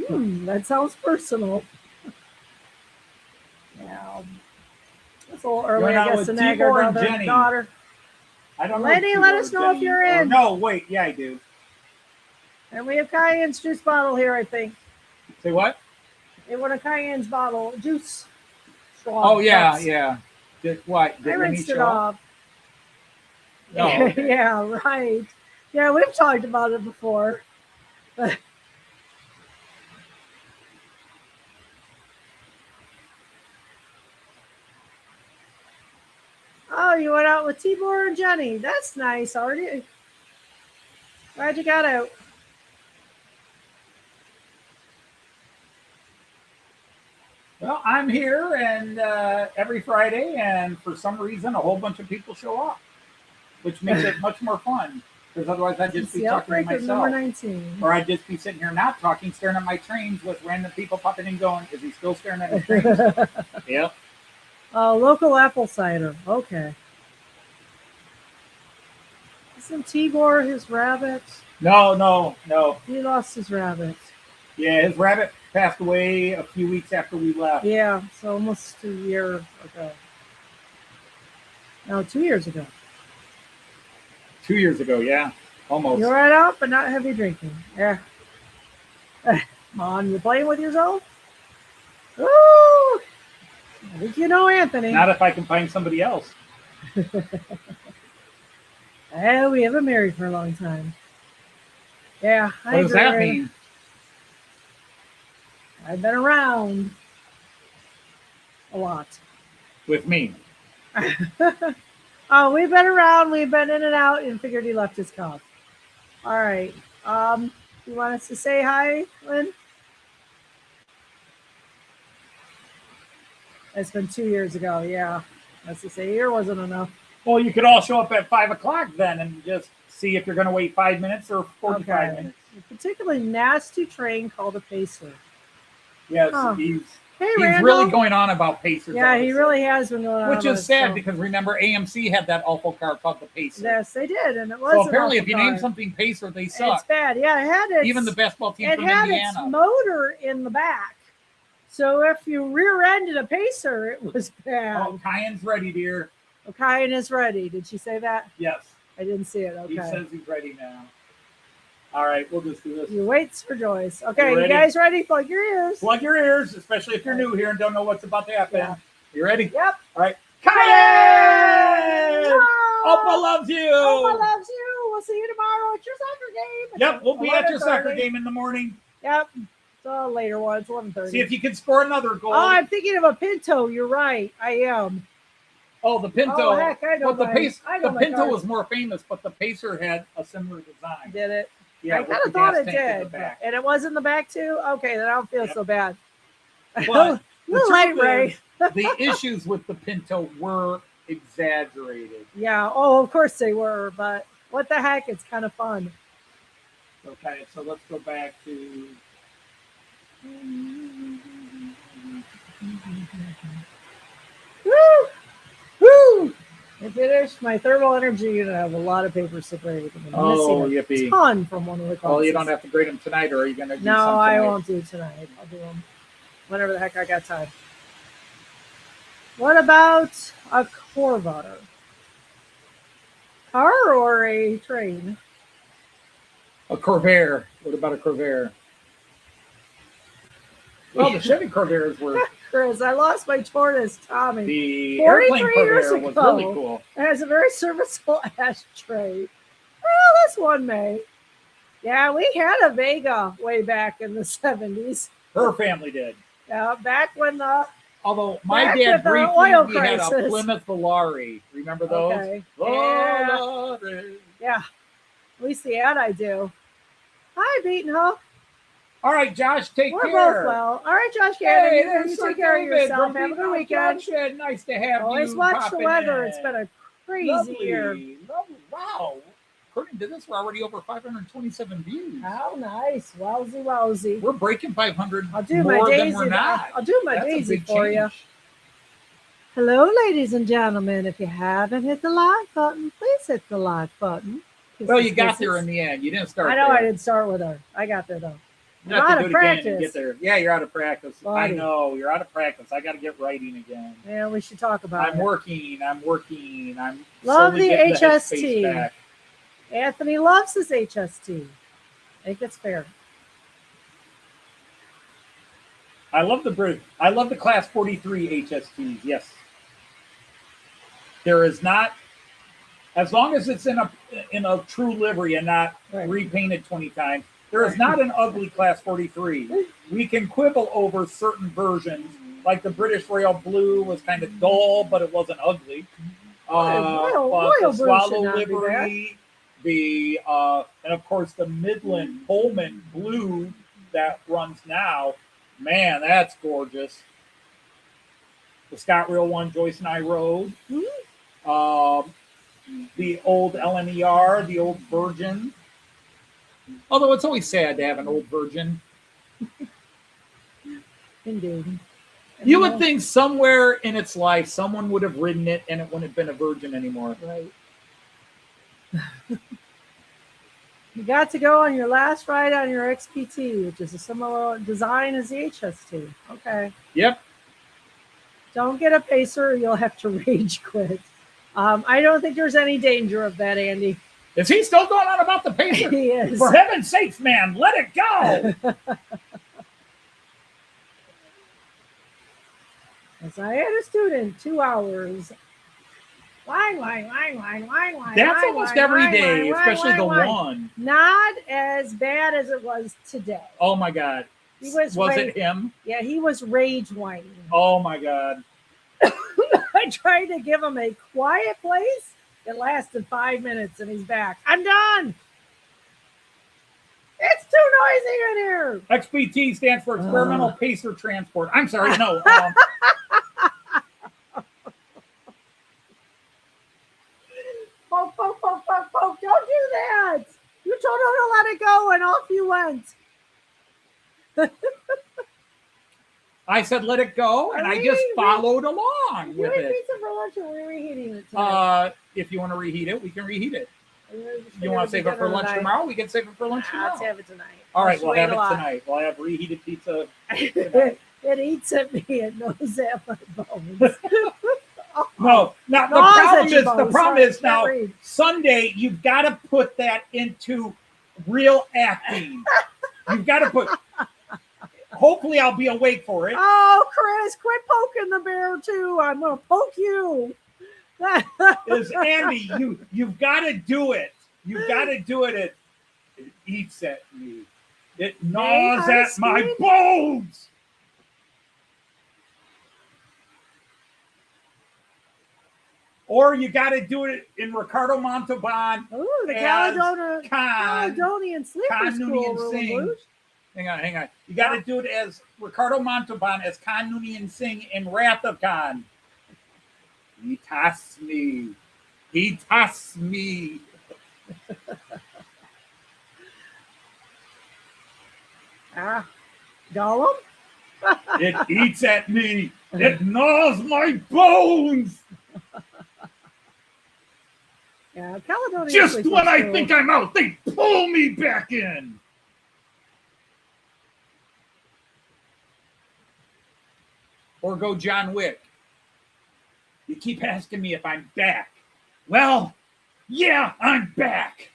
B: That sounds personal. Yeah. It's a little early,
D: Going
B: I
D: out
B: guess,
D: with
B: to nag
D: Tibor
B: her
D: and Jenny.
B: daughter.
D: I don't know.
B: Lenny,
D: if
B: let
D: Tibor
B: us
D: or
B: know if
D: Jenny-
B: you're
D: or-
B: in.
D: No, wait. Yeah, I do.
B: And we have Cayenne's juice bottle here, I think.
D: Say what?
B: They want a Cayenne's bottle. Juice. Straw
D: Oh, yeah,
B: cups.
D: yeah. Did what?
B: I
D: Did Lenny
B: rinsed it
D: show up?
B: off.
D: Oh, okay.
B: Yeah, right. Yeah, we've talked about it before. Oh, you went out with Tibor and Jenny. That's nice, already. Glad you got out.
D: Well, I'm here and every Friday, and for some reason, a whole bunch of people show up, which makes it much more fun. Because otherwise, I'd just be
B: The
D: talking to
B: outbreak of number
D: myself,
B: 19.
D: or I'd just be sitting here not talking, staring at my trains with random people popping in, going, "Is he still staring at his trains?" Yeah.
B: Local apple cider. Okay. Isn't Tibor his rabbit?
D: No.
B: He lost his rabbit.
D: Yeah, his rabbit passed away a few weeks after we left.
B: Yeah, so almost a year ago. No, 2 years ago.
D: 2 years ago, yeah, almost.
B: You're right out, but not heavy drinking. Yeah. Come on, you're playing with yourself? Ooh! I think you know Anthony.
D: Not if I can find somebody else.
B: Well, we haven't married for a long time. Yeah, I
D: What does that
B: agree.
D: mean?
B: I've been around a lot.
D: With me?
B: Oh, we've been around, we've been in and out, and figured he left his cup. All right. You want us to say hi, Lynn? It's been 2 years ago, yeah. That's to say, a year wasn't enough.
D: Well, you could all show up at 5 o'clock then and just see if you're going to wait 5 minutes or 45 minutes.
B: A particularly nasty train called a pacer.
D: Yes,
B: Huh.
D: he's
B: Randall.
D: really going on about Pacers.
B: Yeah,
D: all
B: he
D: this.
B: really has been going on.
D: Which
B: about
D: is
B: it,
D: sad
B: so-
D: because remember AMC had that awful car called the Pacer.
B: Yes, they did, and it was.
D: So
B: an
D: apparently,
B: awful
D: if you
B: car.
D: name something Pacer, they
B: It's
D: suck.
B: bad. Yeah, it had its,
D: Even the basketball team
B: it
D: from
B: had
D: Indiana.
B: its motor in the back. So if you rear-ended a pacer, it was bad.
D: Oh, Cayenne's ready, dear.
B: Cayenne is ready. Did she say that?
D: Yes,
B: I didn't see it.
D: he
B: Okay.
D: says he's ready now. All right, we'll just do this.
B: You waits for Joyce. Okay,
D: You
B: you
D: ready?
B: guys ready? Plug your ears.
D: Plug your ears, especially if you're new here and don't know what's about to happen.
B: Yeah.
D: You ready?
B: Yep.
D: All right.
B: Cayenne!
D: Cayenne! Opa loves you.
B: Opa loves you. We'll see you tomorrow at your soccer game.
D: Yep, we'll be at your
B: 11:30.
D: soccer game in the morning.
B: Yep. It's a later one. It's 11:30.
D: See if you can score another goal.
B: Oh, I'm thinking of a Pinto. You're right. I am.
D: Oh, the Pinto.
B: Oh, heck, I know
D: But the
B: mine. I know
D: the
B: my
D: Pinto
B: cars.
D: was more famous, but the Pacer had a similar design.
B: Did it?
D: Yeah,
B: I
D: with
B: kind
D: the
B: of thought
D: gas
B: it
D: tank in the
B: did.
D: back.
B: And it was in the back too? Okay, then I don't feel
D: Yep.
B: so bad.
D: But the
B: Little late,
D: truth
B: Ray.
D: is, the issues with the Pinto were exaggerated.
B: Yeah. Oh, of course they were, but what the heck? It's kind of fun.
D: Okay, so let's go back to
B: finished my thermal energy unit. I have a lot of papers to grade. I'm
D: Oh,
B: missing
D: yippee.
B: a ton from one of the classes.
D: Oh, you don't have to grade them tonight, or are you going to do
B: No,
D: some
B: I
D: tonight?
B: won't do tonight. I'll do them whenever the heck I got time. What about a Corvair? Car or a train?
D: A Corvair. What about a Corvair? Well, the Chevy Corvairs were...
B: Chris, I lost my tortoise, Tommy.
D: The
B: 43
D: airplane
B: years
D: Corvair was
B: ago.
D: really cool.
B: It has a very serviceable ashtray. Well, this one may. Yeah, we had a Vega way back in the 70s.
D: Her family did.
B: Back when the...
D: Although my
B: Back
D: dad
B: with the
D: briefly
B: oil
D: we had a
B: crisis.
D: Plymouth Valari. Remember those?
B: Okay.
D: Valari.
B: Yeah. At least the ad I do. Hi, Beaten Hook.
D: All right, Josh, take
B: We're
D: care.
B: both well. All right, Josh
D: Hey,
B: Cannon.
D: there's
B: You
D: Sir
B: take care of
D: David
B: yourself.
D: from
B: Have a good
D: Beaten
B: weekend.
D: Junction. Nice to have
B: Always
D: you.
B: watch the
D: popping
B: weather.
D: in.
B: It's been a crazy
D: Lovely.
B: year.
D: Lovely. Wow. According to this, we're already over 527 views.
B: How nice. Wowsy, wowsy.
D: We're breaking 500
B: I'll do
D: more
B: my
D: than
B: daisy.
D: we're not.
B: I'll do my
D: That's a
B: daisy
D: big
B: for you.
D: change.
B: Hello, ladies and gentlemen. If you haven't hit the like button, please hit the like button.
D: Well, you got there in the end. You didn't start
B: I know
D: there.
B: I didn't start with her. I got there though.
D: You
B: I'm
D: have
B: out
D: to
B: of
D: do it again and
B: practice.
D: get there. Yeah, you're out of practice.
B: Buddy.
D: I know. You're out of practice. I got to get writing again.
B: Yeah, we should talk about
D: I'm
B: it.
D: working. I'm
B: Love
D: slowly
B: the
D: getting
B: HST.
D: headspace back.
B: Anthony loves his HST. I think it's fair.
D: I love the Class 43 HSTs. Yes. There is not, as long as it's in a true livery and not
B: Right.
D: repainted 20 times, there is not an ugly Class 43. We can quibble over certain versions, like the British Rail Blue was kind of dull, but it wasn't ugly.
B: Royal
D: But the
B: Blue should
D: Swallow
B: not be bad.
D: Livery, and of course the Midland Pullman Blue that runs now, man, that's gorgeous. The Scott Rail one Joyce and I rode. The old LNER, the old Virgin. Although it's always sad to have an old Virgin.
B: Indeed.
D: You would think somewhere in its life someone would have ridden it and it wouldn't have been a Virgin anymore.
B: Right. You got to go on your last ride on your XPT, which is a similar design as the HST. Okay.
D: Yep.
B: Don't get a pacer or you'll have to rage quit. I don't think there's any danger of that, Andy.
D: Is he still going on about the Pacer?
B: He is.
D: For heaven's sakes, man, let it go.
B: As I had a student, 2 hours. Whine.
D: That's almost every day, especially the one.
B: Not as bad as it was today.
D: Oh my God.
B: He was
D: it him?
B: Yeah, he was rage whining.
D: Oh my God.
B: I tried to give him a quiet place. It lasted 5 minutes and he's back. I'm done. It's too noisy in here.
D: XPT stands for Experimental Pacer Transport. I'm sorry, no.
B: Poke. Don't do that. You told him to let it go and off you went.
D: I said let it go, and I just followed along
B: You
D: with
B: ate
D: it.
B: pizza for lunch or we're reheating it tonight?
D: If you want to reheat it, we can reheat it.
B: You
D: You want to save it for lunch tomorrow? We can save it for lunch tomorrow.
B: Let's have it tonight.
D: All right,
B: Let's
D: we'll
B: wait
D: have
B: a
D: it
B: lot.
D: tonight. We'll have reheated pizza tonight.
B: It eats at me. It knows at my bones.
D: No, now the
B: Gnaws at
D: problem
B: your
D: is
B: bones.
D: Sorry,
B: Can't
D: now
B: read.
D: Sunday you've got to put that into real acting. You've got to put. Hopefully, I'll be awake for it.
B: Oh, Chris, quit poking the bear too. I'm gonna poke you.
D: Is Andy, you've got to do it. You've got to do it. It eats at me. It gnaws
B: Hey,
D: at my
B: Steve.
D: bones. Or you got to do it in Ricardo Montalban.
B: Ooh, the
D: as
B: Caledonian Sleeper
D: Khan
B: School
D: Noonien
B: rule
D: Singh.
B: Blues.
D: Hang on. You got to do it as Ricardo Montalban as Khan Noonien Singh in Wrath of Khan. He tasks me.
B: Gollum?
D: It eats at me. It gnaws my bones.
B: Yeah, Caledonia.
D: Just when I think I'm out, they pull me back in. Or go John Wick. You keep asking me if I'm back. Well, yeah, I'm back.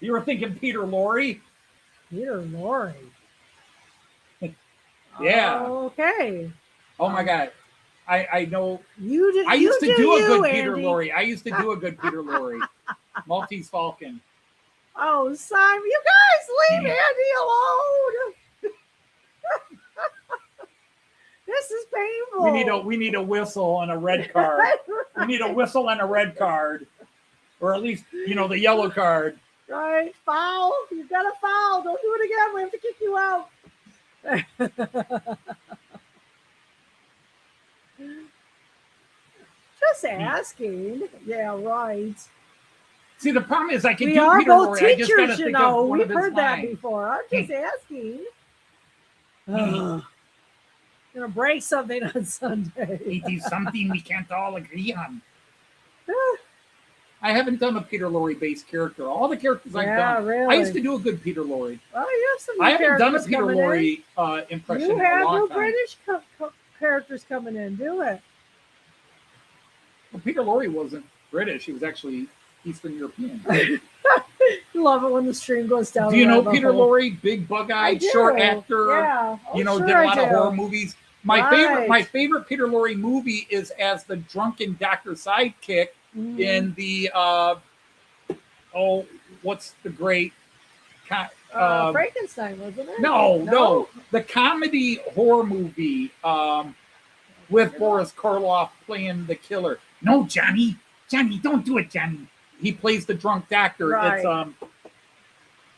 D: You were thinking Peter Lorre?
B: Peter Lorre.
D: Yeah.
B: Okay.
D: Oh my God. I know.
B: You did.
D: I used to do a good Peter
B: Andy.
D: Lorre. I used to do a good Peter Lorre. Maltese Falcon.
B: Oh, Simon, you guys leave Andy alone. This is painful.
D: We need a whistle and a red card.
B: Right.
D: We need a whistle and a red card, or at least the yellow card.
B: Right, foul. You've got a foul. Don't do it again. We have to kick you out. Just asking. Yeah, right.
D: See, the problem is I can
B: We
D: do
B: are
D: Peter
B: both
D: Lorre. I just got to
B: teachers, you
D: think
B: know.
D: of one
B: We've
D: of his
B: heard that
D: lines.
B: before. I'm just asking. Gonna break something on Sunday.
D: It is something we can't all agree on. I haven't done a Peter Lorre based character. All the characters I've done.
B: Really.
D: I used to do a good Peter Lorre.
B: Well, you have some.
D: I haven't done a
B: characters
D: Peter
B: coming in.
D: Lorre impression
B: You
D: in a
B: have
D: long
B: no
D: time.
B: British characters coming in. Do it.
D: Well, Peter Lorre wasn't British. He was actually Eastern European.
B: Love it when the stream goes down.
D: Do you know
B: the
D: Peter
B: hole.
D: Lorre? Big bug-eyed,
B: I do.
D: short actor.
B: Yeah. Oh,
D: Did a
B: sure
D: lot
B: I
D: of
B: do.
D: horror movies. My favorite Peter Lorre movie is as the drunken doctor sidekick in the what's the great
B: Frankenstein, wasn't it?
D: no, the comedy horror movie with Boris Karloff playing the killer. No, Johnny, don't do it, Johnny. He plays the drunk doctor.
B: Right.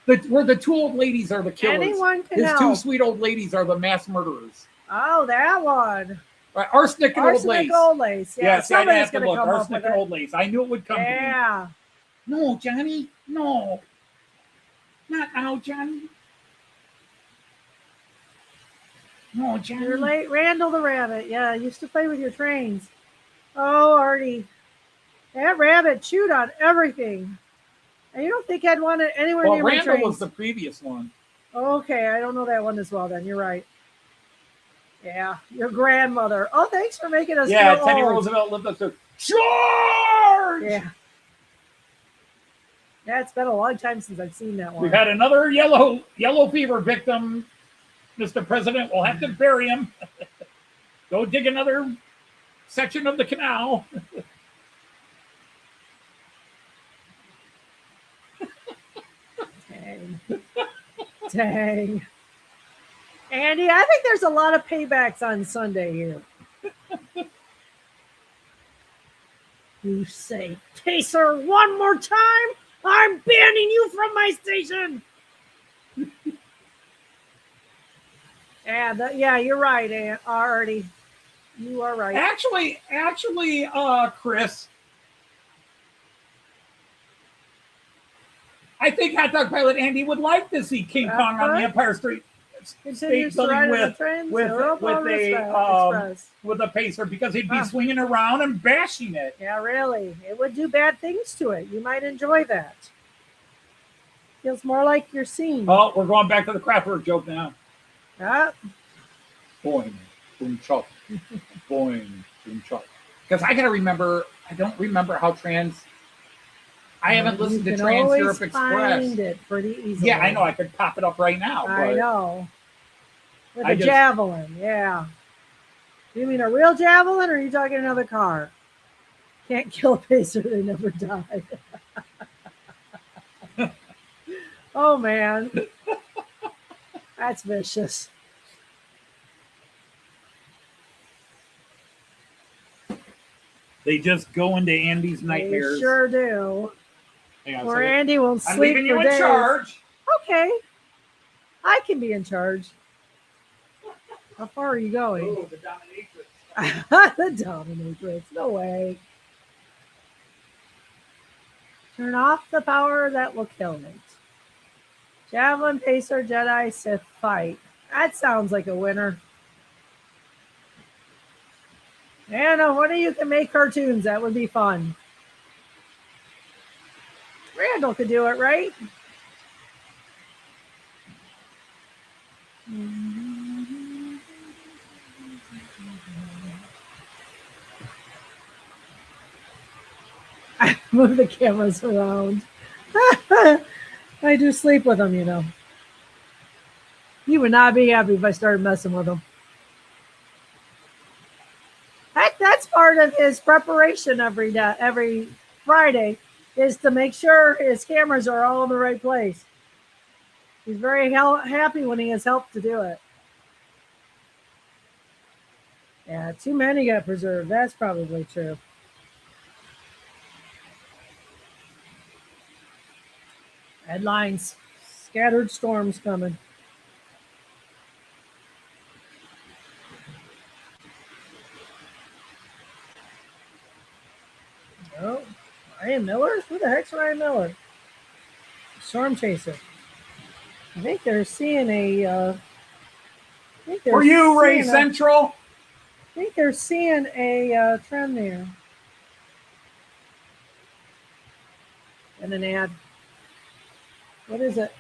D: It's where the two old ladies are the killers.
B: Anyone can
D: His
B: help.
D: two sweet old ladies are the mass murderers.
B: Oh, that one.
D: Right, Arsenic and Old Lace.
B: Old Lace. Yeah,
D: Yes, I'd
B: somebody's
D: have to
B: going to
D: look.
B: come up
D: Arsenic
B: with
D: and
B: it.
D: Old Lace. I knew it would come to me.
B: Yeah.
D: No, Johnny. No. Not now, Johnny. No, Johnny.
B: You're late. Randall the rabbit. Yeah, I used to play with your trains. Oh, Artie. That rabbit chewed on everything. And you don't think I'd want it anywhere
D: Well,
B: near my
D: Randall
B: trains?
D: was the previous one.
B: Okay, I don't know that one as well then. You're right. Yeah, your grandmother. Oh, thanks for making us
D: Yeah,
B: feel
D: Teddy
B: old.
D: Roosevelt lived up to George!
B: Yeah. Yeah, it's been a long time since I've seen that one.
D: We've had another yellow fever victim, Mr. President. We'll have to bury him. Go dig another section of the canal.
B: Dang. Andy, I think there's a lot of paybacks on Sunday here. You say, Pacer, one more time, I'm banning you from my station. Yeah, you're right, Artie. You are right.
D: Actually, Chris, I think Hot Dog Pilot Andy would like to see King Kong on the Empire State
B: Continues to
D: Building
B: ride on the
D: with
B: trains,
D: with
B: Europ or Express.
D: with a pacer because he'd be swinging around and bashing it.
B: Yeah, really. It would do bad things to it. You might enjoy that. Feels more like your scene.
D: Oh, we're going back to the Kraftwerk joke now. Boing, boom, chop. Boing, boom, chop. Because I got to remember, I don't remember how I haven't listened to Trans Europe Express.
B: Find it pretty easily.
D: Yeah, I know. I could pop it up right now.
B: I know. With
D: I
B: a
D: just-
B: javelin, yeah. You mean a real javelin, or are you talking another car? Can't kill a pacer; they never die. Oh man, that's vicious.
D: They just go into Andy's nightmares.
B: They sure do.
D: Hang on a
B: Or
D: second.
B: Andy won't
D: I'm
B: sleep
D: leaving you
B: for
D: in
B: days.
D: charge.
B: Okay, I can be in charge. How far are you going?
D: Oh, the dominatrix.
B: The dominatrix. No way. Turn off the power that will kill it. Javelin, Pacer, Jedi, Sith fight. That sounds like a winner. And one of you can make cartoons. That would be fun. Randall could do it, right? I move the cameras around. I do sleep with them, you know. He would not be happy if I started messing with him. That's part of his preparation every day, every Friday, is to make sure his cameras are all in the right place. He's very happy when he has help to do it. Yeah, too many got preserved. That's probably true. Headlines, scattered storms coming. Oh, Ryan Miller? Who the heck's Ryan Miller? Storm chaser. I think they're seeing a.
D: For you, Ray Central.
B: I think they're seeing a trend there. And an ad. What is it?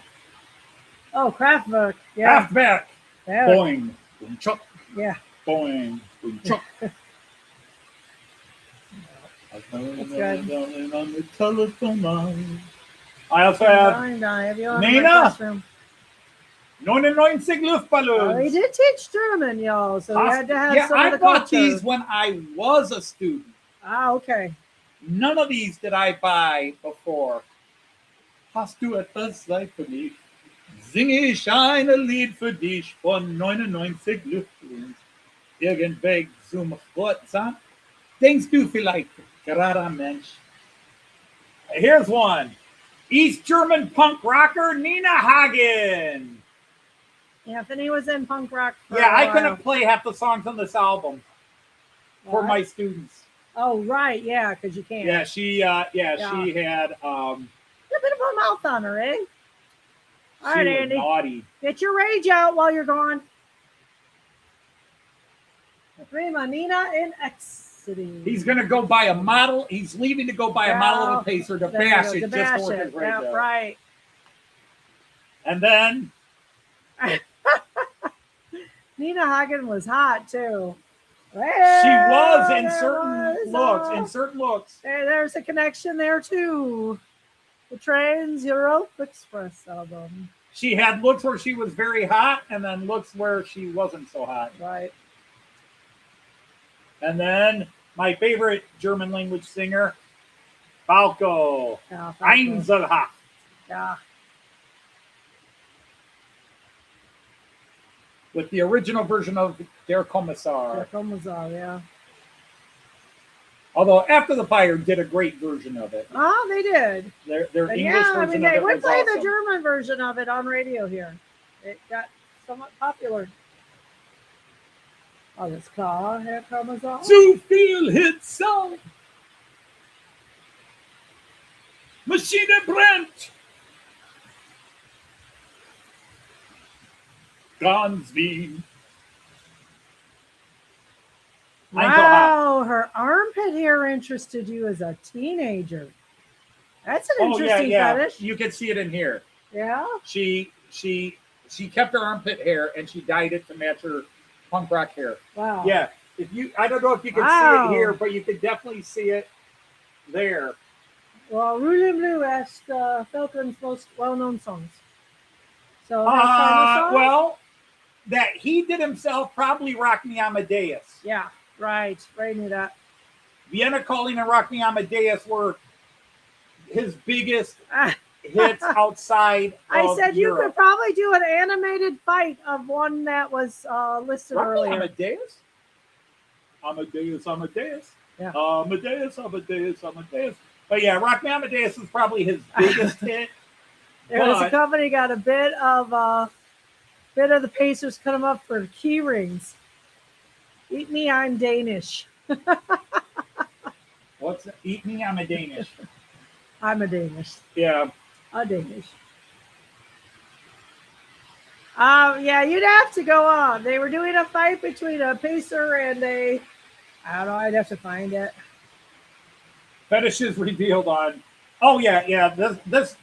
B: Oh, Kraftwerk. Yeah.
D: Kraftwerk.
B: Yeah.
D: Boing. Boom, chuck.
B: Yeah.
D: Boing. Boom, chuck.
B: Good.
D: On the telephone line. I also have Nina. 99 Luftballons.
B: Oh, he did teach German, y'all. So he had to have some of the
D: I bought
B: culture.
D: these when I was a student.
B: Ah, okay.
D: None of these did I buy before. Hast du etwas Zeit für mich? Singe ich ein Lied für dich von 99 Luftballons. Irgendweg zum Fortsetzen. Denkst du vielleicht gerade am Mensch? Here's one. East German punk rocker Nina Hagen.
B: Anthony was in punk rock.
D: I couldn't play half the songs on this album for my students.
B: Oh, right. Yeah, because you can't.
D: Yeah, she had
B: a bit of a mouth on her, eh? All right, Andy.
D: Naughty.
B: Get your rage out while you're gone. Prima Nina in Exity.
D: He's going to go buy a model. He's leaving to go buy a model of a pacer to bash it just for his radio.
B: Yeah, right.
D: And then
B: Nina Hagen was hot too.
D: She was in certain looks.
B: There's a connection there too. The Trains Europ Express album.
D: She had looks where she was very hot, and then looks where she wasn't so hot.
B: Right.
D: And then my favorite German language singer, Falco.
B: Yeah,
D: Einzelhaft.
B: Yeah.
D: With the original version of Der Kommissar.
B: Der Kommissar, yeah.
D: Although After the Fire did a great version of it.
B: Oh, they did.
D: Their English version
B: they
D: of it
B: would
D: was
B: play
D: awesome.
B: the German version of it on radio here. It got somewhat popular. Alles klar, Herr Kommissar.
D: Zu viel Hitze. Maschine brennt. Ganz Wien.
B: Wow, her armpit hair interested you as a teenager. That's an interesting fetish.
D: You can see it in here.
B: Yeah.
D: She kept her armpit hair and she dyed it to match her punk rock hair.
B: Wow.
D: Yeah. I don't know if you can see it here, but you can definitely see it there.
B: Well, Rouge and Blue asked Felton's most well-known songs. So
D: well, that he did himself, probably Rock Me Amadeus.
B: Yeah, right. Ray knew that.
D: Vienna Calling and Rock Me Amadeus were his biggest hits outside of
B: I said you
D: Europe.
B: could probably do an animated fight of one that was listed
D: Rock
B: earlier.
D: Me Amadeus? Amadeus.
B: Yeah.
D: Amadeus. But yeah, Rock Me Amadeus is probably his biggest hit.
B: There was a company got a bit of the Pacers cut them up for key rings. Eat me, I'm Danish.
D: What's that? Eat me, I'm a Danish.
B: I'm a Danish.
D: Yeah.
B: A Danish. Yeah, you'd have to go on. They were doing a fight between a pacer and a I don't know. I'd have to find it.
D: Fetishes revealed on. Oh yeah. This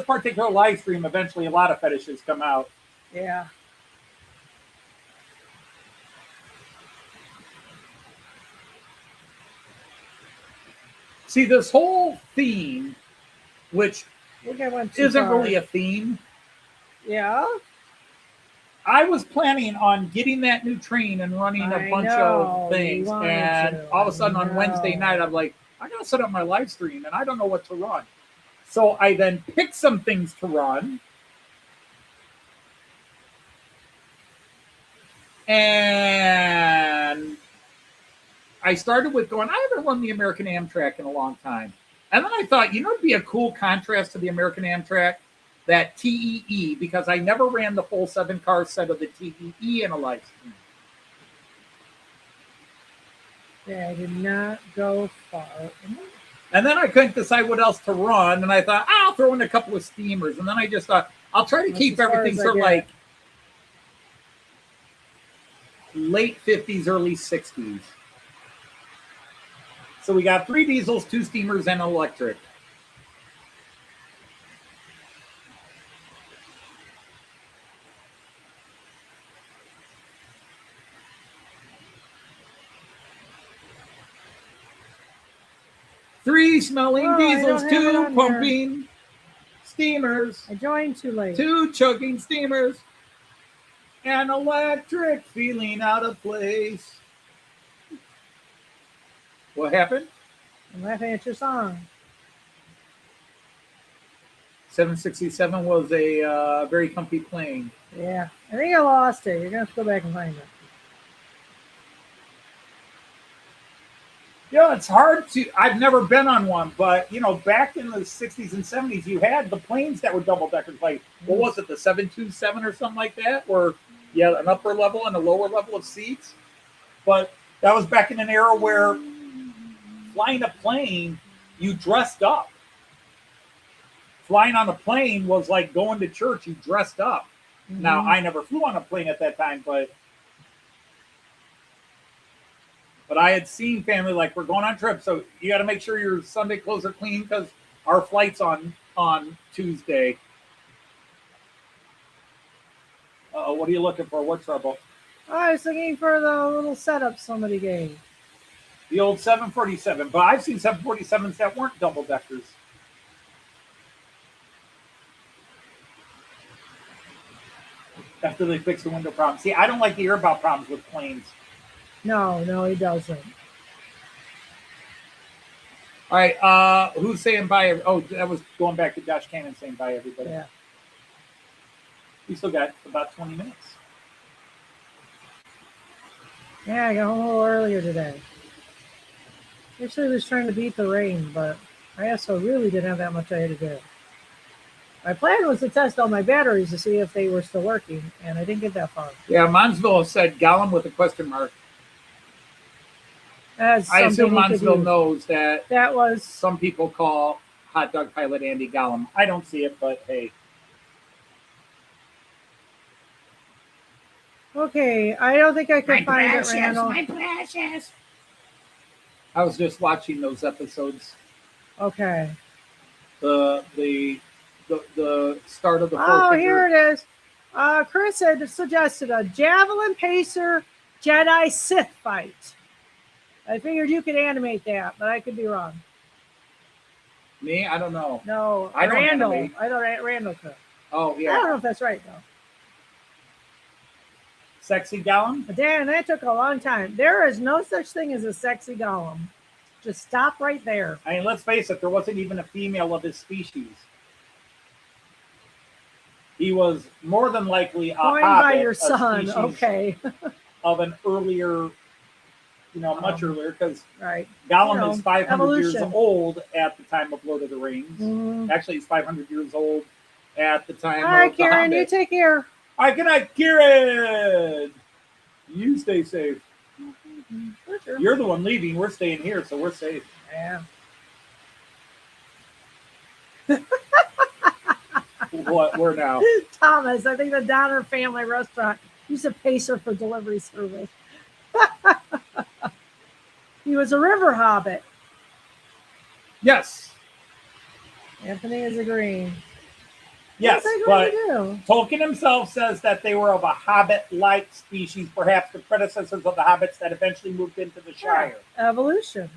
D: particular live stream, eventually a lot of fetishes come out.
B: Yeah.
D: See, this whole theme, which
B: I think I went too
D: isn't
B: far.
D: really a theme.
B: Yeah.
D: I was planning on getting that new train and running a
B: I
D: bunch
B: know,
D: of things,
B: you wanted
D: and
B: to.
D: all of a sudden
B: I
D: on Wednesday
B: know.
D: night, I'm like, I gotta set up my live stream, and I don't know what to run. So I then picked some things to run, and I started with going, I haven't run the American Amtrak in a long time. And then I thought, you know, it'd be a cool contrast to the American Amtrak, that TEE, because I never ran the full 7-car set of the TEE in a live stream.
B: Yeah, I did not go far.
D: And then I couldn't decide what else to run, and I thought, I'll throw in a couple of steamers. And then I just thought, I'll try to
B: That's
D: keep
B: as far
D: everything
B: as I
D: sort of
B: get.
D: like late 50s, early 60s. So we got 3 diesels, 2 steamers, and an electric. Three smelling
B: Oh, I
D: diesels,
B: don't have it
D: 2
B: on here.
D: pumping steamers,
B: I joined too late.
D: 2 chugging steamers, and electric feeling out of place. What happened?
B: I'm laughing at your song.
D: 767 was a very comfy plane.
B: Yeah. I think I lost it. You're going to have to go back and find it.
D: Yeah, it's hard to. I've never been on one, but you know, back in the 60s and 70s, you had the planes that were double deckers. Like, what was it, the 727 or something like that, where you had an upper level and a lower level of seats? But that was back in an era where flying a plane, you dressed up. Flying on a plane was like going to church. You dressed up.
B: Mm-hmm.
D: Now, I never flew on a plane at that time, but I had seen family like, we're going on trips, so you got to make sure your Sunday clothes are clean because our flight's on Tuesday. What are you looking for? What trouble?
B: Oh, I was looking for the little setup somebody gave.
D: The old 747, but I've seen 747s that weren't double deckers. After they fix the window problem. See, I don't like to hear about problems with planes.
B: No, he doesn't.
D: All right, who's saying bye? Oh, that was going back to Josh Cannon saying bye, everybody.
B: Yeah.
D: We still got about 20 minutes.
B: Yeah, I got home a little earlier today. Actually, was trying to beat the rain, but I also really didn't have that much I had to do. My plan was to test all my batteries to see if they were still working, and I didn't get that far.
D: Yeah, Monsville said Gollum with a question mark.
B: That's
D: I assume
B: something he could
D: Monsville
B: use.
D: knows that
B: That was
D: some people call hot dog pilot Andy Gollum. I don't see it, but hey.
B: okay. I don't think I could find it, Randall.
D: My precious. I was just watching those episodes.
B: Okay.
D: The start of the fourth.
B: Oh, here it is. Chris had suggested a Javelin Pacer Jedi Sith fight. I figured you could animate that, but I could be wrong.
D: Me? I don't know.
B: No,
D: I don't
B: Randall.
D: animate.
B: I don't. Randall could.
D: Oh,
B: I don't
D: yeah.
B: know if that's right though.
D: Sexy Gollum?
B: But Dan, that took a long time. There is no such thing as a sexy Gollum. Just stop right there.
D: I mean, let's face it, there wasn't even a female of his species. He was more than likely a
B: Coined
D: hobbit,
B: by your
D: a
B: son.
D: species
B: Okay.
D: of an earlier, much earlier, because
B: Right.
D: Gollum is 500 years
B: evolution.
D: old at the time of Lord of the Rings.
B: Mhm.
D: Actually, he's 500 years old at the time
B: All right,
D: of the
B: Karen, you
D: Hobbit.
B: take care.
D: All right, good night, Karen. You stay safe.
B: Sure.
D: You're the one leaving. We're staying here, so we're safe.
B: Yeah.
D: What? Where now?
B: Thomas, I think the Donner Family Restaurant used a Pacer for delivery service. He was a river hobbit.
D: Yes.
B: Anthony is agreeing.
D: Yes,
B: What's that
D: but
B: going to do?
D: Tolkien himself says that they were of a hobbit-like species, perhaps the predecessors of the hobbits that eventually moved into the Shire.
B: Evolution.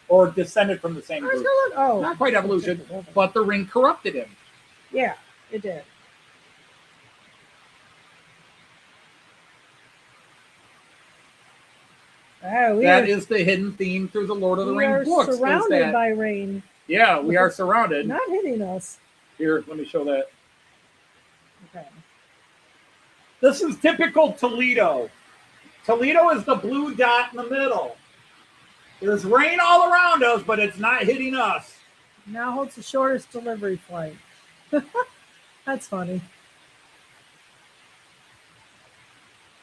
D: Or descended from the same
B: I was
D: group.
B: gonna look. Oh,
D: Not quite evolution, but the ring corrupted him.
B: yeah, it did. Oh,
D: That is the hidden theme through the Lord of the Rings books.
B: We are surrounded by rain.
D: Yeah, we are surrounded.
B: Not hitting us.
D: Here, let me show that.
B: Okay.
D: This is typical Toledo. Toledo is the blue dot in the middle. There's rain all around us, but it's not hitting us.
B: Now holds the shortest delivery flight. That's funny.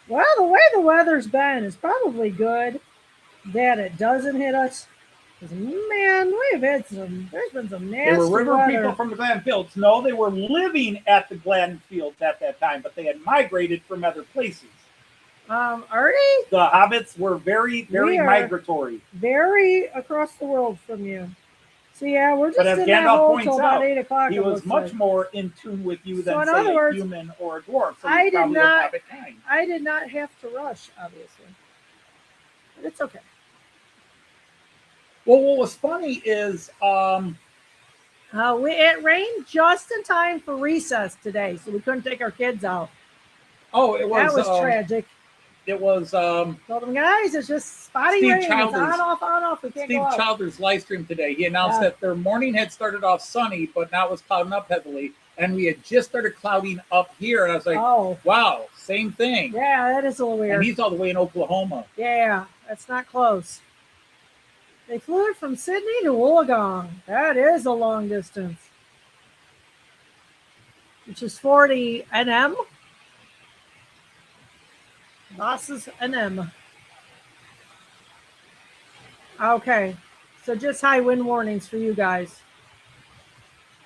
B: Well, the way the weather's been is probably good that it doesn't hit us. Because, man, we've had there's been some nasty
D: They were river
B: weather.
D: people from the Glenfields. No, they were living at the Glenfields at that time, but they had migrated from other places.
B: Artie?
D: The hobbits were very, very migratory.
B: Very across the world from you. So, yeah, we're just
D: But as
B: in that
D: Gandalf
B: hole
D: points
B: till about
D: out,
B: 8 o'clock.
D: he was much more in tune with you
B: So
D: than,
B: in
D: say,
B: other
D: a
B: words,
D: human or a dwarf. So
B: I
D: he's
B: did
D: probably of
B: not-
D: hobbit kind.
B: I did not have to rush, obviously. But it's okay.
D: Well, what was funny is
B: It rained just in time for recess today, so we couldn't take our kids out.
D: it was
B: That was tragic.
D: It was
B: Told them, guys, it's just spotty
D: Steve
B: rain. It's
D: Childers.
B: on, off. We can't
D: Steve
B: go out.
D: Childers' live stream today. He announced that their morning had started off sunny, but now it was clouding up heavily, and we had just started clouding up here. And I was like, wow, same thing.
B: Yeah, that is a little weird.
D: And he's all the way in Oklahoma.
B: Yeah, that's not close. They flew it from Sydney to Wollongong. That is a long distance. Which is 40 NM. Losses NM. Okay, so just high wind warnings for you guys.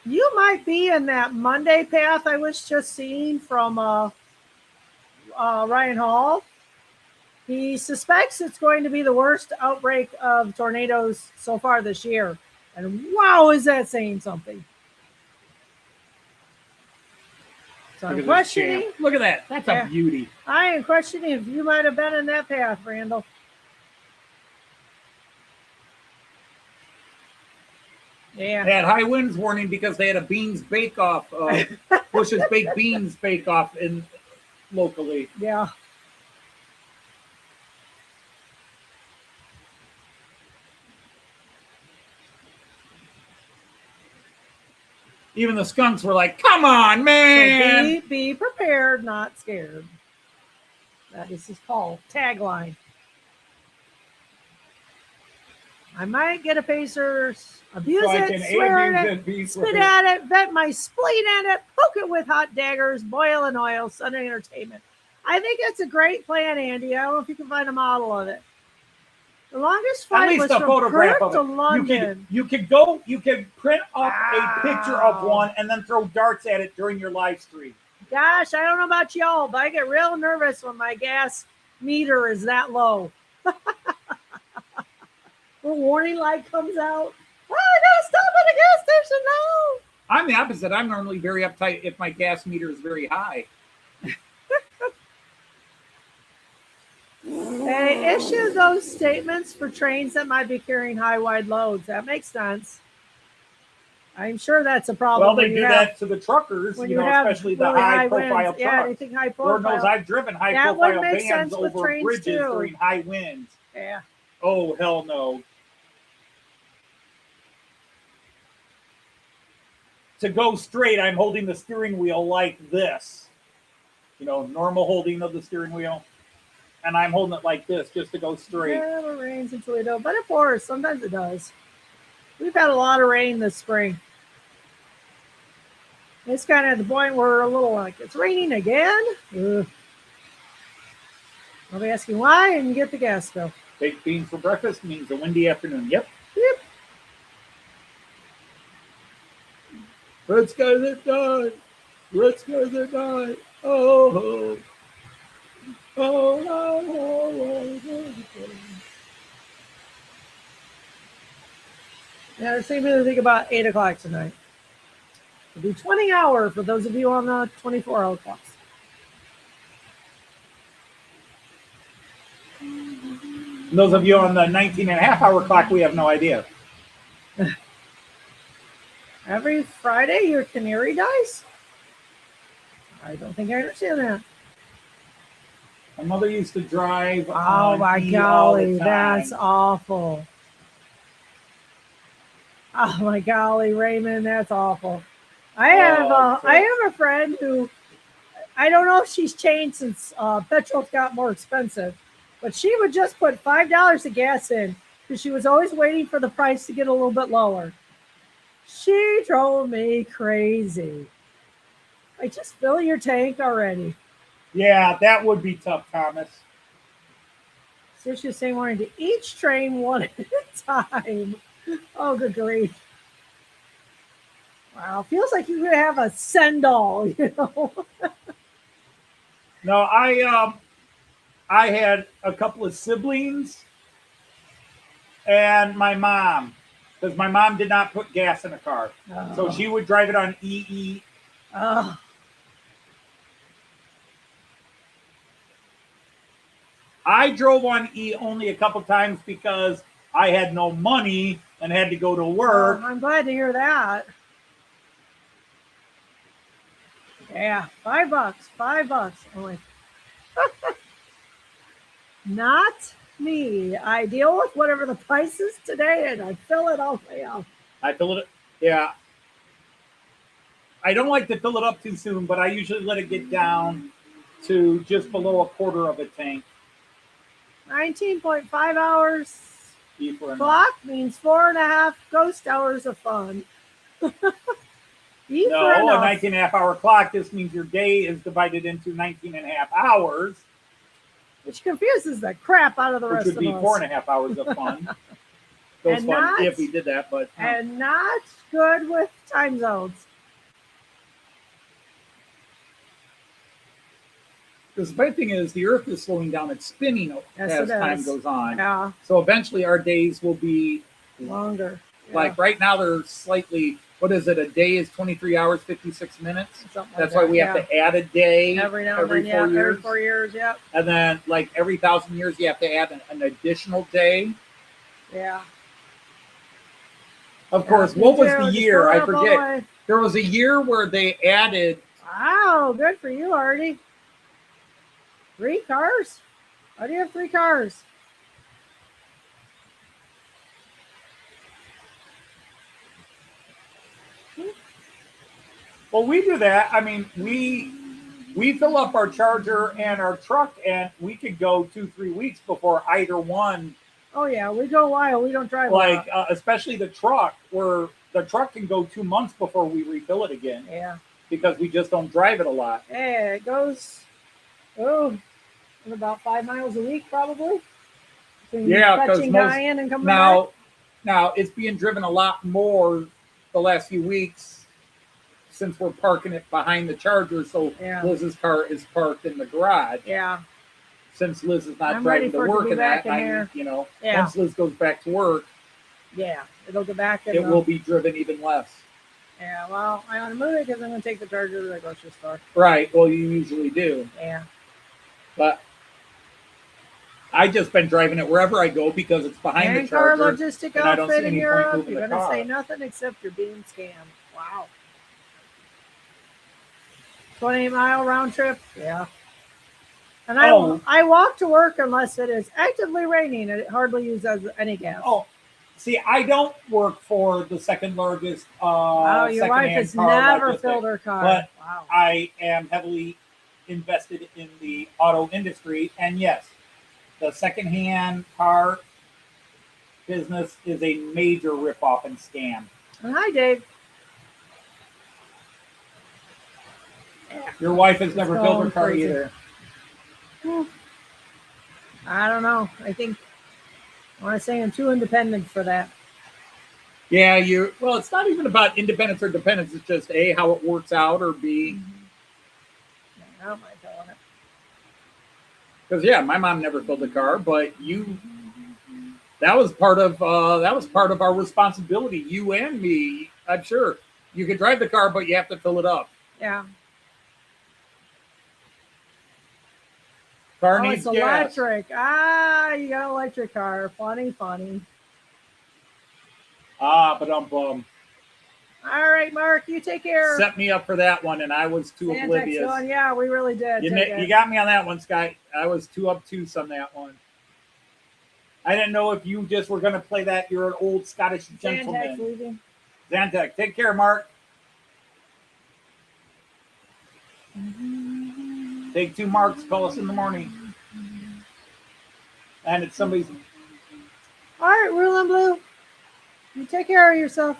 B: You might be in that Monday path I was just seeing from Ryan Hall. He suspects it's going to be the worst outbreak of tornadoes so far this year. And wow, is that saying something? So I'm questioning.
D: Look at that. That's a beauty.
B: I am questioning if you might have been in that path, Randall. Yeah.
D: They had high winds warning because they had a beans bake-off, Bush's Baked Beans bake-off locally.
B: Yeah.
D: Even the skunks were like, come on, man.
B: So be prepared, not scared. That is his call. Tagline. I might get a Pacers, abuse it, swear at it, spit at it, vent my spleen at it, poke it with hot daggers, boil in oil, Sunday entertainment. I think that's a great plan, Andy. I don't know if you can find a model of it. The longest flight was from Perth to London.
D: You could print up a picture of one and then throw darts at it during your live stream.
B: Gosh, I don't know about y'all, but I get real nervous when my gas meter is that low. The warning light comes out. Oh, I gotta stop at a gas station now.
D: I'm the opposite. I'm normally very uptight if my gas meter is very high.
B: They issue those statements for trains that might be carrying high wide loads. That makes sense. I'm sure that's a problem.
D: Well, they do that to the truckers, especially the high profile trucks.
B: Yeah, anything high profile.
D: Lord knows I've driven high profile vans over bridges during high winds.
B: Yeah.
D: Oh, hell no. To go straight, I'm holding the steering wheel like this. Normal holding of the steering wheel. And I'm holding it like this just to go straight.
B: Yeah, it rains in Toledo, but it pours. Sometimes it does. We've had a lot of rain this spring. It's kind of at the point where we're a little like, it's raining again? Ugh. I'll be asking why and get the gas bill.
D: Baked beans for breakfast means a windy afternoon. Yep. Let's go to the Let's go to the Oh.
B: Yeah, the same thing about 8 o'clock tonight. It'll be 20-hour for those of you on the 24-hour clocks.
D: Those of you on the 19.5-hour clock, we have no idea.
B: Every Friday, your canary dies? I don't think I understand that.
D: My mother used to drive.
B: Oh my golly, that's awful. Oh my golly, Raymond, that's awful. I have a friend who, I don't know if she's changed since petrol got more expensive, but she would just put $5 of gas in because she was always waiting for the price to get a little bit lower. She drove me crazy. Like, just fill your tank already.
D: Yeah, that would be tough, Thomas.
B: So she's saying wanting to each train one at a time. Oh, good grief. Wow, feels like you could have a send-all, you know.
D: No, I had a couple of siblings and my mom, because my mom did not put gas in a car.
B: Oh.
D: So she would drive it on EE.
B: Oh.
D: I drove on E only a couple times because I had no money and had to go to work.
B: I'm glad to hear that. Yeah, $5. $5. I'm like, not me. I deal with whatever the price is today, and I fill it all the way up.
D: I fill it, yeah. I don't like to fill it up too soon, but I usually let it get down to just below a quarter of a tank.
B: 19.5 hours
D: E for
B: clock means 4.5 ghost hours of fun. E
D: No,
B: for
D: a
B: enough.
D: 19.5-hour clock. This means your day is divided into 19.5 hours,
B: Which confuses the crap out of the
D: which
B: rest
D: would
B: of
D: be
B: us.
D: 4.5 hours of fun. Those
B: And
D: fun
B: not-
D: if we did that, but
B: And not good with time zones.
D: the bad thing is the Earth is slowing down. It's spinning
B: Yes,
D: as
B: it
D: time
B: is.
D: goes on.
B: Yeah,
D: So eventually our days will be
B: longer. Yeah,
D: like right now they're slightly, what is it? A day is 23 hours, 56 minutes.
B: something like
D: That's
B: that,
D: why we have to add a day
B: every now and
D: every
B: then,
D: 4
B: yeah,
D: years.
B: every 4 years, yep.
D: And then like every 1,000 years you have to add an additional day.
B: Yeah.
D: Of course,
B: Me
D: what was
B: too,
D: the
B: just
D: year?
B: fill it
D: I
B: up all the
D: forget.
B: way.
D: There was a year where they added.
B: Wow, good for you, Artie. 3 cars? Why do you have 3 cars?
D: Well, we do that. I mean, we fill up our Charger and our truck, and we could go 2-3 weeks before either one.
B: Oh yeah, we go wild. We don't drive a
D: Like
B: lot.
D: especially the truck, where the truck can go 2 months before we refill it again
B: Yeah.
D: because we just don't drive it a lot.
B: Hey, it goes about 5 miles a week probably. Between
D: Yeah, 'cause
B: fetching
D: most-
B: guy in and coming back.
D: Now it's being driven a lot more the last few weeks since we're parking it behind the Charger. So
B: Yeah.
D: Liz's car is parked in the garage.
B: Yeah.
D: Since Liz is not
B: I'm ready
D: driving to
B: for it to
D: work
B: be
D: and that,
B: back in there. Yeah.
D: once Liz goes back to work,
B: Yeah. It'll go back in
D: it will be driven even less.
B: Yeah, well, I want to move it because I'm going to take the Charger to the grocery store.
D: Right. Well, you usually do,
B: Yeah.
D: but I just been driving it wherever I go because it's behind
B: And
D: the
B: car
D: Charger.
B: logistic
D: and I don't
B: outfit
D: see
B: in
D: any point
B: Europe.
D: moving
B: You're
D: the
B: going to
D: car.
B: say nothing except you're being scammed. Wow. 28-mile round trip. Yeah. And I walk to work unless it is actively raining. It hardly uses any gas.
D: Oh, see, I don't work for the second largest.
B: Wow, your wife
D: secondhand
B: has
D: car
B: never
D: logistic,
B: filled her car.
D: but
B: Wow.
D: I am heavily invested in the auto industry, and yes, the secondhand car business is a major ripoff and scam.
B: And hi, Dave.
D: Your wife has never
B: It's
D: filled her
B: going
D: car
B: crazy.
D: either.
B: I don't know. I think I want to say I'm too independent for that.
D: Yeah, well, it's not even about independence or dependence. It's just A, how it works out, or B,
B: I don't mind telling it.
D: because yeah, my mom never filled a car, but That was part of our responsibility, you and me. I'm sure you can drive the car, but you have to fill it up.
B: Yeah.
D: Car
B: Oh,
D: needs
B: it's
D: gas.
B: electric. You got an electric car. Funny.
D: But
B: All right, Mark, you take care.
D: set me up for that one, and I was too
B: Sandtex
D: oblivious.
B: going. Yeah, we really did.
D: You got me on that one, Sky. I was too obtuse on that one. I didn't know if you just were going to play that. You're an old Scottish
B: Sandtex
D: gentleman.
B: leaving.
D: Xantec, take care, Mark. Take 2 marks. Call us in the morning. And it's somebody's.
B: All right, Rule and Blue. You take care of yourself.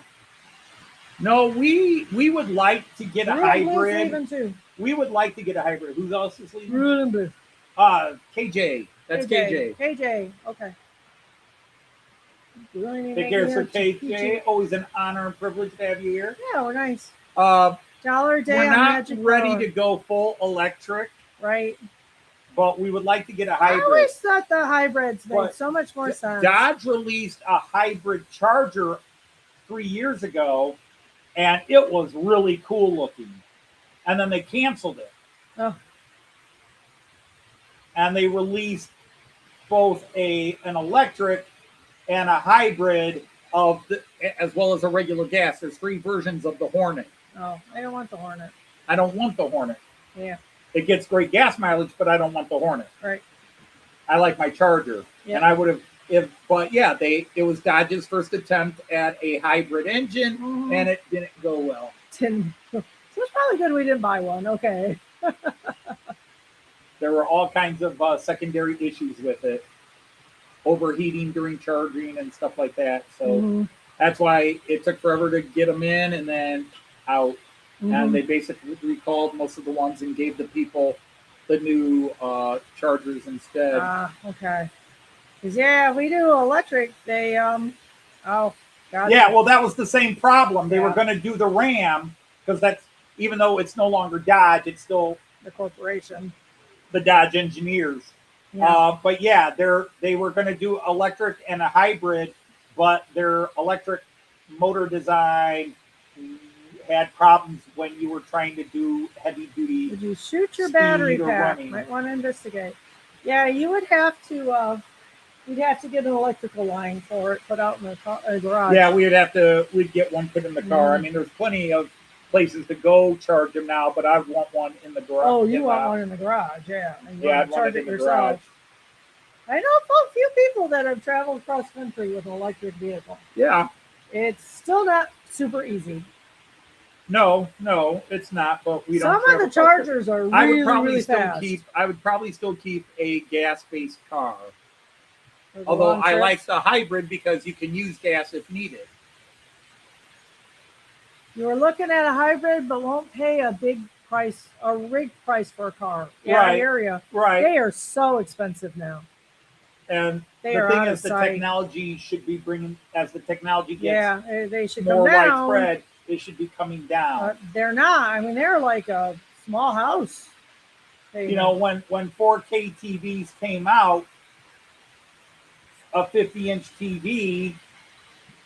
D: No, we would like to get a
B: Rule and Blue's
D: hybrid.
B: leaving too.
D: We would like to get a hybrid. Who else is leaving?
B: Rule and Blue.
D: KJ. That's KJ.
B: KJ. Okay. You really need to
D: Take
B: make
D: care,
B: me
D: Sir
B: a
D: KJ. Always an honor and privilege to have you here.
B: Yeah, we're nice.
D: Uh,
B: $1 a day
D: We're
B: on
D: not
B: Magic
D: ready
B: Road.
D: to go full electric,
B: Right.
D: but we would like to get a
B: I
D: hybrid.
B: always thought the hybrids made
D: But
B: so much more sense.
D: Dodge released a hybrid Charger 3 years ago, and it was really cool looking. And then they canceled it.
B: Oh.
D: And they released both an electric and a hybrid as well as a regular gas. There's 3 versions of the Hornet.
B: Oh, I don't want the Hornet.
D: I don't want the Hornet.
B: Yeah.
D: It gets great gas mileage, but I don't want the Hornet.
B: Right.
D: I like my Charger.
B: Yeah.
D: And I would have it was Dodge's first attempt at a hybrid engine,
B: Mhm.
D: and it didn't go well.
B: So it's probably good we didn't buy one. Okay.
D: There were all kinds of secondary issues with it, overheating during charging and stuff like that. So
B: Mhm.
D: that's why it took forever to get them in and then out.
B: Mhm.
D: And they basically recalled most of the ones and gave the people the new Chargers instead.
B: Okay. 'Cause, yeah, we do electric. They oh God.
D: Yeah, well, that was the same problem. They were
B: Yeah.
D: going to do the Ram because that's, even though it's no longer Dodge, it's still
B: The corporation.
D: the Dodge engineers.
B: Yeah.
D: But yeah, they were going to do electric and a hybrid, but their electric motor design had problems when you were trying to do heavy duty.
B: Did you shoot your
D: speed
B: battery
D: or
B: pack?
D: running.
B: Might want to investigate. Yeah, you would have to. You'd have to get an electrical line for it put out in the garage.
D: Yeah, we'd get one put in the car. I mean, there's plenty of places to go charge them now, but I want one in the garage.
B: Oh, you want one in the garage? Yeah. And you
D: Yeah,
B: want
D: I'd
B: to
D: want
B: charge
D: it
B: it
D: in the
B: yourself.
D: garage.
B: I know a few people that have traveled cross country with an electric vehicle.
D: Yeah.
B: It's still not super easy.
D: No, it's not. But we don't.
B: Some of the Chargers are really, really fast.
D: I would probably still keep a gas-based car.
B: For the
D: Although
B: long
D: I
B: trips.
D: like the hybrid because you can use gas if needed.
B: You were looking at a hybrid, but won't pay a big price, a rig price for a car. Yeah,
D: Right.
B: area.
D: Right.
B: They are so expensive now.
D: And
B: They
D: the
B: are
D: thing
B: out of
D: is, the
B: sight.
D: technology should be bringing, as the technology gets
B: Yeah, they should come
D: more
B: down.
D: widespread, it should be coming down.
B: They're not. I mean, they're like a small house.
D: You know, when 4K TVs came out, a 50-inch TV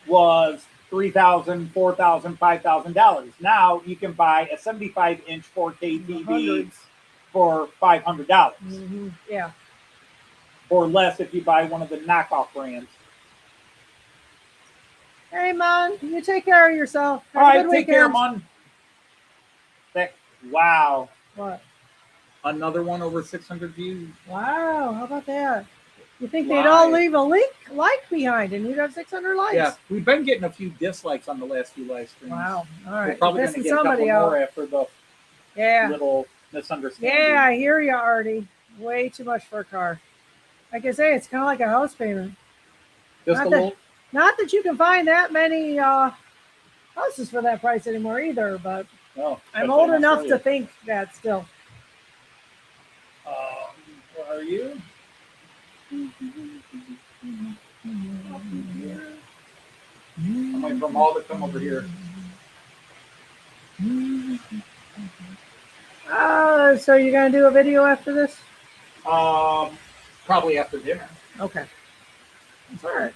D: was $3,000, $4,000, $5,000. Now you can buy a 75-inch 4K TV
B: Hundreds.
D: for $500,
B: Yeah.
D: or less if you buy one of the knockoff brands.
B: Hey, man, you take care of yourself. Have
D: All
B: a
D: right,
B: good
D: take care,
B: weekend.
D: Mon. Wow,
B: What?
D: another one over 600 views.
B: Wow, how about that? You think they'd all leave a like behind and you'd have 600 likes?
D: Yeah, we've been getting a few dislikes on the last few live streams.
B: Wow. All
D: We're
B: right.
D: probably going to
B: Pissing
D: get a couple
B: somebody out.
D: more after the
B: Yeah.
D: little misunderstanding.
B: Yeah, I hear you, Artie. Way too much for a car. Like I say, it's kind of like a house payment.
D: Just
B: Not
D: a
B: that-
D: little.
B: Not that you can find that many houses for that price anymore either, but
D: No,
B: I'm
D: especially
B: old
D: in
B: enough to
D: Australia.
B: think that still.
D: Where are you? I'm waiting for them all to come over here.
B: So you're going to do a video after this?
D: Probably after dinner.
B: Okay. All right.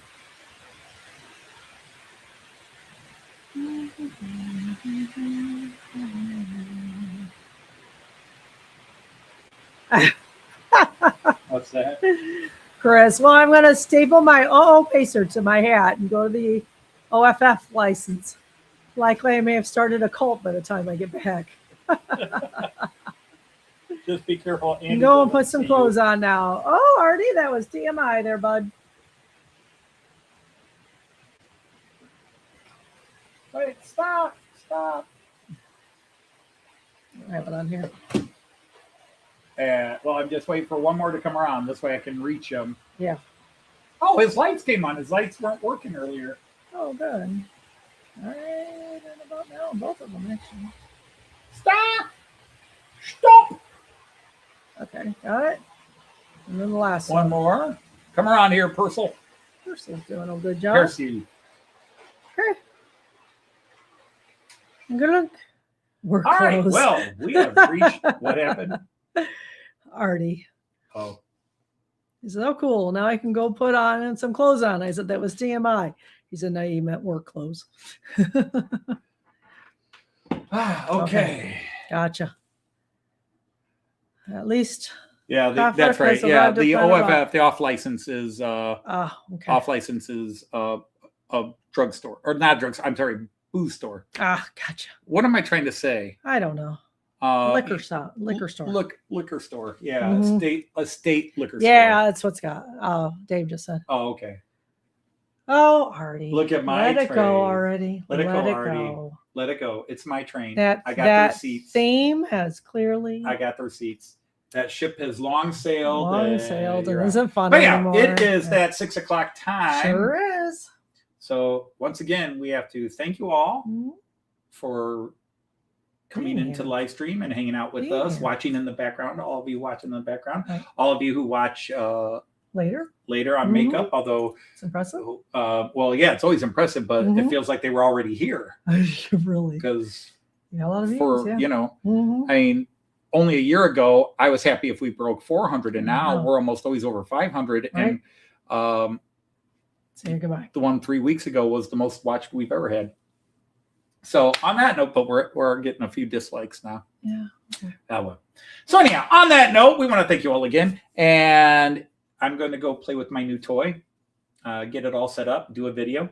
D: What's that?
B: Chris, well, I'm going to staple my OO pacer to my hat and go to the OFF license. Likely I may have started a cult by the time I get back.
D: Just be careful. Andy
B: Go and
D: doesn't
B: put some
D: see
B: clothes on now. Oh, Artie, that was TMI there, bud.
D: Wait, stop.
B: I have it on here.
D: Well, I'm just waiting for one more to come around. This way I can reach him.
B: Yeah.
D: Oh, his lights came on. His lights weren't working earlier.
B: Oh, good. All right, and about now, both of them actually.
D: Stop.
B: Okay, got it. And then the last
D: One more. Come around here, Persil.
B: Persil's doing a good job.
D: Persil.
B: Okay. Good luck. We're
D: All right.
B: close.
D: Well, we have reached. What happened?
B: Artie.
D: Oh.
B: He said, oh, cool. Now I can go put on some clothes on. I said, that was TMI. He said, no, you meant work clothes.
D: Okay.
B: Gotcha. At least.
D: Yeah,
B: Half
D: that's
B: Life
D: right.
B: has
D: Yeah,
B: arrived at
D: the
B: Planet
D: OFF,
B: Rock.
D: the off license is
B: Okay.
D: off license is a drugstore or not drugs. I'm sorry, booze store.
B: Gotcha.
D: What am I trying to say?
B: I don't know. Liquor store.
D: Liquor store. Yeah,
B: Mhm.
D: a state liquor store.
B: Yeah, that's what's got. Oh, Dave just said.
D: Oh, okay.
B: Oh, Artie.
D: Look at my
B: Let it
D: tray.
B: go already.
D: Let it go, Artie.
B: go.
D: Let it go. It's my train.
B: That
D: I got their
B: that
D: seats.
B: theme has clearly
D: I got their seats. That ship has long sailed.
B: long sailed and
D: you're
B: isn't fun
D: But yeah,
B: anymore.
D: it is
B: Yeah.
D: that 6 o'clock time.
B: Sure is.
D: So once again, we have to thank you all
B: Mhm.
D: for coming
B: Being
D: into
B: here.
D: the live stream and hanging out with
B: Being
D: us,
B: here.
D: watching in the background. All of you watching in the background.
B: Right.
D: All of you who watch
B: Later.
D: later on
B: Mhm.
D: makeup. Although,
B: It's impressive.
D: well, yeah, it's always impressive, but it
B: Mhm.
D: feels like they were already here
B: Really.
D: because
B: Yeah, a lot of views.
D: for
B: Yeah.
D: you know,
B: Mhm.
D: I mean, only a year ago I was happy if we broke 400, and now
B: Wow.
D: we're almost always over 500.
B: Right.
D: And
B: Say goodbye.
D: the one 3 weeks ago was the most watched we've ever had. So on that note, but we're getting a few dislikes now.
B: Yeah. Okay.
D: Well. So anyhow, on that note, we want to thank you all again, and I'm going to go play with my new toy, get it all set up, do a video,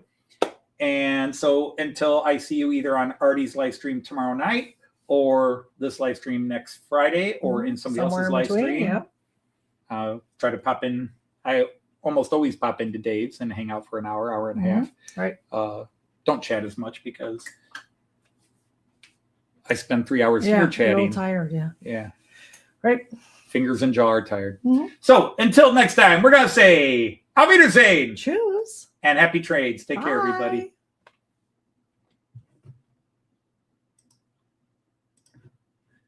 D: and so until I see you either on Artie's live stream tomorrow night, or this live stream next Friday, or in somebody
B: Somewhere
D: else's
B: in
D: live
B: between,
D: stream, try to pop in. I almost always pop into Dave's and hang out for an hour and a half.
B: Right.
D: Don't chat as much because I spend 3 hours
B: Yeah.
D: here
B: You're all
D: chatting.
B: tired. Yeah.
D: Yeah.
B: Right.
D: Fingers and jaw are tired.
B: Mhm.
D: So until next time, we're going to say Auf Wiedersehen
B: Choose.
D: and happy trades. Take care, everybody.
B: Bye.